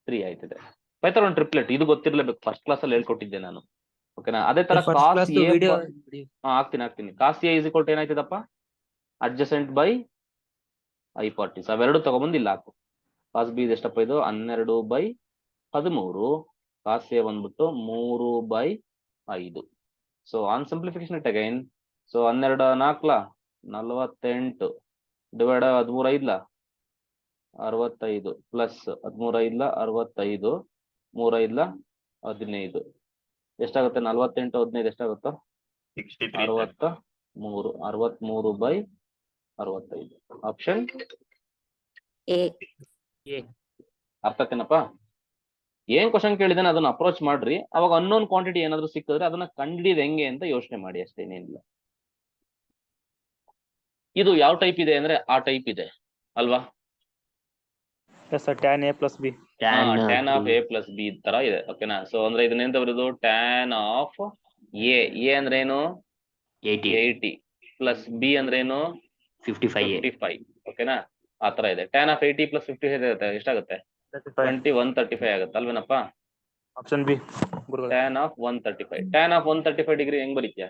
3 ಆಯ್ತಿದೆ. ಪೈಥಾಗರನ್ ಟ್ರಿಪ್ಲೆಟ್ ಇದು ಗೊತ್ತಿರ್ಲೇಬೇಕು, ಫಸ್ಟ್ ಕ್ಲಾಸ್ ಅಲ್ಲಿ ಹೇಳ್ಕೊಟ್ಟಿದ್ದೆ ನಾನು. ಓಕೆನಾ? ಅದೇ ತರ first cos class a video ಹಾಕ್ತೀನಿ. Cos A is equal to ಏನಾಯ್ತದಪ್ಪ ಅಡ್ಜಸೆಂಟ್ ಬೈ ಐಪಾರ್ಟಿಸ್. ಅವೆರಡು ತಗೊಬಂದು ಇಲ್ಲ ಹಾಕು. ಕಾಸ್ ಬಿ ಇದೆಷ್ಟಪ್ಪ ಇದು 12/13. ಕಾಸ್ ಎ ಬಂದ್ಬಿಟ್ಟು 3/5. So on simplification it again. So 12 4 48 divide 13 5 65 plus 13 5 65 3 5 15 ಎಷ್ಟಾಗುತ್ತೆ 48 15 ಎಷ್ಟಾಗುತ್ತೋ 63 63/65. Option A. ಅರ್ಥ ಆಯ್ತೇನಪ್ಪ? ಏನ್ ಕ್ವಶನ್ ಕೇಳಿದಾನೆ ಅದನ್ನ ಅಪ್ರೋಚ್ ಮಾಡ್ರಿ. ಅವಾಗ ಅನ್ನೋನ್ ಕ್ವಾಂಟಿಟಿ ಏನಾದ್ರು ಸಿಕ್ಕಿದ್ರೆ ಅದನ್ನ ಕಂಡಿಡಿದ್ ಹೆಂಗೆ ಅಂತ ಯೋಚನೆ ಮಾಡಿ ಅಷ್ಟೇ, ಏನಿಲ್ಲ. ಇದು ಯಾವ ಟೈಪ್ ಇದೆ ಅಂದ್ರೆ ಆ ಟೈಪ್ ಇದೆ ಅಲ್ವಾ? Yes sir, tan A plus B. Tan of A plus B ತರ ಇದೆ. ಓಕೆನಾ? ಸೊ ಅಂದ್ರೆ ಇದನ್ನೆಂತ ಬರೋದು ಟ್ಯಾನ್ ಆಫ್ ಎ ಅಂದ್ರೆ ಏನು 80 ಪ್ಲಸ್ ಬಿ ಅಂದ್ರೆ ಏನು 55. ಓಕೆನಾ? ಆ ತರ ಇದೆ. ಟ್ಯಾನ್ ಆಫ್ 80 ಪ್ಲಸ್ 55 ಎಷ್ಟಾಗುತ್ತೆ 135 ಆಗುತ್ತೆ ಅಲ್ವೇನಪ್ಪ? Option B. ಗುರುಗಳೇ. Tan of 135. Tan of 135 degree ಹೆಂಗ್ ಬರೀತ್ಯಾ?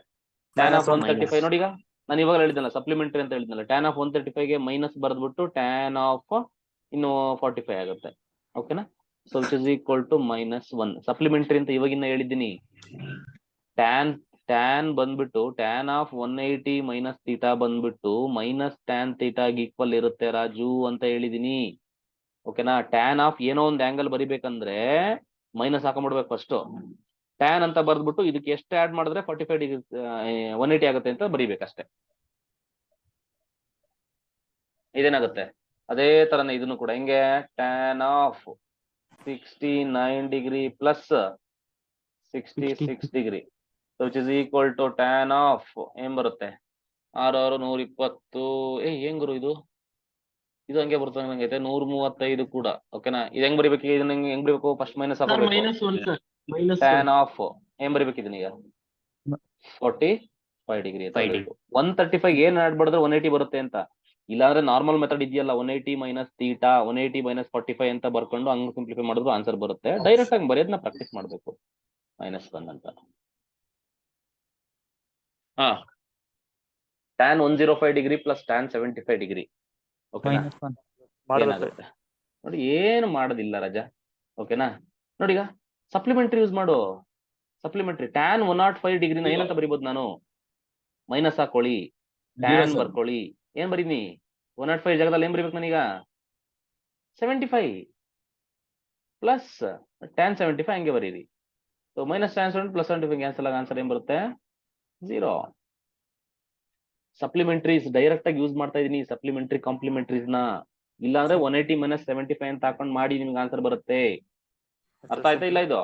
ಟ್ಯಾನ್ ಆಫ್ 135 ನೋಡಿಗ ನಾನು ಇವಾಗ ಹೇಳಿದ್ನಲ್ಲ ಸಪ್ಲಿಮೆಂಟರಿ ಅಂತ ಹೇಳಿದ್ನಲ್ಲ. ಟ್ಯಾನ್ ಆಫ್ 135 ಗೆ ಮೈನಸ್ ಬರೆದ್ಬಿಟ್ಟು ಟ್ಯಾನ್ ಆಫ್ ಇನ್ನು 45 ಆಗುತ್ತೆ. ಓಕೆನಾ? So which is equal to -1. Supplementary ಅಂತ ಇವಾಗಿನ್ನ ಹೇಳಿದ್ದೀನಿ. ಟ್ಯಾನ್ ಬಂದ್ಬಿಟ್ಟು ಟ್ಯಾನ್ ಆಫ್ 180 ಮೈನಸ್ ಥೀಟಾ ಬಂದ್ಬಿಟ್ಟು ಮೈನಸ್ ಟ್ಯಾನ್ ಥೀಟಾಗಿ ಈಕ್ವಲ್ ಇರುತ್ತೆ ರಾಜು ಅಂತ ಹೇಳಿದೀನಿ. ಓಕೆನಾ? ಟ್ಯಾನ್ ಆಫ್ ಏನೋ ಒಂದು ಆಂಗಲ್ ಬರಿಬೇಕಂದ್ರೆ ಮೈನಸ್ ಹಾಕೊಂಡ್ಬಿಡ್ಬೇಕು ಫಸ್ಟ್. ಟ್ಯಾನ್ ಅಂತ ಬರ್ದ್ಬಿಟ್ಟು ಇದಕ್ಕೆ ಎಷ್ಟು ಆಡ್ ಮಾಡಿದ್ರೆ 45 ಡಿಗ್ರಿ 180 ಆಗುತ್ತೆ ಅಂತ ಬರಿಬೇಕಷ್ಟೇ. ಇದೇನಾಗುತ್ತೆ ಅದೇ ತರನೇ ಇದನ್ನು ಕೂಡ ಹೆಂಗೆ tan of 69 degree plus 66 degree which is equal to tan of ಏನ್ ಬರುತ್ತೆ 6 6 120. ಹೆಂಗ್ ಗುರು ಇದು ಹಂಗೆ ಬರ್ತದೆ ನಂಗೈತೆ 135 ಕೂಡ. ಓಕೆನಾ? ಇದು ಹೆಂಗ್ ಬರಿಬೇಕು? ಇದನ್ನ ಹೆಂಗ್ ಬರಿಬೇಕು? ಫಸ್ಟ್ ಮೈನಸ್ ಹಾಕೋಬೇಕು. ಟ್ಯಾನ್ ಆಫ್ ಏನ್ ಬರಿಬೇಕು ಇದನ್ನ ಈಗ 45 ಡಿಗ್ರಿ 135 ಏನ್ ಆಡ್ಬಾರ್ದ್ರೆ 180 ಬರುತ್ತೆ ಅಂತ. ಇಲ್ಲಾಂದ್ರೆ ನಾರ್ಮಲ್ ಮೆಥಡ್ ಇದೆಯಲ್ಲ 180 ಮೈನಸ್ ಥೀಟಾ 180 ಮೈನಸ್ 45 ಅಂತ ಬರ್ಕೊಂಡು ಹಂಗ್ ಸಿಂಪ್ಲಿಫೈ ಮಾಡಿದ್ರು ಆನ್ಸರ್ ಬರುತ್ತೆ. ಡೈರೆಕ್ಟ್ ಆಗಿ ಬರೆಯೋದನ್ನ ಪ್ರಾಕ್ಟೀಸ್ ಮಾಡ್ಬೇಕು. -1 ಅಂತ. Tan 105 degree plus tan 75 degree. ಓಕೆನಾ? ಏನಾಗುತ್ತೆ ನೋಡಿ, ಏನು ಮಾಡೋದಿಲ್ಲ ರಜಾ. ಓಕೆನಾ? ನೋಡಿ ಈಗ ಸಪ್ಲಿಮೆಂಟರಿ ಯೂಸ್ ಮಾಡು. ಸಪ್ಲಿಮೆಂಟರಿ ಟ್ಯಾನ್ 105 ಡಿಗ್ರಿನ ಏನಂತ ಬರಿಬೋದು ನಾನು? ಮೈನಸ್ ಹಾಕೊಳ್ಳಿ, ಟ್ಯಾನ್ ಬರ್ಕೊಳ್ಳಿ. ಏನ್ ಬರೀನಿ 105 ಜಾಗದಲ್ಲಿ ಏನ್ ಬರಿಬೇಕು ನಾನೀಗ 75 ಪ್ಲಸ್ ಟ್ಯಾನ್ 75 ಹಂಗೆ ಬರೀರಿ. So minus tan 70 plus 75 cancel ಆಗ ಆನ್ಸರ್ ಏನ್ ಬರುತ್ತೆ 0. ಸಪ್ಲಿಮೆಂಟರೀಸ್ ಡೈರೆಕ್ಟ್ ಆಗಿ ಯೂಸ್ ಮಾಡ್ತಾ ಇದೀನಿ. ಸಪ್ಲಿಮೆಂಟರಿ ಕಾಂಪ್ಲಿಮೆಂಟರೀಸ್ ನ ಇಲ್ಲಾಂದ್ರೆ 180 ಮೈನಸ್ 75 ಅಂತ ಹಾಕೊಂಡು ಮಾಡಿ ನಿಮ್ಗೆ ಆನ್ಸರ್ ಬರುತ್ತೆ. ಅರ್ಥ ಆಯ್ತಾ ಇಲ್ಲ ಇದು?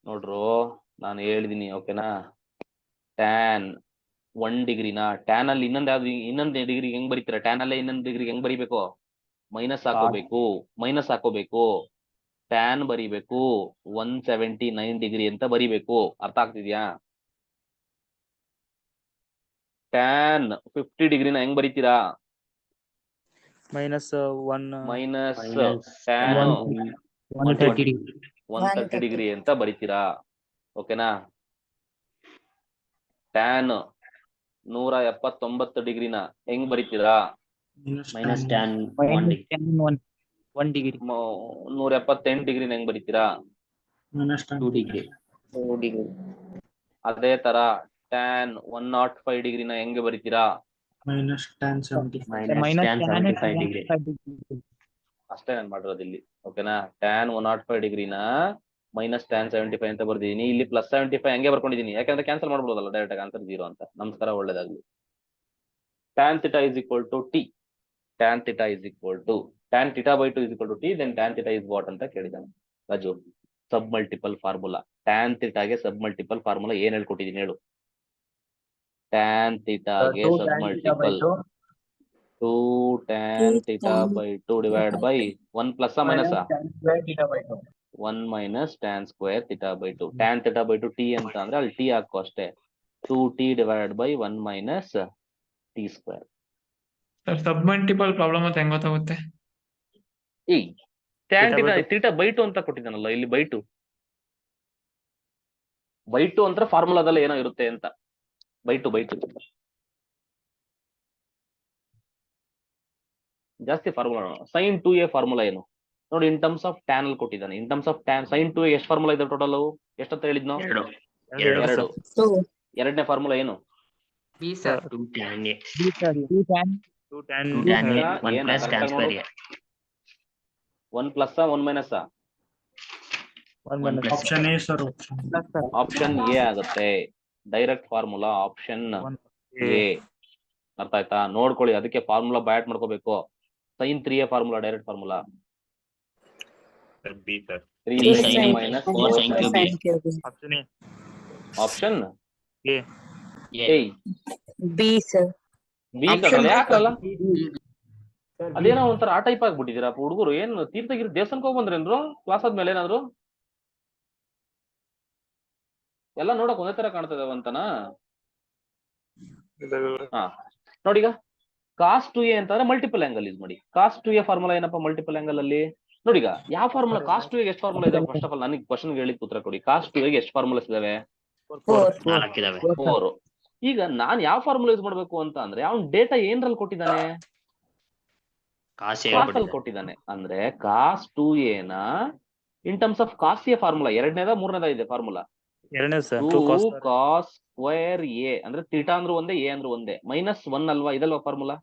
ನೋಡ್ರು ನಾನು ಹೇಳಿದೀನಿ. ಓಕೆನಾ? ಟ್ಯಾನ್ 1 ಡಿಗ್ರಿನ ಟ್ಯಾನ್ ಅಲ್ಲಿ ಇನ್ನೊಂದು ಡಿಗ್ರಿ ಹೆಂಗ್ ಬರೀತೀರಾ? ಟ್ಯಾನ್ ಅಲ್ಲೇ ಇನ್ನೊಂದು ಡಿಗ್ರಿ ಹೆಂಗ್ ಬರೀಬೇಕು? ಮೈನಸ್ ಹಾಕೋಬೇಕು. ಟ್ಯಾನ್ ಬರಿಬೇಕು 179 ಡಿಗ್ರಿ ಅಂತ ಬರಿಬೇಕು. ಅರ್ಥ ಆಗ್ತಿದ್ಯಾ? ಟ್ಯಾನ್ 50 ಡಿಗ್ರಿನ ಹೆಂಗ್ ಬರೀತೀರಾ? -1 ಟ್ಯಾನ್ 130 130 ಡಿಗ್ರಿ ಅಂತ ಬರೀತೀರಾ. ಓಕೆನಾ? ಟ್ಯಾನ್ 179 ಡಿಗ್ರಿನ ಹೆಂಗ್ ಬರೀತೀರಾ? -tan 1 ಡಿಗ್ರಿ 178 ಡಿಗ್ರಿನ ಹೆಂಗ್ ಬರೀತೀರಾ? 2 ಡಿಗ್ರಿ. ಅದೇ ತರ ಟ್ಯಾನ್ 105 ಡಿಗ್ರಿನ ಹೆಂಗ್ ಬರೀತೀರಾ? -tan 75 degree. ಅಷ್ಟೇ ನಾನು ಮಾಡಿರೋದು ಇಲ್ಲಿ. ಓಕೆನಾ? ಟ್ಯಾನ್ 105 ಡಿಗ್ರಿನ ಮೈನಸ್ ಟ್ಯಾನ್ 75 ಅಂತ ಬರ್ದಿದ್ದೀನಿ. ಇಲ್ಲಿ ಪ್ಲಸ್ 75 ಹಂಗೆ ಬರ್ಕೊಂಡಿದ್ದೀನಿ. ಯಾಕಂದ್ರೆ ಕ್ಯಾನ್ಸಲ್ ಮಾಡ್ಬೋದಲ್ಲ ಡೈರೆಕ್ಟ್ ಆಗಿ ಆನ್ಸರ್ 0 ಅಂತ. ನಮಸ್ಕಾರ, ಒಳ್ಳೇದಾಗ್ಲಿ. Tan theta is equal to T. Tan theta is equal to tan theta by 2 is equal to T. Then tan theta is what ಅಂತ ಕೇಳಿದಾನೆ Raju. Sub multiple formula. Tan ಥೀಟಾಗೆ ಸಬ್ ಮಲ್ಟಿಪಲ್ ಫಾರ್ಮುಲಾ ಏನ್ ಹೇಳ್ಕೊಟ್ಟಿದ್ದೀನಿ ಹೇಳು? Tan ಥೀಟಾಗೆ sub multiple 2 tan theta by 2 divided by 1 plus or minus 1 minus tan square theta by 2. Tan theta by 2 t ಅಂತ ಅಂದ್ರೆ ಅಲ್ಲಿ t ಹಾಕೋ ಅಷ್ಟೇ. 2t divided by 1 minus t square. Sir sub multiple problem ಅಂತ ಹೆಂಗ್ ಗೊತ್ತಾಗುತ್ತೆ? ಈ tan Theta by theta theta by 2 ಅಂತ ಕೊಟ್ಟಿದ್ದಾನಲ್ಲ ಇಲ್ಲಿ by 2. by 2 ಅಂದ್ರೆ ಫಾರ್ಮುಲಾದಲ್ಲಿ ಏನೋ ಇರುತ್ತೆ ಅಂತ. by 2 ಜಾಸ್ತಿ ಫಾರ್ಮುಲಾ. sin 2a ಫಾರ್ಮುಲಾ ಏನು ನೋಡಿ, ಇನ್ ಟರ್ಮ್ಸ್ ಆಫ್ ಟ್ಯಾನ್ ಅಲ್ಲಿ ಕೊಟ್ಟಿದ್ದಾನೆ. ಇನ್ terms of tan sin 2a ಎಷ್ಟು ಫಾರ್ಮುಲಾ ಇದೆ ಟೋಟಲ್? ಎಷ್ಟಂತ ಹೇಳಿದ್ನೋ? 2. ಎರಡನೇ ಫಾರ್ಮುಲಾ ಏನು? B sir 2 tan A. B sir, 2 tan 2 tan 2 tan A 1 ಏನು? plus tan square A. 1 plus 1 minus 1 1 plus option A sir option A ಆಗುತ್ತೆ. Direct formula option A. ಅರ್ಥ ಆಯ್ತಾ? ನೋಡ್ಕೊಳ್ಳಿ, ಅದಕ್ಕೆ ಫಾರ್ಮುಲಾ ಬ್ಯಾಟ್ ಮಾಡ್ಕೋಬೇಕು. sin 3a formula direct formula 3 sin minus 4 sin option A option A A. B sir. B ಯಾಕಲ್ಲ? ಅದೇನೋ ಒಂಥರ ಆ ಟೈಪ್ ಆಗ್ಬಿಟ್ಟಿದ್ದೀರಾ ಹುಡುಗರು. ಏನ್ ತೀರ್ಥಗಿರಿ ದೇವಸ್ಥಾನಕ್ಕೆ ಹೋಗಿ ಬಂದ್ರೇನ್ರು ಕ್ಲಾಸ್ ಆದ್ಮೇಲೆ ಏನಾದ್ರು? ಎಲ್ಲ ನೋಡಕ್ ಒಂದೇ ತರ ಕಾಣ್ತದೆ ಅಂತನಾ? ಹಾ ನೋಡಿ, ಈಗ ಕಾಸ್ 2a ಅಂತಂದ್ರೆ ಮಲ್ಟಿಪಲ್ ಆಂಗಲ್ ಯೂಸ್ ಮಾಡಿ. ಕಾಸ್ 2a ಫಾರ್ಮುಲಾ ಏನಪ್ಪ ಮಲ್ಟಿಪಲ್ ಆಂಗಲ್ ಅಲ್ಲಿ? ನೋಡಿ, ಈಗ ಯಾವ ಫಾರ್ಮುಲಾ ಕಾಸ್ 2a ಎಷ್ಟು ಫಾರ್ಮುಲಾ ಇದೆ? ಫಸ್ಟ್ ಆಫ್ ಆಲ್ ನನಗೆ ಕ್ವಶನ್ ಹೇಳಿ ಉತ್ತರ ಕೊಡಿ. ಕಾಸ್ 2a ಎಷ್ಟು ಫಾರ್ಮುಲಾಸ್ ಇದಾವೆ? 4. ಈಗ ನಾನ್ ಯಾವ ಫಾರ್ಮುಲಾ ಯೂಸ್ ಮಾಡ್ಬೇಕು ಅಂತ ಅಂದ್ರೆ, ಅವ್ನ್ ಡೇಟಾ ಏನ್ರಲ್ಲಿ ಕೊಟ್ಟಿದ್ದಾನೆ? ಕಾಸ್ ಅಲ್ಲಿ ಕೊಟ್ಟಿದ್ದಾನೆ. ಅಂದ್ರೆ ಕಾಸ್ 2a ನ in terms of cos A formula ಎರಡನೇದ ಮೂರನೇದ ಇದೆ ಫಾರ್ಮುಲಾ? ಎರಡನೇ ಸರ್ 2 cos ಸ್ಕ್ವೇರ್ ಎ ಅಂದ್ರೆ ಥೀಟಾ ಅಂದ್ರೂ ಒಂದೇ, ಎ ಅಂದ್ರೂ ಒಂದೇ, -1 ಅಲ್ವಾ? ಇದಲ್ವಾ ಫಾರ್ಮುಲಾ?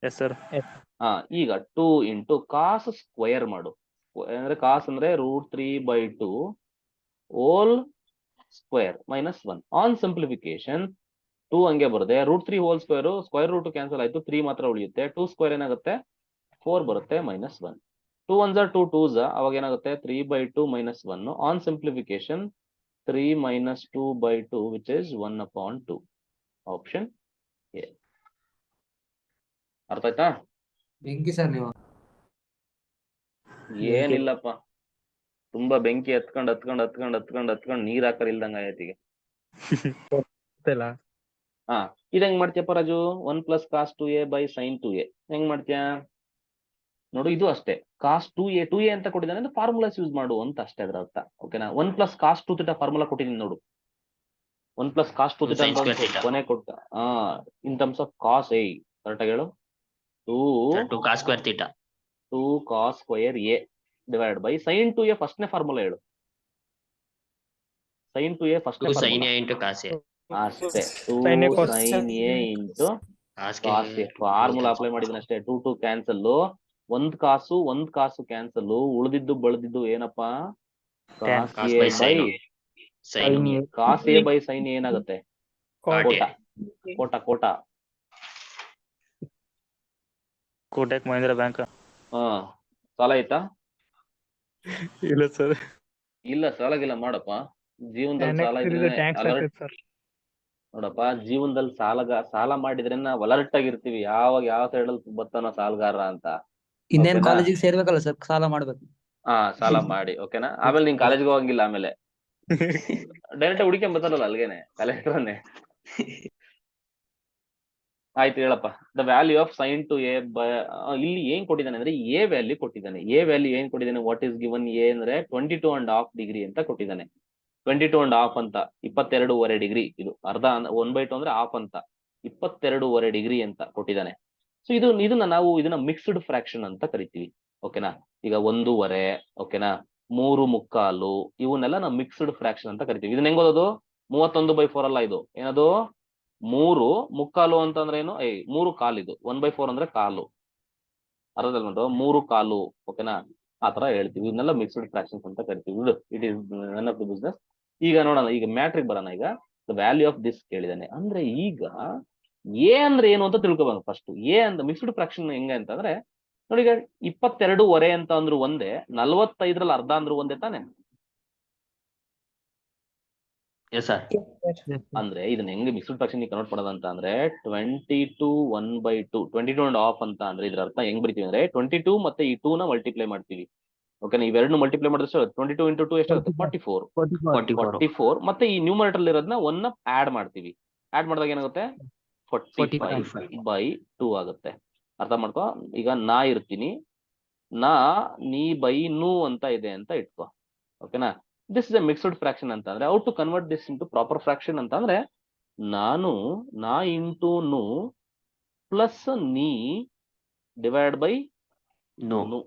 Yes sir. ಹಾ, ಈಗ 2 ಇಂಟು ಕಾಸ್ ಸ್ಕ್ವೇರ್ ಮಾಡು. ಅಂದ್ರೆ ಕಾಸ್ ಅಂದ್ರೆ √3/2 ಹೋಲ್ ಸ್ಕ್ವೇರ್ -1 ಆನ್ ಸಿಂಪ್ಲಿಫಿಕೇಶನ್ 2 ಹಂಗೆ ಬರುತ್ತೆ. √3 whole square, square root cancel ಆಯ್ತು, 3 ಮಾತ್ರ ಉಳಿಯುತ್ತೆ. 2 ಸ್ಕ್ವೇರ್ ಏನಾಗುತ್ತೆ? 4 ಬರುತ್ತೆ -1. 2 1s 2 2s ಅವಾಗ ಏನಾಗುತ್ತೆ? 3/2 -1 on simplification 3 - 2/2 which is 1/2. Option A. ಅರ್ಥ ಆಯ್ತಾ? ಬೆಂಕಿ ಸರ್ ನೀವು. ಏನಿಲ್ಲಪ್ಪ, ತುಂಬಾ ಬೆಂಕಿ ಹತ್ಕೊಂಡ್ ನೀರ್ ಹಾಕರ್ ಇಲ್ದಂಗ ಆಯ್ತಿಗೆ. ಹಾ, ಇದ್ ಹೆಂಗ್ ಮಾಡ್ತೀಯಪ್ಪ Raju? 1 plus cos 2a by sin 2a ಹೆಂಗ್ ಮಾಡ್ತೀಯ ನೋಡು. ಇದು ಅಷ್ಟೇ, ಕಾಸ್ 2a ಅಂತ ಕೊಟ್ಟಿದ್ದಾನೆ ಅಂದ್ರೆ ಫಾರ್ಮುಲಾಸ್ ಯೂಸ್ ಮಾಡು ಅಂತ ಅಷ್ಟೇ ಅದ್ರ ಅರ್ಥ. ಓಕೆನಾ? 1 plus cos 2 θ ಫಾರ್ಮುಲಾ ಕೊಟ್ಟಿದ್ದೀನಿ ನೋಡು. 1 plus cos 2 θ ಅಂತ ಕೊನೆ ಕೊಟ್ಟ. In terms of cos A correct ಆಗಿ ಹೇಳು. 2 cos square theta 2 cos square A divide by sin 2a ಫಸ್ಟ್ನೇ ಫಾರ್ಮುಲಾ ಹೇಳು. sin 2a ಫಸ್ಟ್ನೇ 2 sin formula A into cos A. ಅಷ್ಟೇ. 2 Sin A cos sin a into cos cos A formula apply ಮಾಡಿದ್ದೀನಿ ಅಷ್ಟೇ. 2 2 cancel, ಒಂದ್ ಕಾಸು cancel, ಉಳಿದಿದ್ದು ಬಳದಿದ್ದು ಏನಪ್ಪಾ? Cos cos A by by sin A. sin A. Cos A by sine ಏನಾಗುತ್ತೆ? cot A. ಕೋಟ. ಕೋಟಕ್ ಮಹೇಂದ್ರ ಬ್ಯಾಂಕ್. ಹಾ, ಸಾಲ ಆಯ್ತಾ? ಇಲ್ಲ ಸರ್. ಇಲ್ಲ, ಸಾಲಾಗಿಲ್ಲ ಮಾಡಪ್ಪ. ಜೀವನದಲ್ಲಿ ಸಾಲ ಇದ್ರೆ ಅಲರ್ಟ್ ನೋಡಪ್ಪ. ಜೀವನದಲ್ಲಿ ಸಾಲ ಮಾಡಿದ್ರೆ ನಾವು ಅಲರ್ಟ್ ಆಗಿರ್ತೀವಿ. ಯಾವಾಗ ಯಾವ ಸೈಡ್ ಅಲ್ಲಿ ಬರ್ತಾನೋ ಸಾಲಗಾರ ಅಂತ. ಇನ್ನೇನ್ ಓಕೆನಾ? ಕಾಲೇಜಿಗೆ ಸೇರ್ಬೇಕಲ್ಲ ಸರ್, ಸಾಲ ಮಾಡ್ಬೇಕು. ಹಾ, ಸಾಲ ಮಾಡಿ. ಓಕೆನಾ? ಆಮೇಲೆ ನೀನ್ ಕಾಲೇಜ್ಗೆ ಹೋಗಂಗಿಲ್ಲ. ಆಮೇಲೆ ಡೈರೆಕ್ಟ್ ಹುಡುಕೊಂಡ್ ಬರ್ತಾರಲ್ಲ ಅಲ್ಗೇನೆ ಕಲೆಕ್ಟರ್ನೇ. ಆಯ್ತು ಹೇಳಪ್ಪ. The value of sin 2a ಇಲ್ಲಿ ಏನ್ ಕೊಟ್ಟಿದ್ದಾನೆ ಅಂದ್ರೆ ಎ ವ್ಯಾಲ್ಯೂ ಕೊಟ್ಟಿದ್ದಾನೆ. ಎ ವ್ಯಾಲ್ಯೂ ಏನ್ ಕೊಟ್ಟಿದ್ದಾನೆ? ವಾಟ್ ಈಸ್ ಗಿವನ್ ಎ ಅಂದ್ರೆ 22.5 ಡಿಗ್ರಿ ಅಂತ ಕೊಟ್ಟಿದ್ದಾನೆ. 22.5 ಅಂತ 22.5 ಡಿಗ್ರಿ. ಇದು ಅರ್ಧ 1/2 ಅಂದ್ರೆ ಹಾಫ್ ಅಂತ 22.5 ಡಿಗ್ರಿ ಅಂತ ಕೊಟ್ಟಿದ್ದಾನೆ. ಸೊ ಇದನ್ನ ನಾವು ಮಿಕ್ಸ್ಡ್ ಫ್ರಾಕ್ಷನ್ ಅಂತ ಕರಿತೀವಿ. ಓಕೆನಾ? ಈಗ 1/2, ಓಕೆನಾ, 3/4 ಇವನ್ನೆಲ್ಲ ನಾವು ಮಿಕ್ಸ್ಡ್ ಫ್ರಾಕ್ಷನ್ ಅಂತ ಕರಿತೀವಿ. ಇದನ್ನ ಹೆಂಗ್ ಓದೋದು? 31/4 ಅಲ್ಲ, ಇದು ಏನದು? 3/4 ಅಂತಂದ್ರೆ ಏನು? 3/4. ಇದು 1/4 ಅಂದ್ರೆ ಕಾಲು. ಅರ್ಧದಲ್ಲಿ ಬಂತು 3/4. ಓಕೆನಾ? ಆತರ ಹೇಳ್ತೀವಿ. ಇದನ್ನೆಲ್ಲ ಮಿಕ್ಸ್ಡ್ ಫ್ರಾಕ್ಷನ್ಸ್ ಅಂತ ಕರಿತೀವಿ. It is none of the business. ಈಗ ನೋಡೋಣ, ಈಗ ಮ್ಯಾಟ್ರಿಕ್ ಬರೋಣ. ಈಗ ದ ವ್ಯಾಲ್ಯೂ ಆಫ್ ದಿಸ್ ಕೇಳಿದಾನೆ ಅಂದ್ರೆ ಈಗ ಎ ಅಂದ್ರೆ ಏನು ಅಂತ ತಿಳ್ಕೊಬೇಕು ಫಸ್ಟ್. ಎ ಅಂತ ಮಿಕ್ಸ್ಡ್ ಫ್ರಾಕ್ಷನ್ ಹೆಂಗೆ ಅಂತಂದ್ರೆ ನೋಡಿ, ಈಗ 22.5 ಅಂತ ಅಂದ್ರು ಒಂದೇ, 45ರಲ್ಲಿ ಅರ್ಧ ಅಂದ್ರು ಒಂದೇ ತಾನೆ. Yes sir. ಅಂದ್ರೆ ಇದನ್ನ ಹೆಂಗೆ ಮಿಕ್ಸ್ಡ್ ಫ್ರಾಕ್ಷನ್ ಕನ್ವರ್ಟ್ ಮಾಡೋದಂತ ಅಂದ್ರೆ 22 1/2 22 ಅಂಡ್ ಹಾಫ್ ಅಂತ ಅಂದ್ರೆ ಇದ್ರ ಅರ್ಥ ಹೆಂಗ್ ಬರಿತೀವಿ ಅಂದ್ರೆ 22 ಮತ್ತೆ ಈ 2 ನ ಮಲ್ಟಿಪ್ಲೈ ಮಾಡ್ತೀವಿ. ಓಕೆನಾ, ಇವೆರಡನ್ನು ಮಲ್ಟಿಪ್ಲೈ ಮಾಡಿದ್ರೆ 22 ಇಂಟು 2 ಎಷ್ಟಾಗುತ್ತೆ 44. 44 ಮತ್ತೆ ಈ ನ್ಯೂಮರೇಟರ್ ಇರೋದನ್ನ 1 ನ ಆಡ್ ಮಾಡ್ತೀವಿ. ಆಡ್ ಮಾಡಿದಾಗ ಏನಾಗುತ್ತೆ 45/2 ಆಗುತ್ತೆ. ಅರ್ಥ ಮಾಡ್ಕೋ. ಈಗ ನಾ ಇರ್ತೀನಿ, ನಾ ನೀ ಬೈ ನೂ ಅಂತ ಇದೆ ಅಂತ ಇಟ್ಕೋ. ಓಕೆನಾ, this is a mixed fraction ಅಂತ ಅಂದ್ರೆ how to convert this into proper fraction ಅಂತ ಅಂದ್ರೆ ನಾ ಇಂಟು ನೂ ಪ್ಲಸ್ ನೀ ಡಿವೈಡ್ ಬೈ ನೋ. ನೂ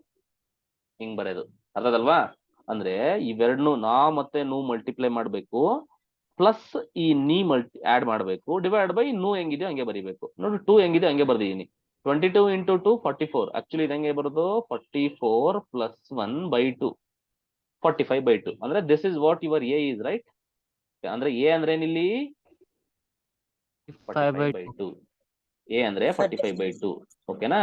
ಹಿಂಗ್ ಬರೆಯೋದು. ಅರ್ಥದಲ್ವಾ? ಅಂದ್ರೆ ಇವೆರಡನ್ನು ನಾ ಮತ್ತೆ ನೂ ಮಲ್ಟಿಪ್ಲೈ ಮಾಡ್ಬೇಕು, ಪ್ಲಸ್ ಈ ನೀ ಆಡ್ ಮಾಡ್ಬೇಕು, ಡಿವೈಡ್ ಬೈ ನೂ ಹೆಂಗಿದೆಯೋ ಹಂಗೆ ಬರಿಬೇಕು. ನೋಡಿ 2 ಹೆಂಗಿದೆ ಹಂಗೆ ಬರ್ದಿದ್ದೀನಿ. 22 ಇಂಟು 2 44. ಆಕ್ಚುಲಿ ಇದು ಹೆಂಗೆ ಬರೋದು 44 ಪ್ಲಸ್ 1/2 45/2. ಅಂದ್ರೆ this is what your A is right. ಅಂದ್ರೆ ಎ ಅಂದ್ರೆ ಏನಿಲ್ಲಿ 45/2. ಎ ಅಂದ್ರೆ 45/2. ಓಕೆನಾ.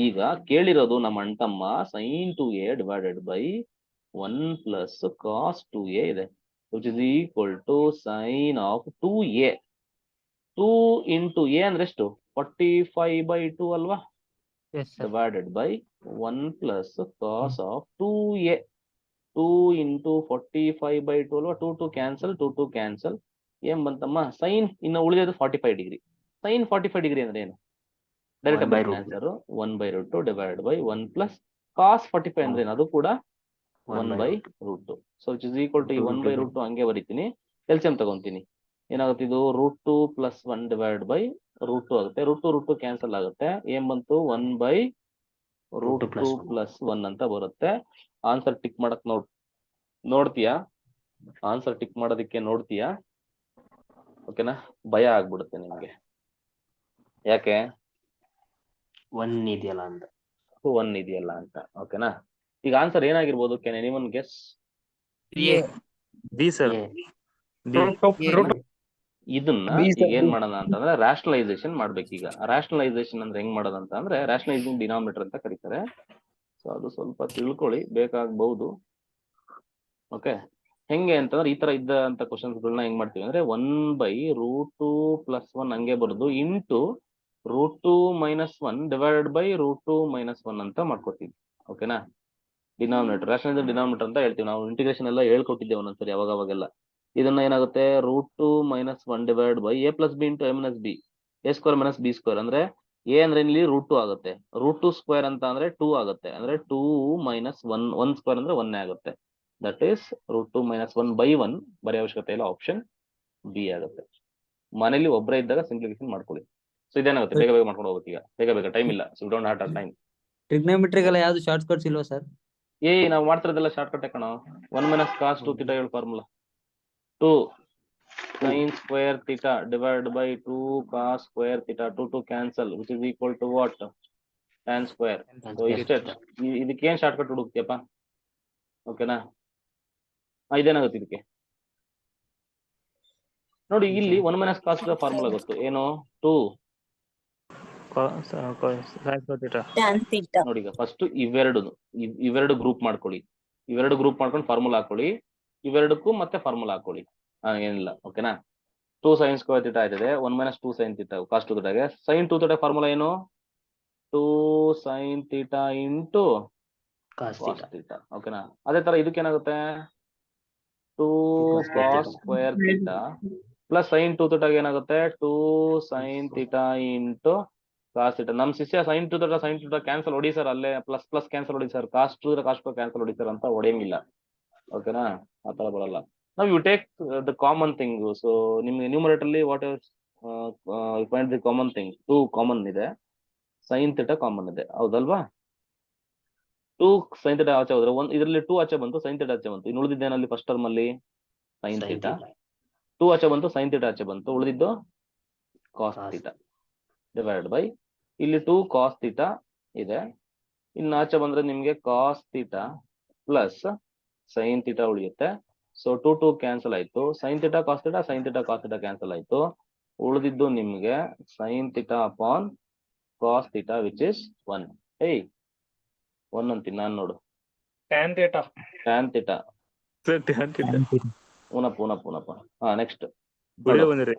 ಈಗ ಕೇಳಿರೋದು ನಮ್ಮ ಅಣ್ತಮ್ಮ sin 2a divided by 1 plus cos 2a ಇದೆ, which is equal to sine of 2a. 2 into A ಅಂದ್ರೆ ಎಷ್ಟು 45/2 ಅಲ್ವಾ, divided by 1 plus cos of 2a. 2 into 45/2 ಅಲ್ವಾ, 2 ಕ್ಯಾನ್ಸಲ್ 2 ಕ್ಯಾನ್ಸಲ್. ಏನ್ ಬಂತಮ್ಮ ಸೈನ್, ಇನ್ನು ಉಳಿಯೋದು 45 ಡಿಗ್ರಿ. ಸೈನ್ 45 ಡಿಗ್ರಿ ಅಂದ್ರೆ ಏನು, direct answer 1/√2 divide by 1 plus cos 45 ಅಂದ್ರೆ ಏನು, ಅದು ಕೂಡ 1/√2. So which is equal to ಈ 1/√2 ಹಂಗೆ ಬರೀತೀನಿ. ಎಲ್ಸಿಎಂ ತಗೊಂತೀನಿ. ಏನಾಗುತ್ತೆ ಇದು √2 ಪ್ಲಸ್ 1 ಡಿವೈಡ್ ಬೈ √2 ಆಗುತ್ತೆ. √2 ಕ್ಯಾನ್ಸಲ್ ಆಗುತ್ತೆ. ಏನ್ ಬಂತು 1/√2 ಪ್ಲಸ್ 1 ಅಂತ ಬರುತ್ತೆ. ಆನ್ಸರ್ ಟಿಕ್ ಮಾಡಕ್ ನೋಡ್ತೀಯಾ? ಆನ್ಸರ್ ಟಿಕ್ ಮಾಡೋದಕ್ಕೆ ನೋಡ್ತೀಯಾ? ಓಕೆನಾ, ಭಯ ಆಗ್ಬಿಡುತ್ತೆ ನಿಮ್ಗೆ. ಯಾಕೆ 1 ಇದೆಯಲ್ಲ ಅಂತ. 1 ಇದೆಯಲ್ಲ ಅಂತ. ಓಕೆನಾ, ಈಗ ಆನ್ಸರ್ ಏನಾಗಿರ್ಬೋದು? Can anyone guess? B sir. ಇದನ್ನ ಈಗ ಏನ್ ಮಾಡೋಣ ಅಂತಂದ್ರೆ ರಾಷನಲೈಸೇಷನ್ ಮಾಡ್ಬೇಕು. ಈಗ ರಾಷನಲೈಸೇಷನ್ ಅಂದ್ರೆ ಹೆಂಗ್ ಮಾಡೋದಂತ ಅಂದ್ರೆ ರಾಷನಲೈಸಿಂಗ್ ಡಿನಾಮಿನೇಟರ್ ಅಂತ ಕರೀತಾರೆ. ಸೊ ಅದು ಸ್ವಲ್ಪ ತಿಳ್ಕೊಳ್ಳಿ, ಬೇಕಾಗಬಹುದು. ಓಕೆ, ಹೆಂಗೆ ಅಂತಂದ್ರೆ ಈ ತರ ಇದ್ದಂತ ಕ್ವಶನ್ಸ್ಗಳನ್ನ ಹೆಂಗ್ ಮಾಡ್ತೀವಿ ಅಂದ್ರೆ 1/√2 ಪ್ಲಸ್ 1 ಹಂಗೆ ಬರೋದು into √2 minus 1 divided by √2 minus 1 ಅಂತ ಮಾಡ್ಕೊತೀವಿ. ಓಕೆನಾ, ಡಿನಾಮಿನೇಟರ್ ರಾಷನಲೈಸ್ ಡಿನಾಮಿನೇಟರ್ ಅಂತ ಹೇಳ್ತೀವಿ ನಾವು. ಇಂಟಿಗ್ರೇಷನ್ ಎಲ್ಲ ಹೇಳ್ಕೊಟ್ಟಿದ್ದೇವೆ ಒಂದೊಂದ್ಸರಿ ಅವಾಗವಾಗೆಲ್ಲ. ಇದನ್ನ ಏನಾಗುತ್ತೆ √2 minus 1 divide by a plus B into a minus B, a square minus B square. ಅಂದ್ರೆ a ಅಂದ್ರೆ ಇಲ್ಲಿ √2 ಆಗುತ್ತೆ, √2 ಸ್ಕ್ವೇರ್ ಅಂತ ಅಂದ್ರೆ 2 ಆಗುತ್ತೆ. ಅಂದ್ರೆ 2 ಮೈನಸ್ 1 ಸ್ಕ್ವೇರ್ ಅಂದ್ರೆ 1 ಆಗುತ್ತೆ. ದಟ್ ಈಸ್ √2 ಮೈನಸ್ 1/1 ಬರೆಯೋ ಅವಶ್ಯಕತೆ ಇಲ್ಲ, ಆಪ್ಷನ್ ಬಿ ಆಗುತ್ತೆ. ಮನೇಲಿ ಒಬ್ಬರೇ ಇದ್ದಾಗ ಸಿಂಪ್ಲಿಫಿಕೇಶನ್ ಮಾಡ್ಕೊಳ್ಳಿ. ಸೊ ಇದೇನಾಗುತ್ತೆ, ಬೇಗ ಬೇಗ ಮಾಡ್ಕೊಂಡು ಹೋಗ್ಬೇಕು. ಈಗ ಬೇಗ ಟೈಮ್ ಇಲ್ಲ, ಸೊ ಡೋಂಟ್ ಹ್ಯಾವ್ ಟೈಮ್. ಟ್ರಿಗ್ನೋಮೆಟ್ರಿಗೆಲ್ಲ ಯಾವ್ದು ಶಾರ್ಟ್ ಕಟ್ಸ್ ಇಲ್ವಾ ಸರ್? ನಾವು ಮಾಡ್ತಿರೋದೆಲ್ಲ ಶಾರ್ಟ್ ಕಟ್ ಕಣೋ. 1 ಮೈನಸ್ ಕಾಸ್ 2 ಥೀಟಾ ಹೇಳು formula. 2 sin square theta divided by 2 cos square theta. 2 cancel, which is equal to what? Tan square. So ಇಷ್ಟೇ. ಇದಕ್ಕೆ ಏನ್ ಶಾರ್ಟ್ ಕಟ್ ಹುಡುಕ್ತಿಯಪ್ಪ? ಓಕೆನಾ, ಇದೇನಾಗುತ್ತೆ ಇದಕ್ಕೆ ನೋಡಿ. ಇಲ್ಲಿ 1 ಮೈನಸ್ ಕಾಸ್ ಫಾರ್ಮುಲಾ ಗೊತ್ತು ಏನು? 2 ನೋಡಿ. ಈಗ ಫಸ್ಟ್ ಇವೆರಡು ಗ್ರೂಪ್ ಮಾಡ್ಕೊಳ್ಳಿ. ಇವೆರಡು ಗ್ರೂಪ್ ಮಾಡ್ಕೊಂಡು ಫಾರ್ಮುಲಾ ಹಾಕೊಳ್ಳಿ. ಇವೆರಡಕ್ಕೂ ಮತ್ತೆ ಫಾರ್ಮುಲಾ ಹಾಕೊಳ್ಳಿ. ಏನಿಲ್ಲ. ಓಕೆನಾ, 2 sin square theta ಆಯ್ತದೆ. 1 ಮೈನಸ್ 2 sin theta cos 2 ಥೀಟಾಗೆ. sin 2 ಥೀಟಾ ಫಾರ್ಮುಲಾ ಏನು? 2 sin theta into cos cos theta. ಓಕೆನಾ, ಅದೇ ತರ ಇದಕ್ಕೇನಾಗುತ್ತೆ 2 cos square theta plus sin 2 ಥೀಟಾಗೆ ಏನಾಗುತ್ತೆ 2 sin theta into cos theta. ನಮ್ ಶಿಷ್ಯ sin 2 ಥೀಟಾ ಕ್ಯಾನ್ಸಲ್ ಹೊಡಿ ಸರ್, ಅಲ್ಲೇ ಪ್ಲಸ್ ಕ್ಯಾನ್ಸಲ್ ಹೊಡಿ ಸರ್, cos 2 ಕ್ಯಾನ್ಸಲ್ ಹೊಡಿ ಸರ್ ಅಂತ ಹೊಡೆಯಂಗಿಲ್ಲ. ಓಕೆನಾ, ಆ ತರ ಬರಲ್ಲ. ನಾವು you take the common thing. So ನಿಮ್ಗೆ ನ್ಯೂಮರೇಟರ್ ಅಲ್ಲಿ what ever find the common thing. 2 common ಇದೆ, sin ಥೀಟಾ ಕಾಮನ್ ಇದೆ, ಹೌದಲ್ವಾ? 2 sin ಥೀಟಾ ಆಚೆ ಹೋದ್ರೆ ಇದರಲ್ಲಿ 2 ಆಚೆ ಬಂತು, sin ಥೀಟಾ ಆಚೆ ಬಂತು. ಇನ್ನು ಉಳಿದಿದ್ದೇನಲ್ಲಿ ಫಸ್ಟ್ ಟರ್ಮ್ ಅಲ್ಲಿ sin ಥೀಟಾ. 2 ಆಚೆ ಬಂತು, sin ಥೀಟಾ ಆಚೆ ಬಂತು, ಉಳಿದಿದ್ದು cos ಥೀಟಾ ಡಿವೈಡ್ ಬೈ ಇಲ್ಲಿ 2 cos ಥೀಟಾ ಇದೆ. ಇನ್ನು ಆಚೆ ಬಂದ್ರೆ ನಿಮ್ಗೆ cos theta plus sin theta ಉಳಿಯುತ್ತೆ. ಸೊ 2 ಕ್ಯಾನ್ಸಲ್ ಆಯ್ತು. sin theta cos theta, sin theta cos theta cancel ಆಯ್ತು. ಉಳಿದಿದ್ದು ನಿಮ್ಗೆ sin theta upon cos theta which is 1. 1 ಅಂತೀನಿ ನಾನು ನೋಡು. tan theta. tan ಥೀಟಾ ಪುನಃ ಹಾ ನೆಕ್ಸ್ಟ್ ವಿಡಿಯೋ ಬಂದಿರಿ.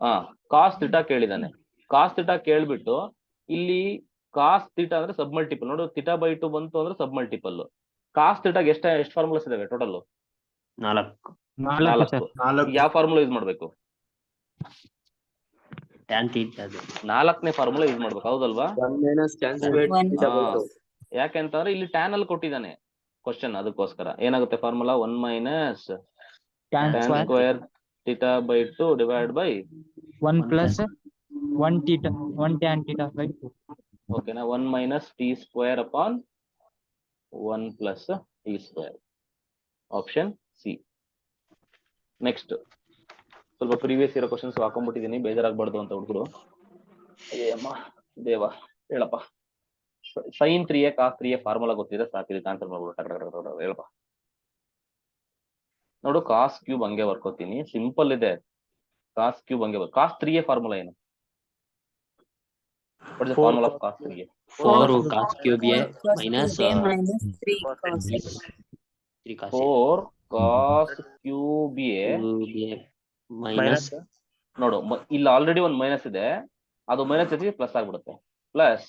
ಹಾ ಕಾಸ್ ಥೀಟಾ ಕೇಳಿದಾನೆ. ಕಾಸ್ ಥೀಟಾ ಕೇಳ್ಬಿಟ್ಟು ಇಲ್ಲಿ ಕಾಸ್ ಥೀಟಾ ಅಂದ್ರೆ ಸಬ್ ಮಲ್ಟಿಪಲ್ ನೋಡು, ಥೀಟಾ ಬೈ 2 ಬಂತು ಅಂದ್ರೆ ಸಬ್ ಮಲ್ಟಿಪಲ್. ಕಾಸ್ ಥೀಟಾಗೆ ಎಷ್ಟು ಫಾರ್ಮುಲಾಸ್ ಇದಾವೆ ಟೋಟಲ್? 4 4. ಯಾವ ಫಾರ್ಮುಲಾ ಯೂಸ್ ಮಾಡ್ಬೇಕು? tan theta ಅದು 4ನೇ ಫಾರ್ಮುಲಾ ಯೂಸ್ ಮಾಡ್ಬೇಕು, ಹೌದಲ್ವಾ? ಯಾಕೆಂತಂದ್ರೆ ಇಲ್ಲಿ ಟ್ಯಾನ್ ಅಲ್ಲಿ ಕೊಟ್ಟಿದ್ದಾನೆ ಕ್ವಶನ್, ಅದಕ್ಕೋಸ್ಕರ ಏನಾಗುತ್ತೆ formula 1 minus Tan tan square square theta by 2 divide by 1 plus 1 theta 1 tan theta by 2. ಓಕೆನಾ, 1 minus T square upon 1 plus T square. Option C. Next ಸ್ವಲ್ಪ ಪ್ರೀವಿಯಸ್ ಇರೋ ಕ್ವಶನ್ಸ್ ಹಾಕೊಂಡ್ಬಿಟ್ಟಿದ್ದೀನಿ, ಬೇಜಾರಾಗ್ಬಾರ್ದು ಅಂತ ಹುಡುಗರು. ಅಮ್ಮ ದೇವ ಹೇಳಪ್ಪ. sin 3a cos 3a formula ಗೊತ್ತಿದೆ ಸಾಕು, ಇದಕ್ಕೆ ಆನ್ಸರ್ ಮಾಡ್ಬಿಡು. ಹೇಳಪ್ಪ ನೋಡು, ಕಾಸ್ ಕ್ಯೂಬ್ ಹಂಗೆ ಬರ್ಕೋತೀನಿ, ಸಿಂಪಲ್ ಇದೆ. ಕಾಸ್ ಕ್ಯೂಬ್ ಹಂಗೆ ಕಾಸ್ 3a ಫಾರ್ಮುಲಾ ಏನು? What is the formula of cos 3a? 4 cos cube a minus 3 cos a 4 cos cube a cube a minus ನೋಡು, ಇಲ್ಲಿ ಆಲ್ರೆಡಿ ಒಂದು ಮೈನಸ್ ಇದೆ, ಅದು ಮೈನಸ್ ಜೊತೆಗೆ ಪ್ಲಸ್ ಆಗ್ಬಿಡುತ್ತೆ. Plus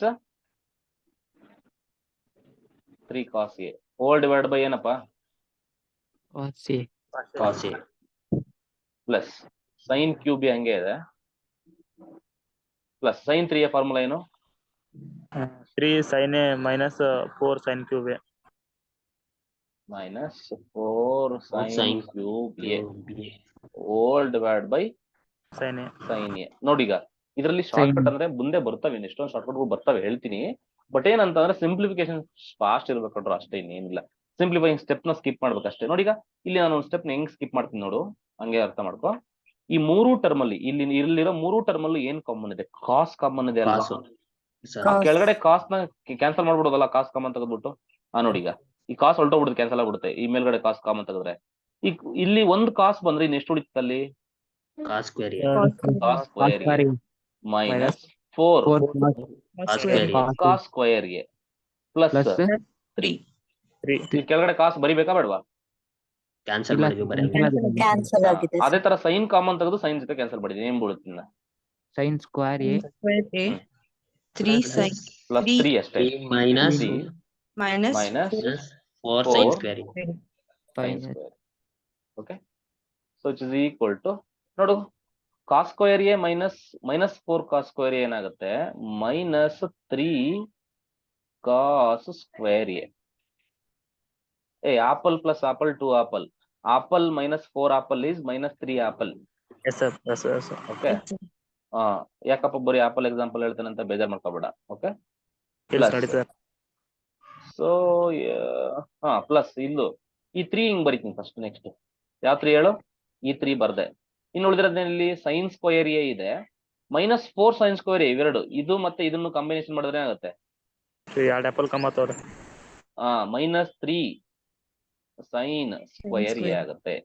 3 cos a hole divide by ಏನಪ್ಪ? cos a plus sine cube a ಹಂಗೆ ಇದೆ, ಪ್ಲಸ್ sin 3a ಫಾರ್ಮುಲಾ ಏನು? 3 sin a minus 4 sin cube a. Minus 4 sin sin cube a cube a hole divide by sin a. sin a. ನೋಡಿ, ಈಗ ಇದರಲ್ಲಿ short cut ಅಂದ್ರೆ ಮುಂದೆ ಬರ್ತವೆ, ಎಷ್ಟೊಂದು ಶಾರ್ಟ್ ಕಟ್ ಬರ್ತವೆ ಹೇಳ್ತೀನಿ. ಬಟ್ ಏನಂತಂದ್ರೆ ಸಿಂಪ್ಲಿಫಿಕೇಶನ್ ಫಾಸ್ಟ್ ಇರ್ಬೇಕು ಅಷ್ಟೇ, ಇನ್ನೇನಿಲ್ಲ. ಸಿಂಪ್ಲಿಫೈಯಿಂಗ್ ಸ್ಟೆಪ್ ನ ಸ್ಕಿಪ್ ಮಾಡ್ಬೇಕು ಅಷ್ಟೇ. ನೋಡಿ, ಈಗ ಇಲ್ಲಿ ನಾನು ಒಂದು ಸ್ಟೆಪ್ ನ ಹೆಂಗ್ ಸ್ಕಿಪ್ ಮಾಡ್ತೀನಿ ನೋಡು, ಹಂಗೆ ಅರ್ಥ ಮಾಡ್ಕೊ. ಈ 3 ಟರ್ಮ್ ಅಲ್ಲಿ ಇಲ್ಲಿರೋ 3 ಟರ್ಮ್ ಅಲ್ಲಿ ಏನ್ ಕಾಮನ್ ಇದೆ? ಕಾಸ್ ಕಾಮನ್ ಇದೆ ಅಲ್ವಾ? ಆ ಕೆಳಗಡೆ ಕಾಸ್ ನ ಕ್ಯಾನ್ಸಲ್ ಮಾಡ್ಬಿಡೋದಲ್ಲ, ಕಾಸ್ ಕಾಮನ್ ತೆಗೆದ್ಬಿಟ್ಟು. ನೋಡಿ, ಈಗ ಈ ಕಾಸ್ ಹೊರಟೋಗ್ಬಿಡುತ್ತೆ, ಕ್ಯಾನ್ಸಲ್ ಆಗ್ಬಿಡುತ್ತೆ. ಈ ಮೇಲ್ಗಡೆ ಕಾಸ್ ಕಾಮನ್ ತೆಗೆದ್ರೆ ಈಗ ಇಲ್ಲಿ ಒಂದು ಕಾಸ್ ಬಂದ್ರೆ ಇನ್ನು ಎಷ್ಟು ಉಳಿತಲ್ಲಿ? cos square a cos square minus 4 cos square a cos square ಗೆ ಪ್ಲಸ್ 3. ಕೆಳಗಡೆ ಕಾಸ್ ಬರಿಬೇಕಾ ಬೇಡವಾ? ಕ್ಯಾನ್ಸಲ್ ಮಾಡಿದ್ವಿ. ಅದೇ ತರ ಸೈನ್ ಕಾಮನ್ ತೆಗೆದು ಸೈನ್ ಜೊತೆ ಕ್ಯಾನ್ಸಲ್ ಮಾಡಿದೀನಿ, ಏನ್ ಬೀಳುತ್ತೆ? sin square a 3 sin plus 3 ಅಷ್ಟೇ, minus minus minus 4 sin square a sin square. Okay, so it is equal to ನೋಡು, cos square A minus 4 cos square A ಏನಾಗುತ್ತೆ? Minus 3 cos square a. Apple plus apple 2 apple. Apple minus 4 apple is minus 3 ಆಪಲ್. Yes sir, yes sir, yes sir. Okay, ಯಾಕಪ್ಪ ಬರೀ apple example ಹೇಳ್ತಾನೆ ಅಂತ ಬೇಜಾರ್ ಮಾಡ್ಕೋಬೇಡ. Okay, Yes, ನೋಡಿ sir. So plus ಇಲ್ಲೂ ಈ 3 ಹಿಂಗ್ ಬರೀತೀನಿ ಫಸ್ಟ್. ನೆಕ್ಸ್ಟ್ ಯಾವ 3 ಹೇಳು? ಈ 3 ಬರ್ದೆ. ಇನ್ನು ಉಳಿದಿರೋದ್ರಲ್ಲಿ ಸೈನ್ ಸ್ಕ್ವೇರ್ ಎ ಇದೆ, ಮೈನಸ್ 4 ಸೈನ್ ಸ್ಕ್ವೇರ್ ಎ, ಇವೆರಡು ಇದು ಮತ್ತೆ ಇದನ್ನು ಕಾಂಬಿನೇಷನ್ ಮಾಡಿದ್ರೆ ಏನಾಗುತ್ತೆ? 2 ಆಪಲ್ ಕಮ್ಮತ್ತವ್ರೆ. ಮೈನಸ್ 3 ಸೈನ್ ಸ್ಕ್ವೇರ್ ಎ ಆಗುತ್ತೆ.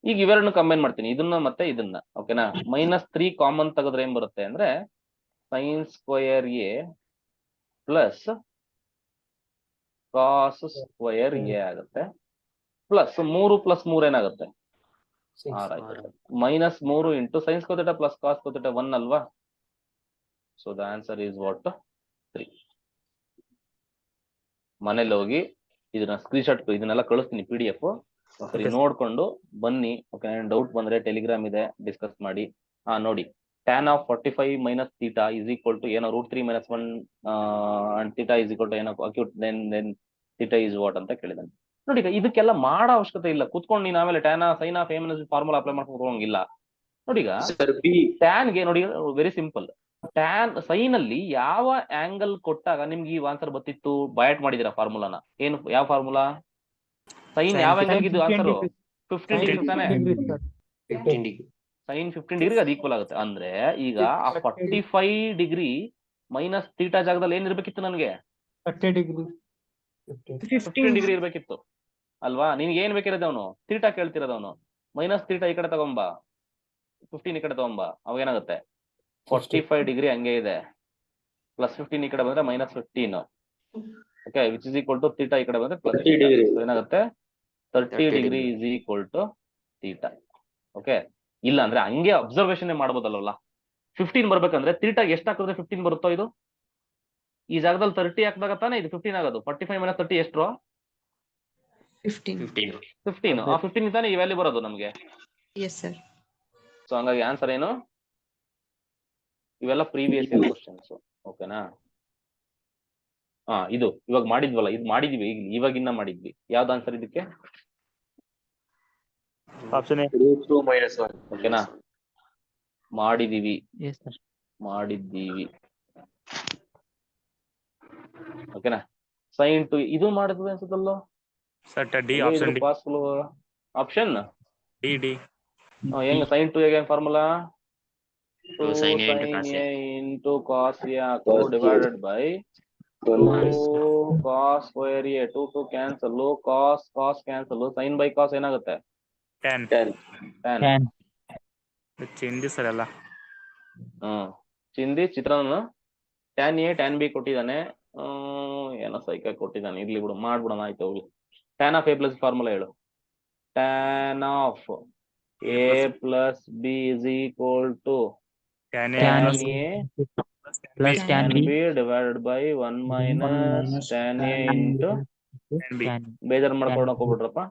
ಈಗ ಇವೆರಡನ್ನು ಕಂಬೈನ್ ಮಾಡ್ತೀನಿ, ಇದನ್ನ ಮತ್ತೆ ಇದನ್ನ. ಓಕೆನಾ, ಮೈನಸ್ 3 ಕಾಮನ್ ತೆಗೆದ್ರೆ ಏನ್ ಬರುತ್ತೆ ಅಂದ್ರೆ sine square a plus cos square A ಆಗುತ್ತೆ. ಪ್ಲಸ್ 3 ಪ್ಲಸ್ 3 ಏನಾಗುತ್ತೆ? 6 ಆಯ್ತು. Minus 3 into sine square theta plus cos square theta 1 ಅಲ್ವಾ? So the answer is what? 3. ಮನೇಲಿ ಹೋಗಿ ಇದನ್ನ ಸ್ಕ್ರೀನ್ ಶಾಟ್ ಇದನ್ನೆಲ್ಲ ಕಳಿಸ್ತೀನಿ PDF, ಸರಿ ನೋಡ್ಕೊಂಡು ಬನ್ನಿ. ಓಕೆ, ಡೌಟ್ ಬಂದ್ರೆ ಟೆಲಿಗ್ರಾಮ್ ಇದೆ, ಡಿಸ್ಕಸ್ ಮಾಡಿ. ನೋಡಿ, tan of 45 minus theta is equal to ಏನೋ √3 minus 1 and theta is equal to ಏನೋ acute then theta is what ಅಂತ ಕೇಳಿದಾನೆ. ನೋಡಿ, ಇದಕ್ಕೆಲ್ಲ ಮಾಡೋ ಅವಶ್ಯಕತೆ ಇಲ್ಲ, ಕುತ್ಕೊಂಡು ನೀನ್ ಆಮೇಲೆ tan sine of a formula apply ಮಾಡ್ಕೊಂಡು ಹೋಗಂಗಿಲ್ಲ. ನೋಡಿ, ಈಗ ಟ್ಯಾನ್ ಗೆ ನೋಡಿ ವೆರಿ ಸಿಂಪಲ್. ಟ್ಯಾನ್ ಸೈನ್ ಅಲ್ಲಿ ಯಾವ ಆಂಗಲ್ ಕೊಟ್ಟಾಗ ನಿಮ್ಗೆ ಈ ಆನ್ಸರ್ ಬರ್ತಿತ್ತು? ಬಯಾಟ್ ಮಾಡಿದಿರಾ ಫಾರ್ಮುಲಾನ? ಏನು, ಯಾವ ಫಾರ್ಮುಲಾ? ಸೈನ್ ಯಾವ ಆಂಗಲ್ ಇದು ಆನ್ಸರ್? 15 ಡಿಗ್ರಿ ತಾನೆ? 15 degree ಸೈನ್ 15 ಡಿಗ್ರಿ ಅದು ಈಕ್ವಲ್ ಆಗುತ್ತೆ. ಅಂದ್ರೆ ಈಗ ಆ 45 ಡಿಗ್ರಿ ಮೈನಸ್ ಥೀಟಾ ಜಾಗದಲ್ಲಿ ಏನ್ ಇರ್ಬೇಕಿತ್ತು? ನನಗೆ 15 ಡಿಗ್ರಿ ಇರ್ಬೇಕಿತ್ತು ಅಲ್ವಾ? ನಿನ್ಗೆ ಏನ್ ಬೇಕಿರೋದವನು? ಥೀಟಾ ಕೇಳ್ತಿರೋದವನು. ಮೈನಸ್ ಥೀಟಾ ಈ ಕಡೆ ತಗೊಂಬ, 15 ಈ ಕಡೆ ತಗೊಂಬ, ಅವಾಗ ಏನಾಗುತ್ತೆ? 45 ಡಿಗ್ರಿ ಹಂಗೆ ಇದೆ, ಪ್ಲಸ್ 15 ಈ ಕಡೆ ಬಂದ್ರೆ minus 15. Okay, which is equal to theta ಈ ಕಡೆ ಬಂದ್ರೆ ಪ್ಲಸ್ ಏನಾಗುತ್ತೆ? 30 degree is equal to theta. Okay, ಇಲ್ಲ ಅಂದ್ರೆ ಹಂಗೆ ಅಬ್ಸರ್ವೇಷನ್ ಮಾಡ್ಬೋದಲ್ವಲ್ಲ. 15 ಬರ್ಬೇಕಂದ್ರೆ ಥೀಟಾಗೆ ಎಷ್ಟು ಹಾಕಿದ್ರೆ 15 ಬರುತ್ತೋ ಇದು? ಈ ಜಾಗದಲ್ಲಿ 30 ಹಾಕಿದಾಗ ತಾನೇ ಇದು 15 ಆಗೋದು. 45 - 30 ಎಷ್ಟು? 15. 15. ಆ 15 ತಾನೇ ಈ ವ್ಯಾಲ್ಯೂ ಬರೋದು ನಮ್ಗೆ. Yes, sir. ಸೊ ಹಂಗಾಗಿ ಆನ್ಸರ್ ಏನು? ಇವೆಲ್ಲ ಪ್ರೀವಿಯಸ್ ಇಯರ್ ಕ್ವಶನ್ಸ್. ಓಕೆನಾ? ಇದು ಇವಾಗ ಮಾಡಿದ್ವಲ್ಲ, ಇದು ಮಾಡಿದ್ವಿ, ಇವಾಗಿನ್ನ ಮಾಡಿದ್ವಿ. ಯಾವ್ದು ಆನ್ಸರ್ ಇದಕ್ಕೆ? Option A. ಓಕೆನಾ? ಮಾಡಿದೀವಿ, Yes, sir. ಮಾಡಿದ್ದೀವಿ. ಓಕೆನಾ? ಸೈನ್ ಟು ಇದು ಮಾಡಿದ್ವಿ ಅನ್ಸುತ್ತಲ್ಲೋ. Sir D option D. ಪಾಸ್ಫುಲ್ ಆಪ್ಷನ್ ಡಿ ಹೆಂಗ ಸೈನ್ ಟು ಹೇಗೆ formula? Sin A into cos A. into cos A divided by 2 cos square A. 2 cancel, cos cancel, sin by cos ಏನಾಗುತ್ತೆ? 10. tan. ಚಿಂದಿ sir ಎಲ್ಲ. ಚಿಂದಿ ಚಿತ್ರಾನ್ನ tan A tan B ಕೊಟ್ಟಿದ್ದಾನೆ. ಏನೋ ಸೈಕ ಕೊಟ್ಟಿದ್ದಾನೆ, ಇರ್ಲಿ ಬಿಡು, ಮಾಡ್ಬಿಡೋಣ. ಆಯ್ತು ಹೋಗ್ಲಿ. tan of A plus formula ಹೇಳು. tan of A plus B is equal to tan tan A A Plus tan B. divided by 1 minus tan A into B. ಬೇಜಾರು ಮಾಡ್ಕೊಳಕ್ ಹೋಗ್ಬಿಟ್ರಪ್ಪ.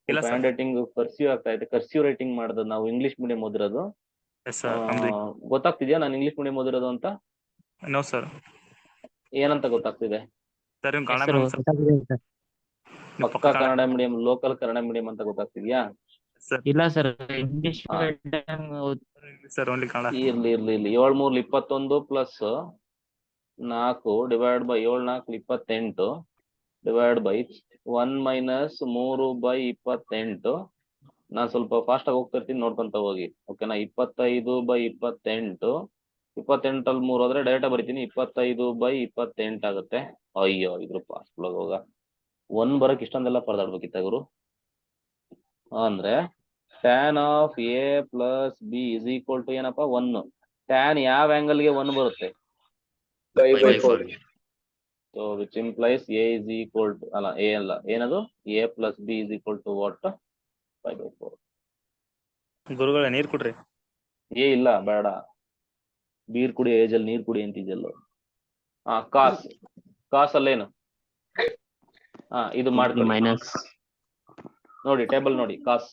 ಇಲ್ಲ ಸರ್. ಹ್ಯಾಂಡ್ ರೈಟಿಂಗ್ ಕರ್ಸಿವ್ ಆಗ್ತಾ ಇದೆ. Cursive writing ಮಾಡೋದು ನಾವು English medium ಓದಿರೋದು. Yes sir. ನಮ್ದು ಗೊತ್ತಾಗ್ತಿದ್ಯಾ ನಾನು ಇಂಗ್ಲಿಷ್ ಮೀಡಿಯಂ ಓದಿರೋದು ಅಂತ? No sir. ಏನಂತ ಗೊತ್ತಾಗ್ತಿದೆ? ಸರ್ ಇವ್ನು ಕನ್ನಡ Sir, medium ಸರ್. ಗೊತ್ತಾಗಿದೆ sir. ಪಕ್ಕಾ Kannada medium, local Kannada medium ಅಂತ ಗೊತ್ತಾಗ್ತಿದ್ಯಾ? ಇಲ್ಲ ಸರ್, ಇಂಗ್ಲಿಷ್ ಹಾ. Sir only Kannada. ಇರ್ಲಿ 7 3 21 plus 4 divide by 7 4 28 divide by 1 minus 3/28. ನಾನು ಸ್ವಲ್ಪ ಫಾಸ್ಟ್ ಆಗಿ ಹೋಗ್ತಾ ಇರ್ತೀನಿ, ನೋಡ್ಕೊಂತ ಹೋಗಿ. ಓಕೆನಾ? 25/28. 28 ಅಲ್ಲಿ 3 ಹೋದ್ರೆ ಡೈರೆಕ್ಟ್ ಬರಿತೀನಿ. 25/28 ಆಗುತ್ತೆ. ಅಯ್ಯೋ ಇದ್ರ ಫಾಸ್ಟ್ ಹೋಗ 1 ಬರಕ್ ಇಷ್ಟೊಂದೆಲ್ಲ ಪರದಾಡ್ಬೇಕಿತ್ತ ಗುರು. ಅಂದ್ರೆ tan of A plus B is equal to ಏನಪ್ಪ? 1. tan ಯಾವ ಆಂಗಲ್ ಗೆ 1 ಬರುತ್ತೆ? 5/4. So which implies A is equal to A ಅಲ್ಲ, ಏನದು? A plus B is equal to what? 5/4. ಗುರುಗಳ ನೀರ್ ಕೊಡ್ರಿ. A ಇಲ್ಲ, ಬೇಡ. ಬೀರ್ ಕುಡಿ, ಏಜಲ್ ನೀರ್ ಕುಡಿ ಅಂತಿದ್ಯಲ್ಲ. ಕಾಸ್ ಅಲ್ಲೇನು? ಇದು ಮಾಡ್ಕೊಳ್ಳಿ. Minus ನೋಡಿ ಟೇಬಲ್ ನೋಡಿ. ಕಾಸ್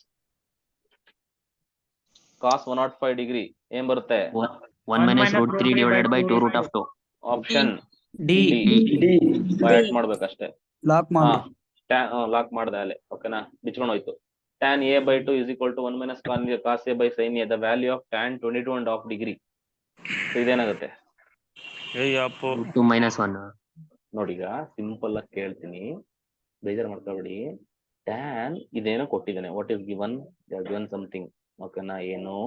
105 ಡಿಗ್ರಿ ಏನ್ ಬರುತ್ತೆ? 1 minus root 3 divided by 2 root of 2. Option D. ಬೈಟ್ ಮಾಡ್ಬೇಕಷ್ಟೇ. Lock ಮಾಡಿ. ಲಾಕ್ ಮಾಡ್ದೆ ಅಲ್ಲೇ. ಓಕೆನಾ? ಬಿಚ್ಕೊಂಡು ಹೋಯ್ತು. tan A/2 is equal to 1 minus cos A by sin A. The value of tan 22.5 degree. ಇದೇನಾಗುತ್ತೆ? ಅಯ್ಯಪ್ಪೋ. 2 minus 1. ನೋಡಿ ಈಗ ಸಿಂಪಲ್ ಆಗಿ ಕೇಳ್ತೀನಿ, ಬೇಜಾರು ಮಾಡ್ಕೊಬೇಡಿ. tan ಇದೇನೋ ಕೊಟ್ಟಿದ್ದಾನೆ. What is given? Given something. ಓಕೆನಾ? ಏನು?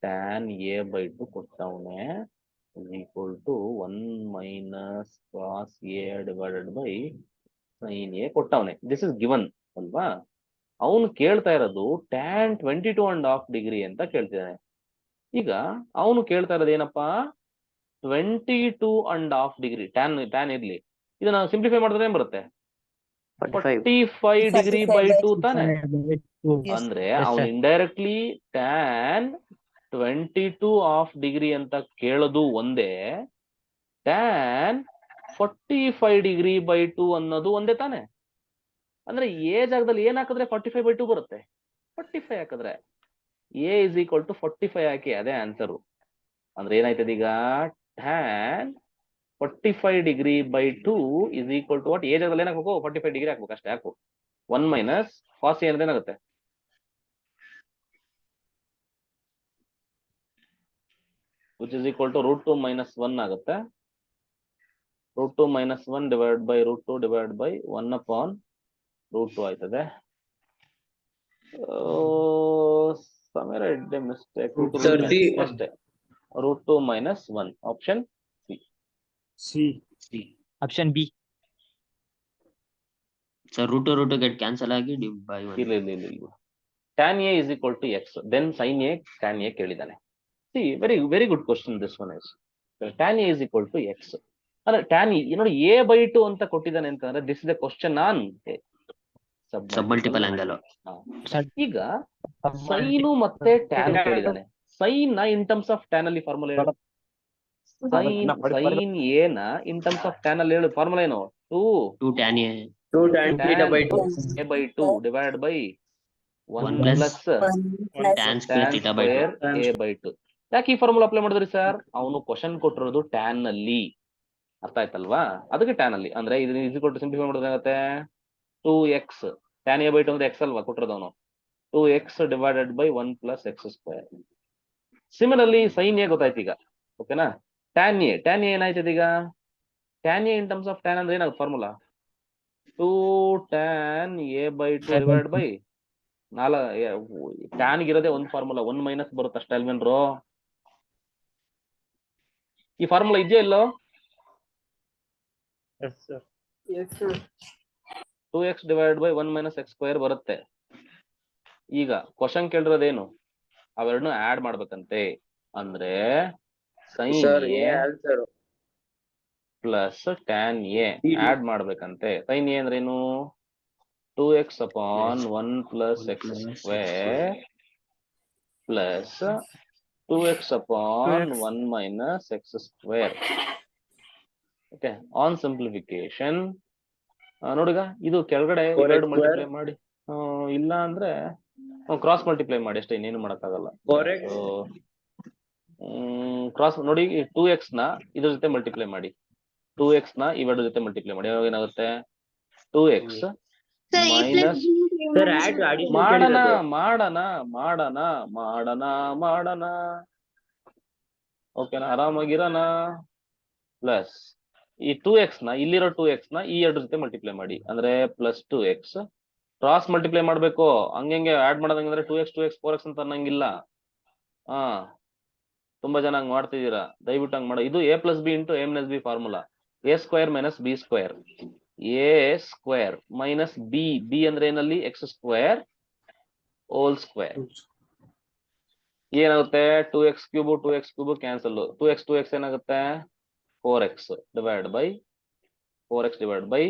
tan A/2 ಕೊಟ್ಟವನೆ is equal to 1 minus cos A divided by sin A ಕೊಟ್ಟವನೆ. ದಿಸ್ ಇಸ್ ಗಿವನ್ ಅಲ್ವಾ? ಅವನು ಕೇಳ್ತಾ ಇರೋದು tan 22.5 ಡಿಗ್ರಿ ಅಂತ ಕೇಳ್ತಿದ್ದಾನೆ. ಈಗ ಅವನು ಕೇಳ್ತಾ ಇರೋದು ಏನಪ್ಪಾ? 22.5 ಡಿಗ್ರಿ. ಟ್ಯಾನ್ ಇರ್ಲಿ, ಇದನ್ನ ಸಿಂಪ್ಲಿಫೈ ಮಾಡಿದ್ರೆ ಏನ್ ಬರುತ್ತೆ? 45 ಡಿಗ್ರಿ ಬೈ 2 ತಾನೆ. ಅಂದ್ರೆ ಅವನು ಇಂಡೈರೆಕ್ಟ್ಲಿ tan 22.5 ಡಿಗ್ರಿ ಅಂತ ಕೇಳೋದು ಒಂದೇ, tan 45 ಡಿಗ್ರಿ ಬೈ 2 ಅನ್ನೋದು ಒಂದೇ ತಾನೆ. ಅಂದ್ರೆ ಎ ಜಾಗದಲ್ಲಿ ಏನ್ ಹಾಕಿದ್ರೆ 45/2 ಬರುತ್ತೆ? 45 ಹಾಕಿದ್ರೆ A is equal to 45 ಹಾಕಿ, ಅದೇ ಆನ್ಸರು. ಅಂದ್ರೆ ಏನಾಯ್ತದ ಈಗ? tan 45 degree by 2 is equal to what? A ಜಾಗದಲ್ಲಿ ಏನ್ ಹಾಕ್ಬೇಕು? 45 ಡಿಗ್ರಿ ಹಾಕ್ಬೇಕು ಅಷ್ಟೇ. ಹಾಕು. 1 minus cos A ಅಂದ್ರೆ ಏನಾಗುತ್ತೆ? which is equal to root 2 minus 1 ಆಗುತ್ತೆ. root 2 minus 1 divided by root 2 divided by 1 upon root 2 ಆಯ್ತದೆ. somewhere I did a mistake. ಅಷ್ಟೇ. root 2 minus 1. Option C. Option B. So root to get cancel ಆಗಿ div by 1. ಇಲ್ಲ. tan A is equal to x. Then sin A, tan A ಕೇಳಿದಾನೆ. See, very good question this one is. tan A is equal to x. ಅಂದ್ರೆ tan ನೋಡಿ A/2 ಅಂತ ಕೊಟ್ಟಿದ್ದಾನೆ ಅಂತಂದ್ರೆ this is a question on Submultiple angle. ಈಗ sign ಮತ್ತೆ tan ಕೇಳಿದಾನೆ. Sign ನ in terms of tan ಅಲ್ಲಿ formula ಹೇಳು. ಸೈನ್ ಎ ನ ಇನ್ ಟರ್ಮ್ಸ್ ಆಫ್ ಟ್ಯಾನ್ ಅಲ್ಲಿ ಹೇಳು. ಫಾರ್ಮುಲಾ ಏನು? 2 tan A. A by 2 divide by 1 1 plus plus tan square theta by 2. Square A by 2. ಯಾಕೆ ಈ ಫಾರ್ಮುಲಾ ಅಪ್ಲೈ ಮಾಡಿದ್ರಿ ಸರ್? ಅವನು ಕ್ವಶನ್ ಕೊಟ್ಟಿರೋದು ಟ್ಯಾನ್ ಅಲ್ಲಿ, ಅರ್ಥ ಆಯ್ತಲ್ವಾ? ಅದಕ್ಕೆ ಟ್ಯಾನ್ ಅಲ್ಲಿ ಅಂದ್ರೆ ಇದನ್ನ ಈಸಿ ಕೊಟ್ಟು ಸಿಂಪ್ಲಿಫೈ ಮಾಡೋದಾಗತ್ತೆ. 2x ಟ್ಯಾನ್ ಎ ಬೈ 2 ಅಂದ್ರೆ ಎಕ್ಸ್ ಅಲ್ವಾ ಕೊಟ್ಟಿರೋದವನು. 2x divided by 1 plus x square. Similarly sine A ಗೊತ್ತಾಯ್ತು ಈಗ, ಓಕೆನಾ? ಟ್ಯಾನ್ ಎ ಏನಾಯ್ತದ ಈಗ? Tan A in terms of tan ಅಂದ್ರೆ ಏನಾಗುತ್ತೆ formula? 2 tan a by 2 divide by tan ಇರೋದೇ ಒಂದು ಫಾರ್ಮುಲಾ, 1 ಮೈನಸ್ ಬರುತ್ತೆ ಅಷ್ಟೇ ಅಲ್ವೇನ್ರು? ಈ ಫಾರ್ಮುಲಾ ಇದೆಯೋ ಇಲ್ಲೋ? Yes sir. 2x divide by 1 minus x square ಬರುತ್ತೆ. ಈಗ ಕ್ವಶನ್ ಕೇಳಿರೋದೇನು? ಅವೆರಡನ್ನು ಆಡ್ ಮಾಡ್ಬೇಕಂತೆ. ಅಂದ್ರೆ sine A plus tan A add ಮಾಡ್ಬೇಕಂತೆ. ಸೈನ್ ಎ ಅಂದ್ರೆ ಏನು? 2x upon 1 plus x square plus 2x upon 1 minus x square. Okay, on simplification ನೋಡಿಗ ಇದು ಕೆಳಗಡೆ ಎರಡು ಮಲ್ಟಿಪ್ಲೈ ಮಾಡಿ, ಇಲ್ಲ ಅಂದ್ರೆ ಕ್ರಾಸ್ ಮಲ್ಟಿಪ್ಲೈ ಮಾಡಿ ಅಷ್ಟೇ, ಇನ್ನೇನು ಮಾಡಕ್ಕಾಗಲ್ಲ. ಕ್ರಾಸ್ ನೋಡಿ, 2x ನ ಇದ್ರ ಜೊತೆ ಮಲ್ಟಿಪ್ಲೈ ಮಾಡಿ, 2x ನ ಇವೆರಡು ಜೊತೆ ಮಲ್ಟಿಪ್ಲೈ ಮಾಡಿ. ಯಾವಾಗ ಏನಾಗುತ್ತೆ? 2x ಮೈನಸ್ ಮಾಡೋಣ ಮಾಡೋಣ ಮಾಡೋಣ ಮಾಡೋಣ ಮಾಡೋಣ ಓಕೆನಾ, ಆರಾಮಾಗಿರೋಣ. ಪ್ಲಸ್ ಈ 2x ನ ಇಲ್ಲಿರೋ 2x ನ ಈ ಎರಡು ಜೊತೆ ಮಲ್ಟಿಪ್ಲೈ ಮಾಡಿ, ಅಂದ್ರೆ ಪ್ಲಸ್ 2x. ಕ್ರಾಸ್ ಮಲ್ಟಿಪ್ಲೈ ಮಾಡ್ಬೇಕು, ಹಂಗೆ ಆಡ್ ಮಾಡೋದಂದ್ರೆ 2x 4x ಅಂತ ಅನ್ನಂಗಿಲ್ಲ. ತುಂಬಾ ಜನ ಹಂಗ್ ಮಾಡ್ತಿದ್ದೀರಾ, ದಯವಿಟ್ಟು ಹಂಗ್ ಮಾಡ. ಇದು a plus B into a minus B formula. a square minus B square, a square minus B ಅಂದ್ರೆ ಏನಲ್ಲಿ ಎಕ್ಸ್ ಸ್ಕ್ವೇರ್ ಹೋಲ್ ಸ್ಕ್ವೇರ್. ಏನಾಗುತ್ತೆ? 2x ಕ್ಯೂಬ್ ಕ್ಯಾನ್ಸಲ್, 2x ಏನಾಗುತ್ತೆ? 4x divide by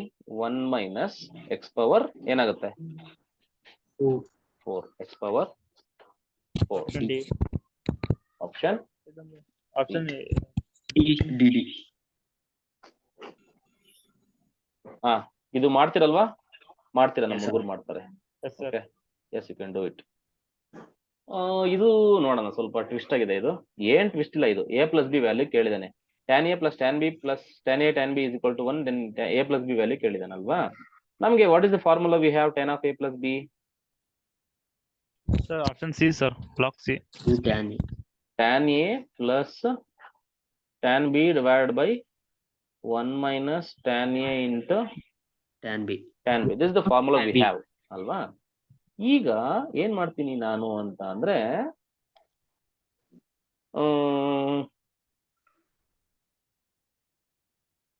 1 minus X power ಏನಾಗುತ್ತೆ? 4 X power 4. Option D. ಇದು ಮಾಡ್ತಿರಲ್ವಾ? ಮಾಡ್ತೀರಾ? ನಮ್ಮ ಹುಡುಗರು ಮಾಡ್ತಾರೆ. Okay, yes you can do it. ಇದು ನೋಡೋಣ, ಸ್ವಲ್ಪ ಟ್ವಿಸ್ಟ್ ಆಗಿದೆ ಇದು. ಏನ್ ಟ್ವಿಸ್ಟ್ ಇಲ್ಲ, ಇದು a ಪ್ಲಸ್ ಬಿ ವ್ಯಾಲ್ಯೂ ಕೇಳಿದಾನೆ. tan a plus tan b plus tan a tan b is equal to 1, then a plus B value ಕೇಳಿದಾನಲ್ವಾ? ನಮ್ಗೆ what is the formula we have tan of a plus b? Sir option C sir, block C. tan a plus tan b divide by 1 minus tan a into tan b. This the formula we have ಅಲ್ವಾ? ಈಗ ಏನ್ ಮಾಡ್ತೀನಿ ನಾನು ಅಂತ ಅಂದ್ರೆ,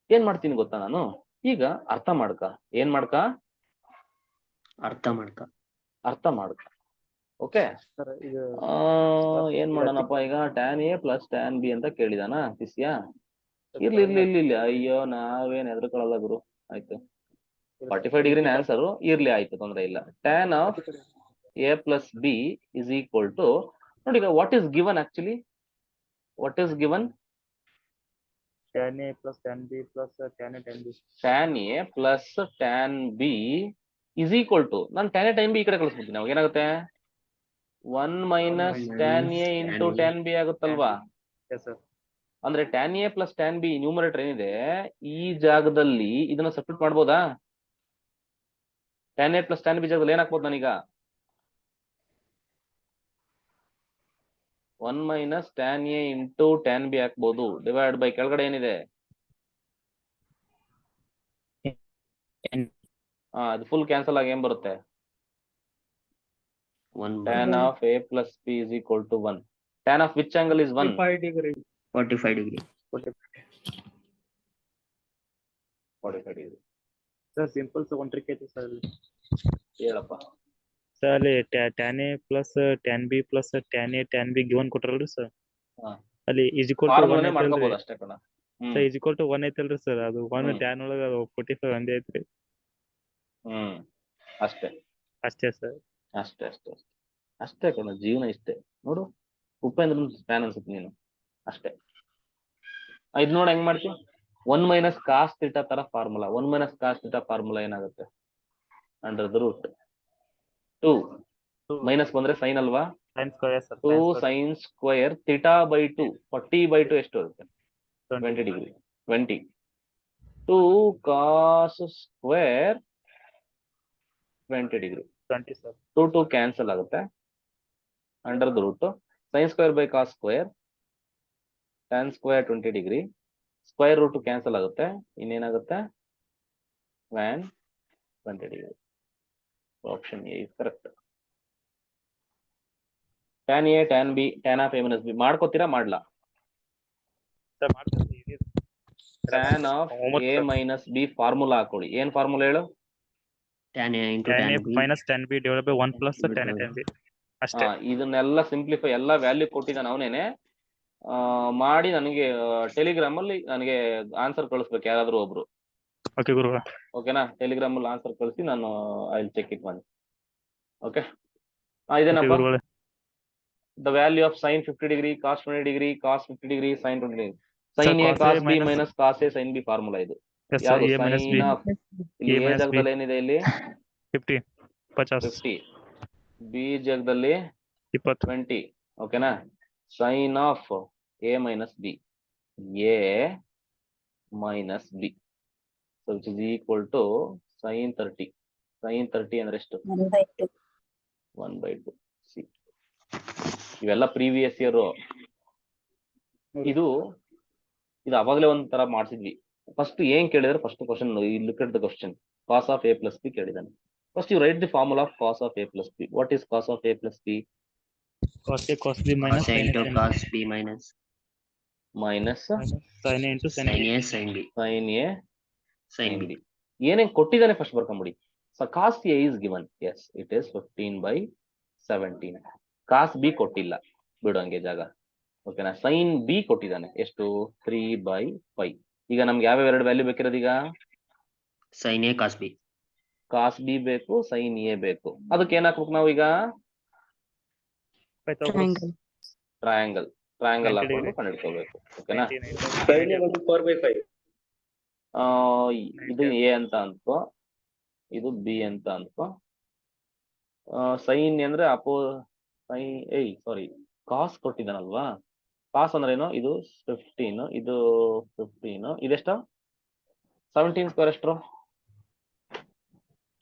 ಏನ್ ಮಾಡ್ತೀನಿ ಗೊತ್ತಾ ನಾನು? ಈಗ ಅರ್ಥ ಮಾಡ್ಕ. ಓಕೆ, ಏನ್ ಮಾಡೋಣಪ್ಪ ಈಗ? tan a plus tan b ಅಂತ ಕೇಳಿದಾನ ಶಿಷ್ಯ. ಇರ್ಲಿ, ಅಯ್ಯೋ ನಾವೇನ್ ಹೆದರ್ಕೊಳ್ಳಲ್ಲ ಗುರು. ಆಯ್ತು, 45 ಡಿಗ್ರಿನ ಆನ್ಸರ್ ಇರ್ಲಿ, ಆಯ್ತು, ತೊಂದ್ರೆ ಇಲ್ಲ. tan of a plus b is equal to, ನೋಡಿ ಈಗ what is given actually? What is given? tan a plus tan b plus tan a tan b. tan a plus tan b is equal to, ನಾನು tan a tan b ಈ ಕಡೆ ಕಳಿಸ್ಬಿಡ್ತೀನಿ. ಅವಾಗ ಏನಾಗುತ್ತೆ? 1 minus tan a into tan b ಆಗುತ್ತಲ್ವಾ? ಅಂದ್ರೆ tan a plus tan b numerator ಏನಿದೆ ಈ ಜಾಗದಲ್ಲಿ ಇದನ್ನ ಸಬ್ಸ್ಟಿಟ್ಯೂಟ್ ಮಾಡ್ಬೋದಾ? tan a plus tan b ಜಾಗದಲ್ಲಿ ಏನ್ ಹಾಕ್ಬೋದು ನಾನೀಗ? 1 minus tan a into tan b ಹಾಕ್ಬೋದು, ಡಿವೈಡ್ ಬೈ ಕೆಳಗಡೆ ಏನಿದೆ? ಅದು ಫುಲ್ ಕ್ಯಾನ್ಸಲ್ ಆಗಿ ಏನ್ ಬರುತ್ತೆ? tan of a plus b is equal to 1. Tan of which angle is 1? 45 degree. 45 degree. Sir simple ಒಂದು ಟ್ರಿಕ್ ಐತಿ ಸರ್. ಹೇಳಪ್ಪ ಸರ್, ಅಲ್ಲಿ tan a plus tan b plus tan a tan b given ಕೊಟ್ರಲ್ರಿ sir, ಅಲ್ಲಿ is equal to 1 ಮಾಡ್ಕೋಬಹುದು ಅಷ್ಟೇ ಕಣ. Sir is equal to 1 ಐತಲ್ರಿ ಸರ್, ಅದು 1 tan ಒಳಗ 45 ಒಂದೇ ಐತ್ರಿ. ಅಷ್ಟೇ ಅಷ್ಟೇ ಸರ್. ಅಷ್ಟೇ ಅಷ್ಟೇ ಕಣ ಜೀವನ ಇಷ್ಟೇ ನೋಡು. ಉಪೇಂದ್ರ ಫ್ಯಾನ್ ಅನ್ಸುತ್ತೆ ನೀನು ಅಷ್ಟೇ. ಇದ್ ನೋಡಿ ಹೆಂಗ್ ಮಾಡ್ತೀವಿ. 1 ಮೈನಸ್ ಕಾಸ್ ಥೀಟಾ ತರ formula. 1 minus cos theta formula ಏನಾಗುತ್ತೆ? ಅಂಡರ್ ದ ರೂಟ್ 2 ಮೈನಸ್ ಬಂದ್ರೆ ಸೈನ್ ಅಲ್ವಾ? sin square sir 2 sin square theta by 2 40 by 2 ಎಷ್ಟು ಬರುತ್ತೆ? 20 degree. 20 2 cos square 20 degree. 20 sir 2 2 cancel ಆಗುತ್ತೆ. Under the root sine square by cos square tan square 20 degree. Square root cancel ಆಗುತ್ತೆ. ಇನ್ನೇನಾಗುತ್ತೆ? ವ್ಯಾನ್ 20 degree. Option A is correct. tan A tan B tan of A minus B ಮಾಡ್ಕೋತೀರಾ ಮಾಡ್ಲಾ? sir ಮಾಡ್ತೀವಿ ಇದು tan of A minus B formula ಹಾಕೊಳ್ಳಿ. ಏನ್ formula ಹೇಳು? tan A into tan tan A B minus tan B divided by 1 plus tan A tan B ಅಷ್ಟೇ. ಇದನ್ನೆಲ್ಲ simplify ಎಲ್ಲ value ಕೊಟ್ಟಿದ್ದಾನೆ ಅವನೇನೆ. ಮಾಡಿ ನನಗೆ ಟೆಲಿಗ್ರಾಮ್ ಅಲ್ಲಿ ನನಗೆ ಆನ್ಸರ್ ಕಳಿಸ್ಬೇಕು ಯಾರಾದ್ರೂ ಒಬ್ರು. ಓಕೆ ಗುರು. ಓಕೆನಾ? ಟೆಲಿಗ್ರಾಮ್ ಅಲ್ಲಿ ಆನ್ಸರ್ ಕಳಿಸಿ ನಾನು ಐ ವಿಲ್ ಚೆಕ್ ಇಟ್ ಮಾಡಿ. ಓಕೆ ಇದೇನಪ್ಪ? The value of sin 50 degree cos 20 degree cos 50 degree sin 20 degree sin A cos B minus cos A sin B formula ಇದು. ಯಾವುದು? sin of ಇಲ್ಲಿ A ಜಾಗದಲ್ಲಿ ಏನಿದೆ? ಇಲ್ಲಿ 50 50 B ಜಾಗದಲ್ಲಿ 20. ಓಕೆನಾ? sin of A minus B A minus B so which is equal to sin 30. sin 30 ಅಂದ್ರೆ ಎಷ್ಟು? 1/2. ಸಿ ಇವೆಲ್ಲ ಪ್ರೀವಿಯಸ್ ಇಯರ್. ಇದು ಅವಾಗಲೇ ಒಂಥರ ಮಾಡಿಸಿದ್ವಿ. ಫಸ್ಟ್ ಏನ್ ಕೇಳಿದ್ರೆ first question look at the question. cos of A plus B ಕೇಳಿದಾನೆ. First you write the formula of cos of A plus B. What is cos of A plus B? cos A cos B minus cos A into cos B minus sin A into sin sin B A sin B sin A sin sin B. B. ಏನೇನ್ ಕೊಟ್ಟಿದ್ದಾನೆ first ಬರ್ಕೊಂಬಿಡಿ. So cos A is given. Yes, it is 15/17. cos B ಕೊಟ್ಟಿಲ್ಲ, ಬಿಡು ಹಂಗೆ ಜಾಗ. ಓಕೆನಾ? sin B ಕೊಟ್ಟಿದ್ದಾನೆ ಎಷ್ಟು? 3/5. ಈಗ ನಮ್ಗೆ ಯಾವ್ಯಾವ ಎರಡು ವ್ಯಾಲ್ಯೂ ಬೇಕಿರೋದು? ಈಗ sin A cos B cos B ಬೇಕು, sin A ಬೇಕು. ಅದಕ್ಕೆ ಏನ್ ಹಾಕ್ಬೇಕು ನಾವು ಈಗ? ಟ್ರಯಾಂಗಲ್ ಹಾಕೊಂಡು ಕಂಡಿಡ್ಕೋಬೇಕು. ಓಕೆನಾ? ಇದು A ಅಂತ ಅನ್ಕೋ, ಇದು B ಅಂತ ಅನ್ಕೋ. ಸೈನ್ ಅಂದ್ರೆ ಕಾಸ್ ಕೊಟ್ಟಿದ್ದಾನಲ್ವಾ? ಕಾಸ್ ಅಂದ್ರೆ ಏನು? ಇದು 15, ಇದು 15, ಇದೆಷ್ಟು? 17 ಸ್ಕ್ವೇರ್ ಎಷ್ಟು?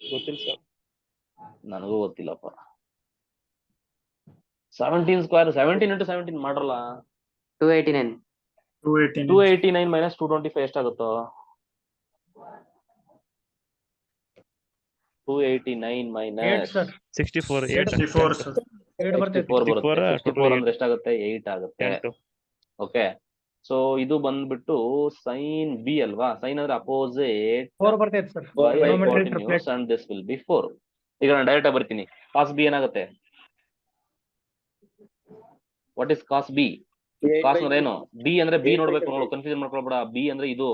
ಗೊತ್ತಿಲ್ಲ ಸರ್. ನನಗೂ ಗೊತ್ತಿಲ್ಲಪ್ಪ. 17 ಸ್ಕ್ವೇರ್ 17 into 17 ಮಾಡ್ರಲ್ಲ. 289 minus 225 ಎಷ್ಟಾಗುತ್ತೋ? 289 minus 64 ಬರುತ್ತೆ. 64 ಅಂದ್ರೆ ಎಷ್ಟಾಗುತ್ತೆ? 8 ಆಗುತ್ತೆ. ಓಕೆ, ಸೊ ಇದು ಬಂದ್ಬಿಟ್ಟು sin B ಅಲ್ವಾ? sin ಅಂದ್ರೆ opposite and this will be 4. ಈಗ ನಾನು ಡೈರೆಕ್ಟ್ ಆಗಿ ಬರ್ತೀನಿ. cos B ಏನಾಗುತ್ತೆ? What is cos B? cos ಅಂದ್ರೆ ಏನು? B ಅಂದ್ರೆ B ನೋಡ್ಬೇಕು, ನೋಡು, ಕನ್ಫ್ಯೂಷನ್ ಮಾಡ್ಕೊಳ್ಬೇಡ. B ಅಂದ್ರೆ ಇದು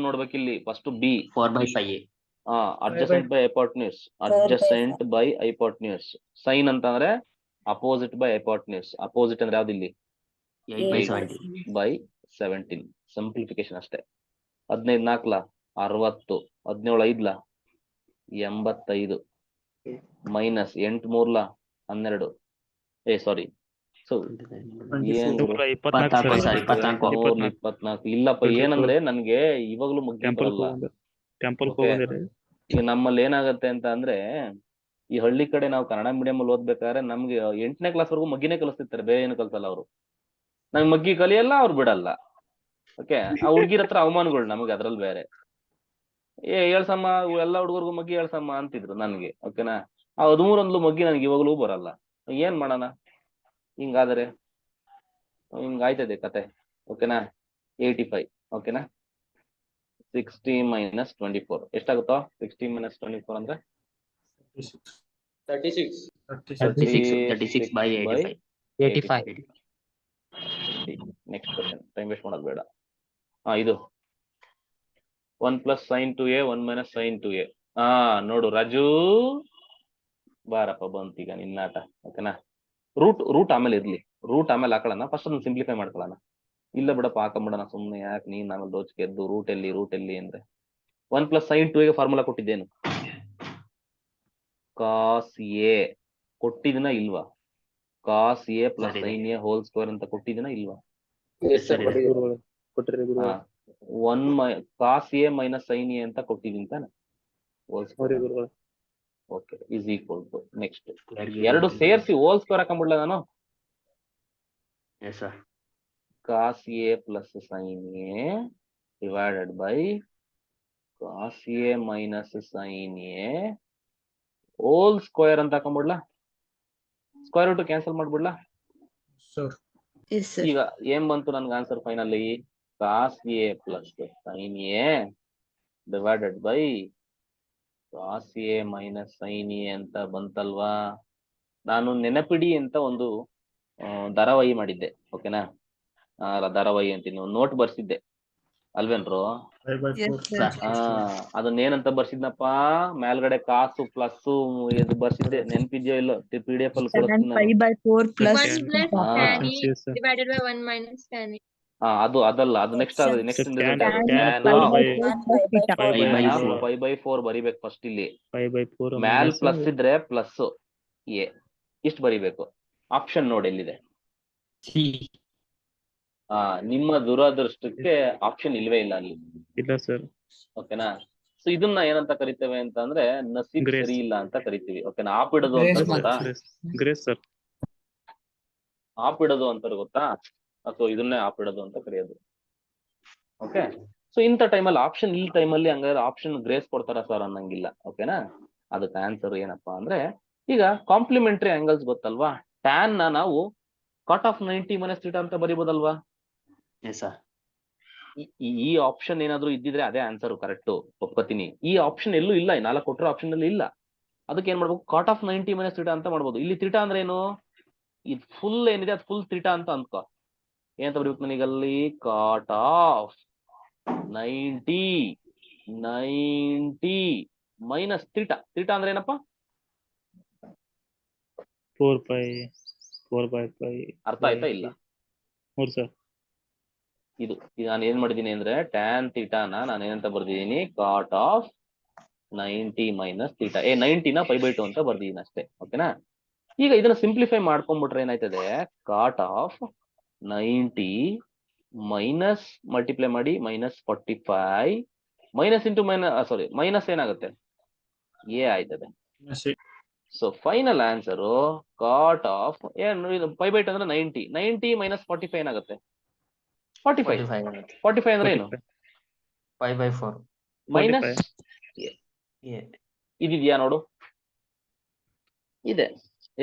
ನೋಡ್ಬೇಕು ಇಲ್ಲಿ first. B 4/5A adjacent by hypotenuse. sin ಅಂತಂದ್ರೆ ಅಪೋಸಿಟ್ ಬೈ hypotenuse. ಅಪೋಸಿಟ್ ಅಂದ್ರೆ ಯಾವ್ದು ಇಲ್ಲಿ? 8/17. ಸಿಂಪ್ಲಿಫಿಕೇಶನ್ ಅಷ್ಟೇ. 15 4 60, 17 5 85 ಮೈನಸ್ 8 3 12. ಸಾರಿ, ಸೊ 24. ಇಲ್ಲಪ್ಪ, ಏನಂದ್ರೆ ನನ್ಗೆ ಇವಾಗ್ಲೂ ಮಗ್ಗಿ ಬರಲ್ಲ. ಈಗ ನಮ್ಮಲ್ಲಿ ಏನಾಗತ್ತೆ ಅಂತ ಅಂದ್ರೆ, ಈ ಹಳ್ಳಿ ಕಡೆ ನಾವು ಕನ್ನಡ ಮೀಡಿಯಂ ಅಲ್ಲಿ ಓದ್ಬೇಕಾದ್ರೆ ನಮ್ಗೆ 8ನೇ ಕ್ಲಾಸ್ ವರ್ಗು ಮಗ್ಗಿನೇ ಕಲಿಸ್ತಿರ್ತಾರೆ, ಬೇರೆ ಏನು ಕಲ್ಸಲ್ಲ ಅವರು. ನಂಗೆ ಮಗ್ಗಿ ಕಲಿಯಲ್ಲ, ಅವ್ರು ಬಿಡಲ್ಲ. ಓಕೆ, ಆ ಹುಡ್ಗಿರ ಹತ್ರ ಅವಮಾನಗಳು ನಮಗೆ ಅದ್ರಲ್ಲಿ ಬೇರೆ. ಹೇಳ್ಸಮ್ಮ, ಎಲ್ಲ ಹುಡುಗರ್ಗು ಮಗ್ಗಿ ಹೇಳ್ಸಮ್ಮ ಅಂತಿದ್ರು ನನ್ಗೆ. ಓಕೆನಾ? ಆ 13 ಮಗ್ಗಿ ನನ್ಗೆ ಇವಾಗ್ಲೂ ಬರಲ್ಲ. ಏನ್ ಮಾಡೋಣ? ಹಿಂಗಾದ್ರೆ ಹಿಂಗಾಯ್ತದೆ ಕತೆ. ಓಕೆನಾ? 85. ಓಕೆನಾ? 60 minus 24 ಎಷ್ಟಾಗುತ್ತೋ? 60 minus 24 ಅಂದ್ರೆ 36/85. ನೆಕ್ಸ್ಟ್ ಕ್ವಶನ್, ಟೈಮ್ ವೇಸ್ಟ್ ಮಾಡೋದು ಬೇಡ. ಇದು 1 plus sin 2A 1 minus sin 2A. ನೋಡು ರಾಜು, ಬಾರಪ್ಪ ಬಂತು ಈಗ ನಿನ್ನಾಟ. ಓಕೆನಾ, ರೂಟ್ ಆಮೇಲೆ ಇರ್ಲಿ, ರೂಟ್ ಆಮೇಲೆ ಹಾಕೊಳ್ಳೋಣ, ಫಸ್ಟ್ ಅದನ್ನ ಸಿಂಪ್ಲಿಫೈ ಮಾಡ್ಕೊಳ್ಳೋಣ. ಇಲ್ಲ ಬಿಡಪ್ಪ ಹಾಕೊಂಬಿಡೋಣ ಸುಮ್ಮನೆ, ಯಾಕೆ ನೀನ್ ಆಮೇಲೆ ದೋಚಿಕೆ ಎದ್ದು ರೂಟ್ ಎಲ್ಲಿ ಅಂದ್ರೆ 1 + sin 2 ಗೆ ಫಾರ್ಮುಲಾ ಕೊಟ್ಟಿದ್ದೇನು? ಕಾಸ್ ಎ ಕೊಟ್ಟಿದಿನ ಇಲ್ವಾ? ಕಾಸ್ ಎ ಪ್ಲಸ್ ಸರಿ. sin a ಹೋಲ್ ಸ್ಕ್ವೇರ್ ಅಂತ ಕೊಟ್ಟಿದಿನ ಇಲ್ವಾ? ಸರಿ. ಗುರುಗಳು ಕೊಟ್ಟಿರಿ ಗುರುಗಳು. Cos A minus sin a ಅಂತ ಕೊಟ್ಟಿದ್ದೀನಿ ತಾನೆ ಹೋಲ್ ಹೌರಿ ಸ್ಕ್ವೇರ್. ಗುರುಗಳು. Okay, is equal to next ಎರಡು ಸೇರಿಸಿ ಹೋಲ್ ಸ್ಕ್ವೇರ್ ಹಾಕೊಂಡ್ಬಿಡ್ಲ ನಾನು. Yes, sir. Cos A plus sin a divided by cos A minus sin a whole square ಅಂತ ಹಾಕೊಂಡ್ಬಿಡ್ಲಾ? ಸ್ಕ್ವೇರ್ ರೂಟ್ ಕ್ಯಾನ್ಸಲ್ ಮಾಡ್ಬಿಡ್ಲಾ? Yes, sir. ಈಗ ಏನ್ ಬಂತು ನನ್ಗೆ answer finally? Cos A plus sin a divided by cos A minus sin a ಅಂತ ಬಂತಲ್ವಾ? ನಾನು ನೆನಪಿಡಿ ಅಂತ ಒಂದು ಧಾರಾವಾಹಿ ಮಾಡಿದ್ದೆ. ಓಕೆನಾ, ಧಾರಾವಾಹಿ ಅಂತೀನಿ, ಒಂದು ನೋಟ್ ಬರ್ಸಿದ್ದೆ ಅಲ್ವೇನ್ರು? Yes, sir. ಅದನ್ನೇನಂತ ಬರ್ಸಿದ್ನಪ್ಪ, ಮೇಲ್ಗಡೆ ಕಾಸು ಪ್ಲಸ್ ಇದು ಬರ್ಸಿದ್ದೆ, ನೆನ್ಪಿದ್ಯೋ ಇಲ್ಲೋ? PDF ಅಲ್ಲಿ tan ಕೊಡಿಸ್ತೀನಿ pi ನಾನು. by 4 plus 1 tan tan e divided by 1 minus tan e. ಅದು ಅದಲ್ಲ, ಅದು next Sir, next tan tan tan pi by 4 by plus theta. Pi by 4. 5/4 ಬರಿಬೇಕು ಫಸ್ಟ್. ಇಲ್ಲಿ 5/4 ಮ್ಯಾಲ್ minus ಪ್ಲಸ್ ಇದ್ರೆ ಪ್ಲಸ್ ಎ ಇಷ್ಟು ಬರಿಬೇಕು. ಆಪ್ಷನ್ ನೋಡಿ ಎಲ್ಲಿದೆ? C. ನಿಮ್ಮ ದುರದೃಷ್ಟಕ್ಕೆ ಆಪ್ಷನ್ ಇಲ್ವೇ ಇಲ್ಲ ಅಲ್ಲಿ. ಇಲ್ಲ ಸರ್. ಓಕೆನಾ, ಸೊ ಇದನ್ನ ಏನಂತ ಕರಿತೇವೆ ಅಂತ ಅಂದ್ರೆ ನಸೀಬ್ Grace. ಸರಿ ಇಲ್ಲ ಅಂತ ಕರಿತೀವಿ. ಓಕೆನಾ, ಆಪಿಡೋದು ಅಂತ Grace ಗೊತ್ತಾ? Grace sir. ಆಪಿಡೋದು ಅಂತಾರೆ ಗೊತ್ತಾ? ಅಥವಾ ಇದನ್ನೇ ಆಪಿಡೋದು ಅಂತ ಕರೆಯೋದು. ಓಕೆ, ಸೊ ಇಂಥ ಟೈಮಲ್ಲಿ ಆಪ್ಷನ್ ಈ ಟೈಮಲ್ಲಿ ಹಂಗಾದ್ರೆ ಆಪ್ಷನ್ ಗ್ರೇಸ್ ಕೊಡ್ತಾರ ಸರ್ ಅನ್ನಂಗಿಲ್ಲ. ಓಕೆನಾ, ಅದಕ್ಕೆ ಆನ್ಸರ್ ಏನಪ್ಪಾ ಅಂದ್ರೆ, ಈಗ ಕಾಂಪ್ಲಿಮೆಂಟರಿ ಆಂಗಲ್ಸ್ ಗೊತ್ತಲ್ವಾ? ಟ್ಯಾನ್ ನ ನಾವು ಕಾಟ್ ಆಫ್ 90 ಮೈನಸ್ ಥೀಟಾ ಅಂತ ಬರಿಬೋದಲ್ವಾ? Yes, sir. ಈ ಆಪ್ಷನ್ ಏನಾದ್ರು ಇದ್ದಿದ್ರೆ ಅದೇ ಆನ್ಸರ್ ಕರೆಕ್ಟ್, ಒಪ್ಕೋತೀನಿ. ಈ ಆಪ್ಷನ್ ಎಲ್ಲೂ ಇಲ್ಲ, ಈ 4 ಕೊಟ್ಟರು ಆಪ್ಷನ್ ಅಲ್ಲಿ ಇಲ್ಲ. ಅದಕ್ಕೆ ಏನ್ ಮಾಡ್ಬೇಕು? ಕಾಟ್ ಆಫ್ 90 ಮೈನಸ್ ಥೀಟಾ ಅಂತ ಮಾಡ್ಬೋದು. ಇಲ್ಲಿ ಥೀಟಾ ಅಂದ್ರೆ ಏನು? ಇದು ಫುಲ್ ಏನಿದೆ ಅದು ಫುಲ್ ಥೀಟಾ ಅಂತ ಅನ್ಕೋ. ಏನಂತ ಬರೀಬೇಕು ನನಗಲ್ಲಿ? Cot of 90 minus theta. Theta ಅಂದ್ರೆ ಏನಪ್ಪ? 4/pi. ಅರ್ಥ ಆಯ್ತಾ ಇಲ್ಲ? ಹೌದು ಸರ್. ಇದು ನಾನು ಏನ್ ಮಾಡಿದೀನಿ ಅಂದ್ರೆ ಟ್ಯಾನ್ ಥೀಟಾನ ನಾನು ಏನಂತ ಬರ್ದಿದ್ದೀನಿ? Cot of 90 minus theta. 90ನ π/2 ಅಂತ ಬರ್ದಿದ್ದೀನಿ ಅಷ್ಟೇ. ಓಕೆನಾ, ಈಗ ಇದನ್ನ ಸಿಂಪ್ಲಿಫೈ ಮಾಡ್ಕೊಂಡ್ಬಿಟ್ರೆ ಏನಾಯ್ತದೆ? ಕಾಟ್ ಆಫ್ 90 ಮೈನಸ್ ಮಲ್ಟಿಪ್ಲೈ ಮಾಡಿ -45 ಮೈನಸ್ ಇಂಟು ಮೈನಸ್ ಏನಾಗುತ್ತೆ? ಎ ಆಯ್ತದೆ. So final answer cot of ಏನು? π/2 ಅಂದ್ರೆ 90 ಮೈನಸ್ 45 ಏನಾಗುತ್ತೆ? 45 ಅಂದ್ರೆ ಏನು? Pi/4. Minus Yeah. ಇದಿದ್ಯಾ ನೋಡು? ಇದೆ.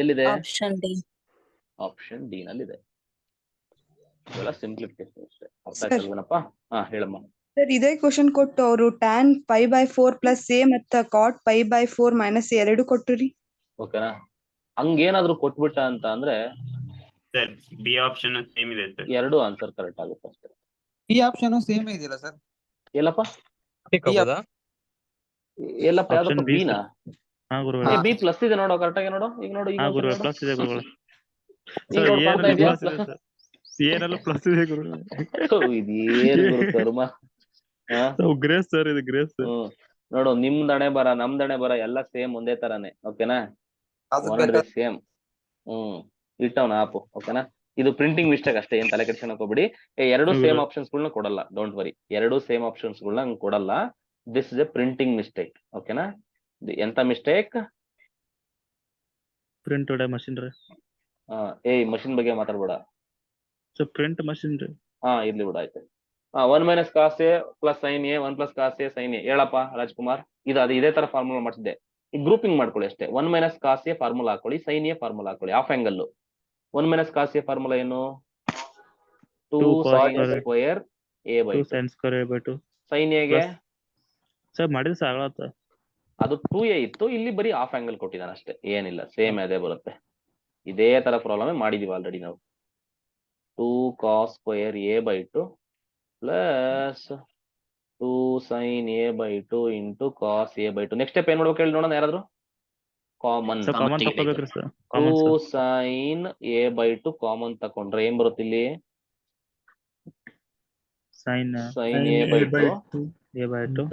ಎಲ್ಲಿದೆ? Option D. ಆಪ್ಷನ್ ಡಿ ನಲ್ಲಿದೆ. ಇವೆಲ್ಲ ಸಿಂಪ್ಲಿಫಿಕೇಶನ್ ಅಷ್ಟೇ. ಅರ್ಥ Sir. ಆಯ್ತಲ್ವೇನಪ್ಪ? ಹೇಳಮ್ಮ. ಸರ್ ಇದೇ ಕ್ವಶನ್ ಕೊಟ್ಟು ಅವರು tan pi/4 ಪ್ಲಸ್ ಎ ಮತ್ತು cot pi/4 ಮೈನಸ್ ಎರಡು ಕೊಟ್ಟರಿ. ಓಕೆನಾ, ಹಂಗೇನಾದ್ರು ಕೊಟ್ಬಿಟ್ಟ ಅಂತ ಅಂದ್ರೆ ಸರ್ ಬಿ ಆಪ್ಷನ್ ಸೇಮ್ ಇದೆ ಸರ್. ಎರಡು ಆನ್ಸರ್ ಕರೆಕ್ಟ್ ಆಗುತ್ತೆ ಅಷ್ಟೇ. ಈ ಆಪ್ಷನ್ ಸೇಮ್ ಇದೆಯಲ್ಲ ಸರ್? ಎಲ್ಲಪ್ಪ ಎಲ್ಲಪ್ಪ ಯಾವ್ದಪ್ಪ? B ಬಿನಾ? ಹಾ ಗುರುಗಳೇ. ಬಿ ಪ್ಲಸ್ ಇದೆ ನೋಡೋ, ಕರೆಕ್ಟ್ ಆಗಿ ನೋಡು. ಈಗ ನೋಡು, ಈಗ ಹಾ ಒಂದ್ಸಲ ಗುರುಗಳೇ, ನೋಡು. ಪ್ಲಸ್ ಇದೆ ಗುರುಗಳೇ. ಈಗ ಸರ್ ನೋಡು, ಕಾಣ್ತಾ ಇದೆಯಾ? ಪ್ಲಸ್ ಇದೆ ಸರ್. ಏನಲ್ಲ ಪ್ಲಸ್ ಇದೆ ಗುರುಗಳೇ. ಇದೇನು ಗುರು ಕರ್ಮ. ಗ್ರೇಸ್ ಸರ್, ಇದು ಗ್ರೇಸ್. ನೋಡು, ನಿಮ್ದಣೆ ಬರ ನಮ್ದಣೆ ಬರ ಎಲ್ಲ ಸೇಮ್ ಒಂದೇ ತರಾನೇ. ಓಕೆನಾ, ಸೇಮ್. ಇಟ್ಟವನ ಆಪು. ಓಕೆನಾ, ಇದು ಪ್ರಿಂಟಿಂಗ್ ಮಿಸ್ಟೇಕ್ ಅಷ್ಟೇ, ಏನ್ ತಲೆ ಕೆಡ್ಸ್ಕೊಳಕ್ ಹೋಗ್ಬಿಡಿ. ಎರಡು ಸೇಮ್ ಆಪ್ಷನ್ಸ್ ಗಳನ್ನ ಕೊಡಲ್ಲ, ಡೋಂಟ್ ವರಿ. ಎರಡು ಸೇಮ್ ಆಪ್ಷನ್ಸ್ ಗಳನ್ನ ಕೊಡಲ್ಲ. This is A printing mistake. ಓಕೆನಾ, ಎಂತ ಮಿಸ್ಟೇಕ್? ಪ್ರಿಂಟ್ ಹೊಡೆ ಮಷಿನ್ ರೀ. ಮಷಿನ್ ಬಗ್ಗೆ ಮಾತಾಡ್ಬೇಡ. ಸೊ ಪ್ರಿಂಟ್ ಮಷಿನ್ ರೀ. ಇರ್ಲಿ ಬಿಡ, ಆಯ್ತು. 1 minus cos A plus sine a 1 plus cos A sine a. ಹೇಳಪ್ಪ ರಾಜ್ಕುಮಾರ್. ಅದು ಇದೇ ತರ ಫಾರ್ಮುಲಾ ಮಾಡಿಸಿದ್ದೆ. ಈ ಗ್ರೂಪಿಂಗ್ ಮಾಡ್ಕೊಳ್ಳಿ ಅಷ್ಟೇ. 1 ಮೈನಸ್ ಕಾಸ್ ಎ ಫಾರ್ಮುಲಾ ಹಾಕೊಳ್ಳಿ, ಸೈನ್ ಎ ಫಾರ್ಮುಲಾ ಹಾಕೊಳ್ಳಿ. Half angle 1 minus cos A formula ಏನು? 2 sin square a/2. sin square a/2. Sine ಎಗೆ ಸರ್ ಮಾಡಿದ್ರೆ ಸಾಗತ್ತ. ಅದು 2a ಇತ್ತು, ಇಲ್ಲಿ ಬರೀ ಹಾಫ್ ಆಂಗಲ್ ಕೊಟ್ಟಿದ್ದಾನೆ ಅಷ್ಟೇ, ಏನಿಲ್ಲ, ಸೇಮ್ ಅದೇ ಬರುತ್ತೆ. ಇದೇ ತರ ಪ್ರಾಬ್ಲಮ್ ಮಾಡಿದೀವಿ ಆಲ್ರೆಡಿ ನಾವು. 2 cos square a/2 plus 2 sin a/2 into cos a/2. Next step ಏನ್ ಮಾಡ್ಬೇಕು ಹೇಳಿ ನೋಡೋಣ ಯಾರಾದ್ರು? ಕಾಮನ್ ಸರ್ ಕಾಮನ್ ತೆಗಿಬೇಕು. ತಗೋಬೇಕ್ರಿ sir two common sir sine A by two common ತಕೊಂಡ್ರೆ ಏನ್ ಬರುತ್ತೆ ಇಲ್ಲಿ sine sine A by two A by two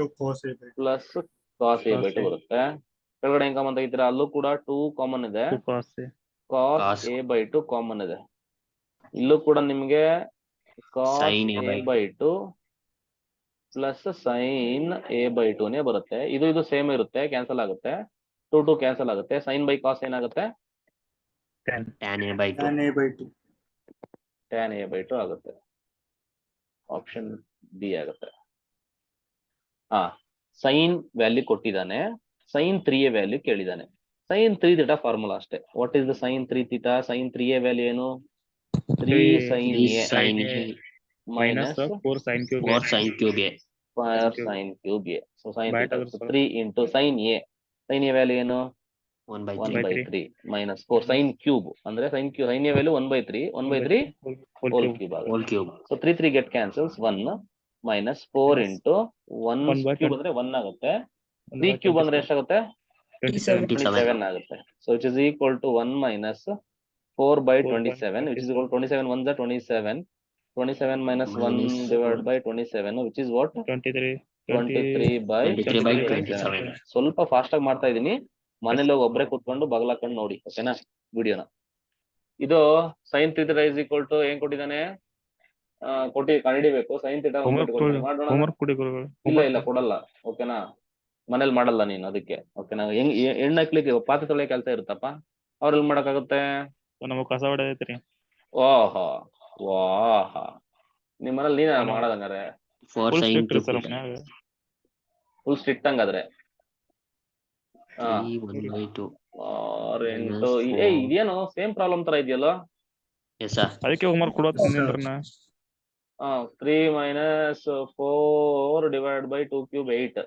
plus cos A by Cos two A. ಬರುತ್ತೆ. ಕೆಳಗಡೆ ಹೆಂಗ್ ಕಾಮನ್ ತೆಗಿತೀರಾ ಅಲ್ಲೂ ಕೂಡ ಟೂ ಕಾಮನ್ ಇದೆ, two cos cos Cos. A by two common ಇದೆ. ಇಲ್ಲೂ ಕೂಡ ನಿಮ್ಗೆ cos Sin A A by by two plus sine A by ಟುನೇ ಬರುತ್ತೆ. ಇದು ಸೇಮ್ ಇರುತ್ತೆ, ಕ್ಯಾನ್ಸಲ್ ಆಗುತ್ತೆ, ಟು ಕ್ಯಾನ್ಸಲ್ ಆಗುತ್ತೆ. ಸೈನ್ ಬೈ ಕಾಸ್ ಏನಾಗುತ್ತೆ tan A by 2. Tan A by two ಆಗುತ್ತೆ. ಆಪ್ಷನ್ ಬಿ ಆಗುತ್ತೆ. ಸೈನ್ ವ್ಯಾಲ್ಯೂ ಕೊಟ್ಟಿದ್ದಾನೆ, ಸೈನ್ 3a ವ್ಯಾಲ್ಯೂ ಕೇಳಿದ್ದಾನೆ. ಸೈನ್ 3 ಥೀಟಾ ಫಾರ್ಮುಲಾ ಅಷ್ಟೇ. What is the sine 3 theta? Sine 3a value ಏನು? 3 sine 3 A sin minus 4 sin cube 4 sin cube A. Sine cube A. So sine By theta ಆಗುತ್ತೆ sir. 3 into sine A. Sine a value ಏನು? 1/3. 1/3 minus 4 sine cube ಅಂದ್ರೆ sine a value 1/3 whole cube ಆಗುತ್ತೆ. Whole cube. So 3 get cancels 1 minus 4 into 1 1 by cube ಅಂದ್ರೆ 1 ಆಗುತ್ತೆ. 3 cube ಅಂದ್ರೆ ಎಷ್ಟಾಗುತ್ತೆ? 27 ಆಗುತ್ತೆ. So it is equal to 1 minus 4 by 27 which is equal to 27 1s are 27 minus 1 divided by 27 which is what? 23 23 by 27. ಸ್ವಲ್ಪ fast ಆಗಿ ಮಾಡ್ತಾ ಇದೀನಿ, ಮನೇಲಿ ಹೋಗಿ ಒಬ್ರೆ ಕೂತ್ಕೊಂಡು ಬಗಲಾಕೊಂಡು ನೋಡಿ, ಓಕೆನಾ ವಿಡಿಯೋನ. ಇದು sine theta is equal to ಏನ್ ಕೊಟ್ಟಿದ್ದಾನೆ ಕಂಡಿಡಿಬೇಕು. ಸೈನ್ ಥೀಟಾ ಮಾಡೋಣ. ಹೋಮ್ವರ್ಕ್ ಕೊಡಿ ಗುರುಗಳು. ಇಲ್ಲ ಕೊಡಲ್ಲ, ಓಕೆನಾ ಮನೇಲಿ ಮಾಡಲ್ಲ ನೀನು, ಅದಕ್ಕೆ ಓಕೆನಾ. ಹೆಂಗ್ ಎಣ್ಣೆ ಹಾಕ್ಲಿಕ್ಕೆ ಪಾತ್ರೆ ತೊಳೆ ಕೆಲಸ ಇರುತ್ತಪ್ಪ, ಅವ್ರಲ್ಲಿ ಮಾಡಕ್ಕಾಗುತ್ತೆ? ನಮಗ್ ಕಸ ಹೊಡೆದೈತ್ರಿ. ಓಹೋ ವಾಹ, ನಿಮ್ ಮನೇಲಿ ನೀನ ಮಾಡೋದಂಗಾರೆ 4 full sin strict cube sir theta. ಮನ್ಯಾಗ. ಫುಲ್ ಸ್ಟ್ರಿಕ್ಟ್ ಹಂಗಾದ್ರೆ. 3 1/2. 6 8 ಇದೇನು ಸೇಮ್ ಪ್ರಾಬ್ಲಮ್ ತರ ಇದೆಯಲ್ಲ. Yes sir. ಅದಕ್ಕೆ ಹೋಮ್ವರ್ಕ್ ಕೊಡೋದ್ರಿ ನಾ. 3 minus 4 divided by 2 cube 8.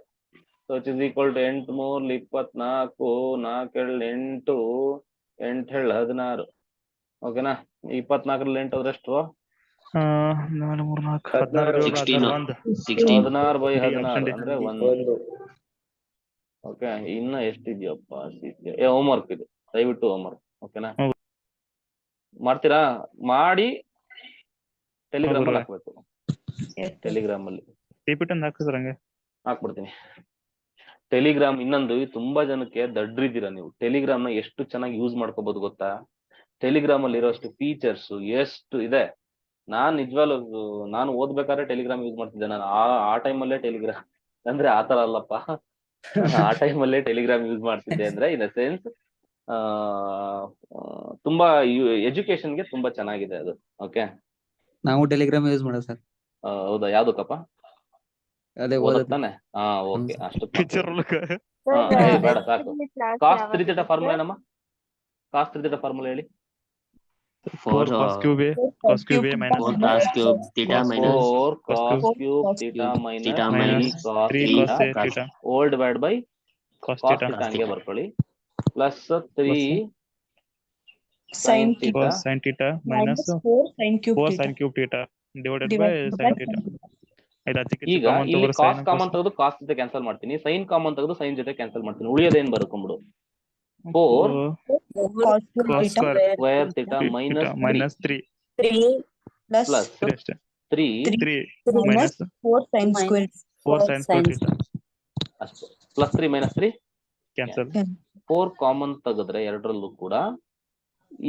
So it is equal to 8 3 24 4 8 8 16. ಓಕೆನಾ? 24 8 ಆದ್ರೆ ಎಷ್ಟು? 4 3 4 16 16 by 16 ಅಂದ್ರೆ 1. ಓಕೆ, ಇನ್ನ ಎಷ್ಟಿದ್ಯಪ್ಪ? ಹೋಮ್ವರ್ಕ್ ಇದು, ದಯವಿಟ್ಟು ಹೋಮ್ವರ್ಕ್, ಓಕೆನಾ ಮಾಡ್ತೀರಾ? ಮಾಡಿ ಟೆಲಿಗ್ರಾಮ್ ಅಲ್ಲಿ ಹಾಕ್ಬೇಕು. ಟೆಲಿಗ್ರಾಮ್ ಅಲ್ಲಿ ಪಿಪಿಟಿ ಹಾಕಿ ಸರ್ ಹಂಗೆ ಹಾಕ್ಬಿಡ್ತೀನಿ. ಟೆಲಿಗ್ರಾಮ್ ಇನ್ನೊಂದು, ತುಂಬಾ ಜನಕ್ಕೆ ದಡ್ರಿದ್ದೀರಾ ನೀವು. ಟೆಲಿಗ್ರಾಮ್ ನ ಎಷ್ಟು ಚೆನ್ನಾಗಿ ಯೂಸ್ ಮಾಡ್ಕೋಬಹುದು ಗೊತ್ತಾ? ಟೆಲಿಗ್ರಾಮ್ ಅಲ್ಲಿ ಇರೋಷ್ಟು ಫೀಚರ್ಸ್ ಎಷ್ಟು ಇದೆ. ನಾನ್ ನಿಜವಾಗ್ಲೂ ನಾನು ಓದ್ಬೇಕಾದ್ರೆ ಟೆಲಿಗ್ರಾಮ್ ಯೂಸ್ ಮಾಡ್ತಿದ್ದೆ. ನಾನು ಆ ಟೈಮಲ್ಲೇ ಟೆಲಿಗ್ರಾಮ್ ಅಂದ್ರೆ ಆತರ ಅಲ್ಲಪ್ಪ, ಆ ಟೈಮಲ್ಲೇ ಟೆಲಿಗ್ರಾಮ್ ಯೂಸ್ ಮಾಡ್ತಿದ್ದೆ. ಅಂದ್ರೆ ಇನ್ ಅ ಸೆನ್ಸ್ ತುಂಬಾ ಎಜುಕೇಶನ್ಗೆ ತುಂಬಾ ಚೆನ್ನಾಗಿದೆ ಅದು. ಓಕೆ, ನಾವು ಟೆಲಿಗ್ರಾಮ್ ಯೂಸ್ ಮಾಡೋದು ಸರ್. ಹೌದಾ? ಯಾವ್ದಕ್ಕಪ್ಪ? ಅದೇ ಓದತ್ತಾನೆ. ಓಕೆ, ಅಷ್ಟು ಪಿಕ್ಚರ್ ಬೇಡ ಸಾಕು. ಕಾಸ್ 3 ಥೀಟಾ ಫಾರ್ಮುಲಾ ಏನಮ್ಮ? ಕಾಸ್ 3 ಥೀಟಾ ಫಾರ್ಮುಲಾ ಹೇಳಿ. 4 cos cube A minus 4 cos cube theta minus 4 cos cube theta minus 3 3 cos cos A theta theta all divided by cos cos theta theta ಹಂಗೆ ಬರ್ಕೊಳ್ಳಿ, plus 3 sin theta cos sin theta minus 4 sin cube 4 theta sin cube theta divided by sin theta. ಈಗ ಇಲ್ಲಿ ಕಾಸ್ common ತೆಗೆದು cos theta cancel ಮಾಡ್ತೀನಿ, sign common ತೆಗೆದು sine theta cancel ಮಾಡ್ತೀನಿ. ಉಳಿಯೋದೇನ್ ಬರ್ಕೊಂಬಿಡು? 4 cos cube square theta minus 3 plus plus 3 minus 4 sin square 4 sin square theta ಅಷ್ಟು, plus 3 minus 3 cancel. 4 common ತೆಗೆದ್ರೆ ಎರಡರಲ್ಲೂ ಕೂಡ,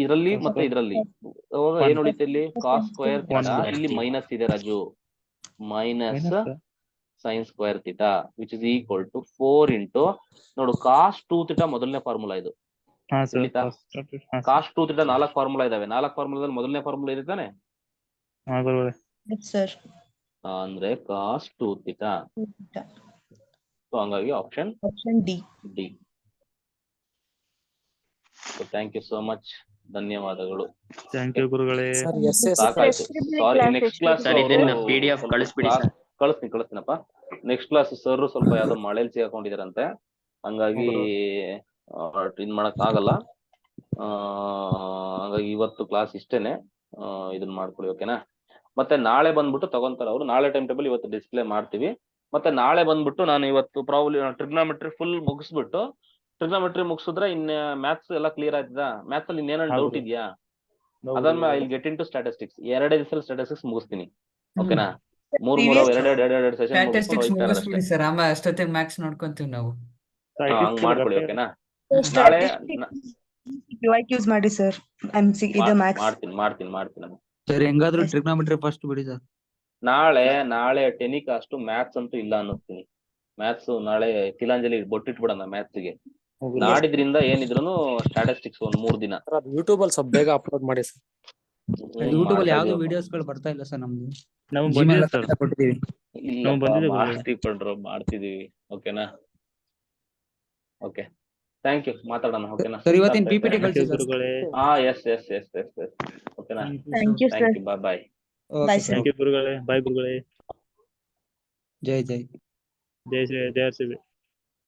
ಇದರಲ್ಲಿ ಮತ್ತೆ ಇದರಲ್ಲಿ ಏನ್ ಉಳಿತು? ಇಲ್ಲಿ ಕಾಸ್ ಸ್ಕ್ವೇರ್ ಥೀಟಾ, ಇಲ್ಲಿ ಮೈನಸ್ ಇದೆ Raju, minus sine square theta which is equal to 4 into ನೋಡು ಕಾಸ್ 2 ಥೀಟಾ ಮೊದಲನೇ ಫಾರ್ಮುಲಾ ಇದು. ಕಾಸ್ 2 ಥೀಟಾ 4 ಫಾರ್ಮುಲಾ ಇದಾವೆ. 4 ಫಾರ್ಮುಲಾದಲ್ಲಿ ಮೊದಲನೇ ಫಾರ್ಮುಲಾ ಇದೆ ತಾನೆ? ಅಂದ್ರೆ ಕಾಸ್ 2 ಥೀಟಾ. ಸೊ ಹಂಗಾಗಿ option D. Thank you so much, ಧನ್ಯವಾದಗಳು. ಥ್ಯಾಂಕ್ ಯು ಗುರುಗಳೇ. ಸಾಕಾಯ್ತು, ಸಾರಿ. ನೆಕ್ಸ್ಟ್ ಕ್ಲಾಸ್ PDF ಕಳಿಸ್ಬಿಡಿ ಸರ್. ಕಳಿಸ್ತೀನಪ್ಪ. ನೆಕ್ಸ್ಟ್ ಕ್ಲಾಸ್ ಸರ್ ಸ್ವಲ್ಪ ಯಾವ್ದೋ ಮಳೆಯಲ್ಲಿ ಸಿಗಾಕೊಂಡಿದಾರಂತೆ, ಹಂಗಾಗಿ ಇದ್ ಮಾಡಕ್ ಆಗಲ್ಲ. ಹಾಗಾಗಿ ಇವತ್ತು ಕ್ಲಾಸ್ ಇಷ್ಟೇನೆ, ಇದನ್ನ ಮಾಡ್ಕೊಳ್ಳಿ, ಓಕೆನಾ? ಮತ್ತೆ ನಾಳೆ ಬಂದ್ಬಿಟ್ಟು ತಗೊಂತಾರ ಅವರು. ನಾಳೆ ಟೈಮ್ ಟೇಬಲ್ ಇವತ್ತು ಡಿಸ್ಪ್ಲೇ ಮಾಡ್ತೀವಿ. ಮತ್ತೆ ನಾಳೆ ಬಂದ್ಬಿಟ್ಟು ನಾನು ಇವತ್ತು ಪ್ರಾಬ್ಲಿ ಟ್ರಿಗ್ನಾಮೆಟ್ರಿ ಫುಲ್ ಮುಗಿಸ್ಬಿಟ್ಟು ಟ್ರಿಗ್ನೋಮೆಟ್ರಿ ಮುಗಿಸಿದ್ರೆ ಇನ್ನ ಮ್ಯಾಥ್ಸ್ ಎಲ್ಲ ಕ್ಲಿಯರ್ ಆಯ್ತದ? ಮ್ಯಾಥ್ಸ್ ಅಲ್ಲಿ ಇನ್ನೇನ ಹೌದು. ಡೌಟ್ ಇದೆಯಾ? ಅದಾದ್ಮೇಲೆ I get into statistics. 2 ದಿವಸದಲ್ಲಿ ಸ್ಟಾಟಿಸ್ಟಿಕ್ಸ್ ಮುಗಿಸ್ತೀನಿ. ಓಕೆನಾ? 3 ಎರಡು ಸೆಷನ್ ಸ್ಟ್ಯಾಟಿಸ್ಟಿಕ್ಸ್ ಮುಗಿಸ್ಕೊಂಡು ಮುಗಿಸ್ಬಿಡಿ ಸರ್, ಆಮೇಲೆ ಅಷ್ಟೊತ್ತಿಗೆ ಮ್ಯಾಕ್ಸ್ ನೋಡ್ಕೊಂತೀವಿ ನಾವು. ಹಂಗ್ ಮಾಡ್ಕೊಳ್ಳಿ. ಓಕೆನಾ? ನಾಳೆ ಯೂಸ್ ಮಾಡಿ ಸರ್. ಇದು ಮ್ಯಾಕ್ಸ್ ಮಾಡ್ತೀನಿ. ಸರ್ ಹೆಂಗಾದ್ರೂ ಟ್ರಿಗ್ನೋಮೆಟ್ರಿ ಫಸ್ಟ್ ಬಿಡಿ ಸರ್. ನಾಳೆ ಟೆನಿಕಾಸ್ಟ್ ಮ್ಯಾಥ್ಸ್ ಅಂತೂ ಇಲ್ಲ ಅನ್ನಿಸ್ತೀನಿ. ಮ್ಯಾಥ್ಸ್ ನಾಳೆ ತಿಲಾಂಜಲಿ ಬೊಟ್ಟಿಟ್ಬಿಡೋಣ ಮ್ಯಾಥ್ಸ್ಗೆ. ನಾಡಿದ್ರಿಂದ ಏನಿದ್ರು ಸ್ಟಾಟಿಸ್ಟಿಕ್ಸ್ 3 ದಿನ. ಯೂಟ್ಯೂಬ್ ಅಲ್ಲಿ ಸ್ವಲ್ಪ ಬೇಗ ಅಪ್ಲೋಡ್ ಮಾಡಿ ಸರ್. ಯೂಟ್ಯೂಬ್ ಅಲ್ಲಿ ಯಾವ್ದು ವಿಡಿಯೋಸ್ ಗಳು ಬರ್ತಾ ಇಲ್ಲ ಸರ್ ನಮ್ದು. ನಮ್ಗೆ Gmail ಬಂದಿದೆ ಅಲ್ಲಿ ಸರ್. ಕೊಟ್ಟಿದೀವಿ. ಮಾಡ್ತಿದೀವಿ. ಓಕೆನಾ? Okay, thank you. ಮಾತಾಡೋಣ. ಓಕೆನಾ ಸರ್ ಇವತ್ತಿನ PPT ಕಳಿಸಿ ಸರ್. ಗುರುಗಳೇ. ಎಸ್. ಓಕೆನಾ? Thank you, sir. Thank you. Bye. Bye, sir. Thank you ಗುರುಗಳೇ. ಬಾಯ್ ಗುರುಗಳೇ. ಜೈ ಜಯ ಶ್ರೀ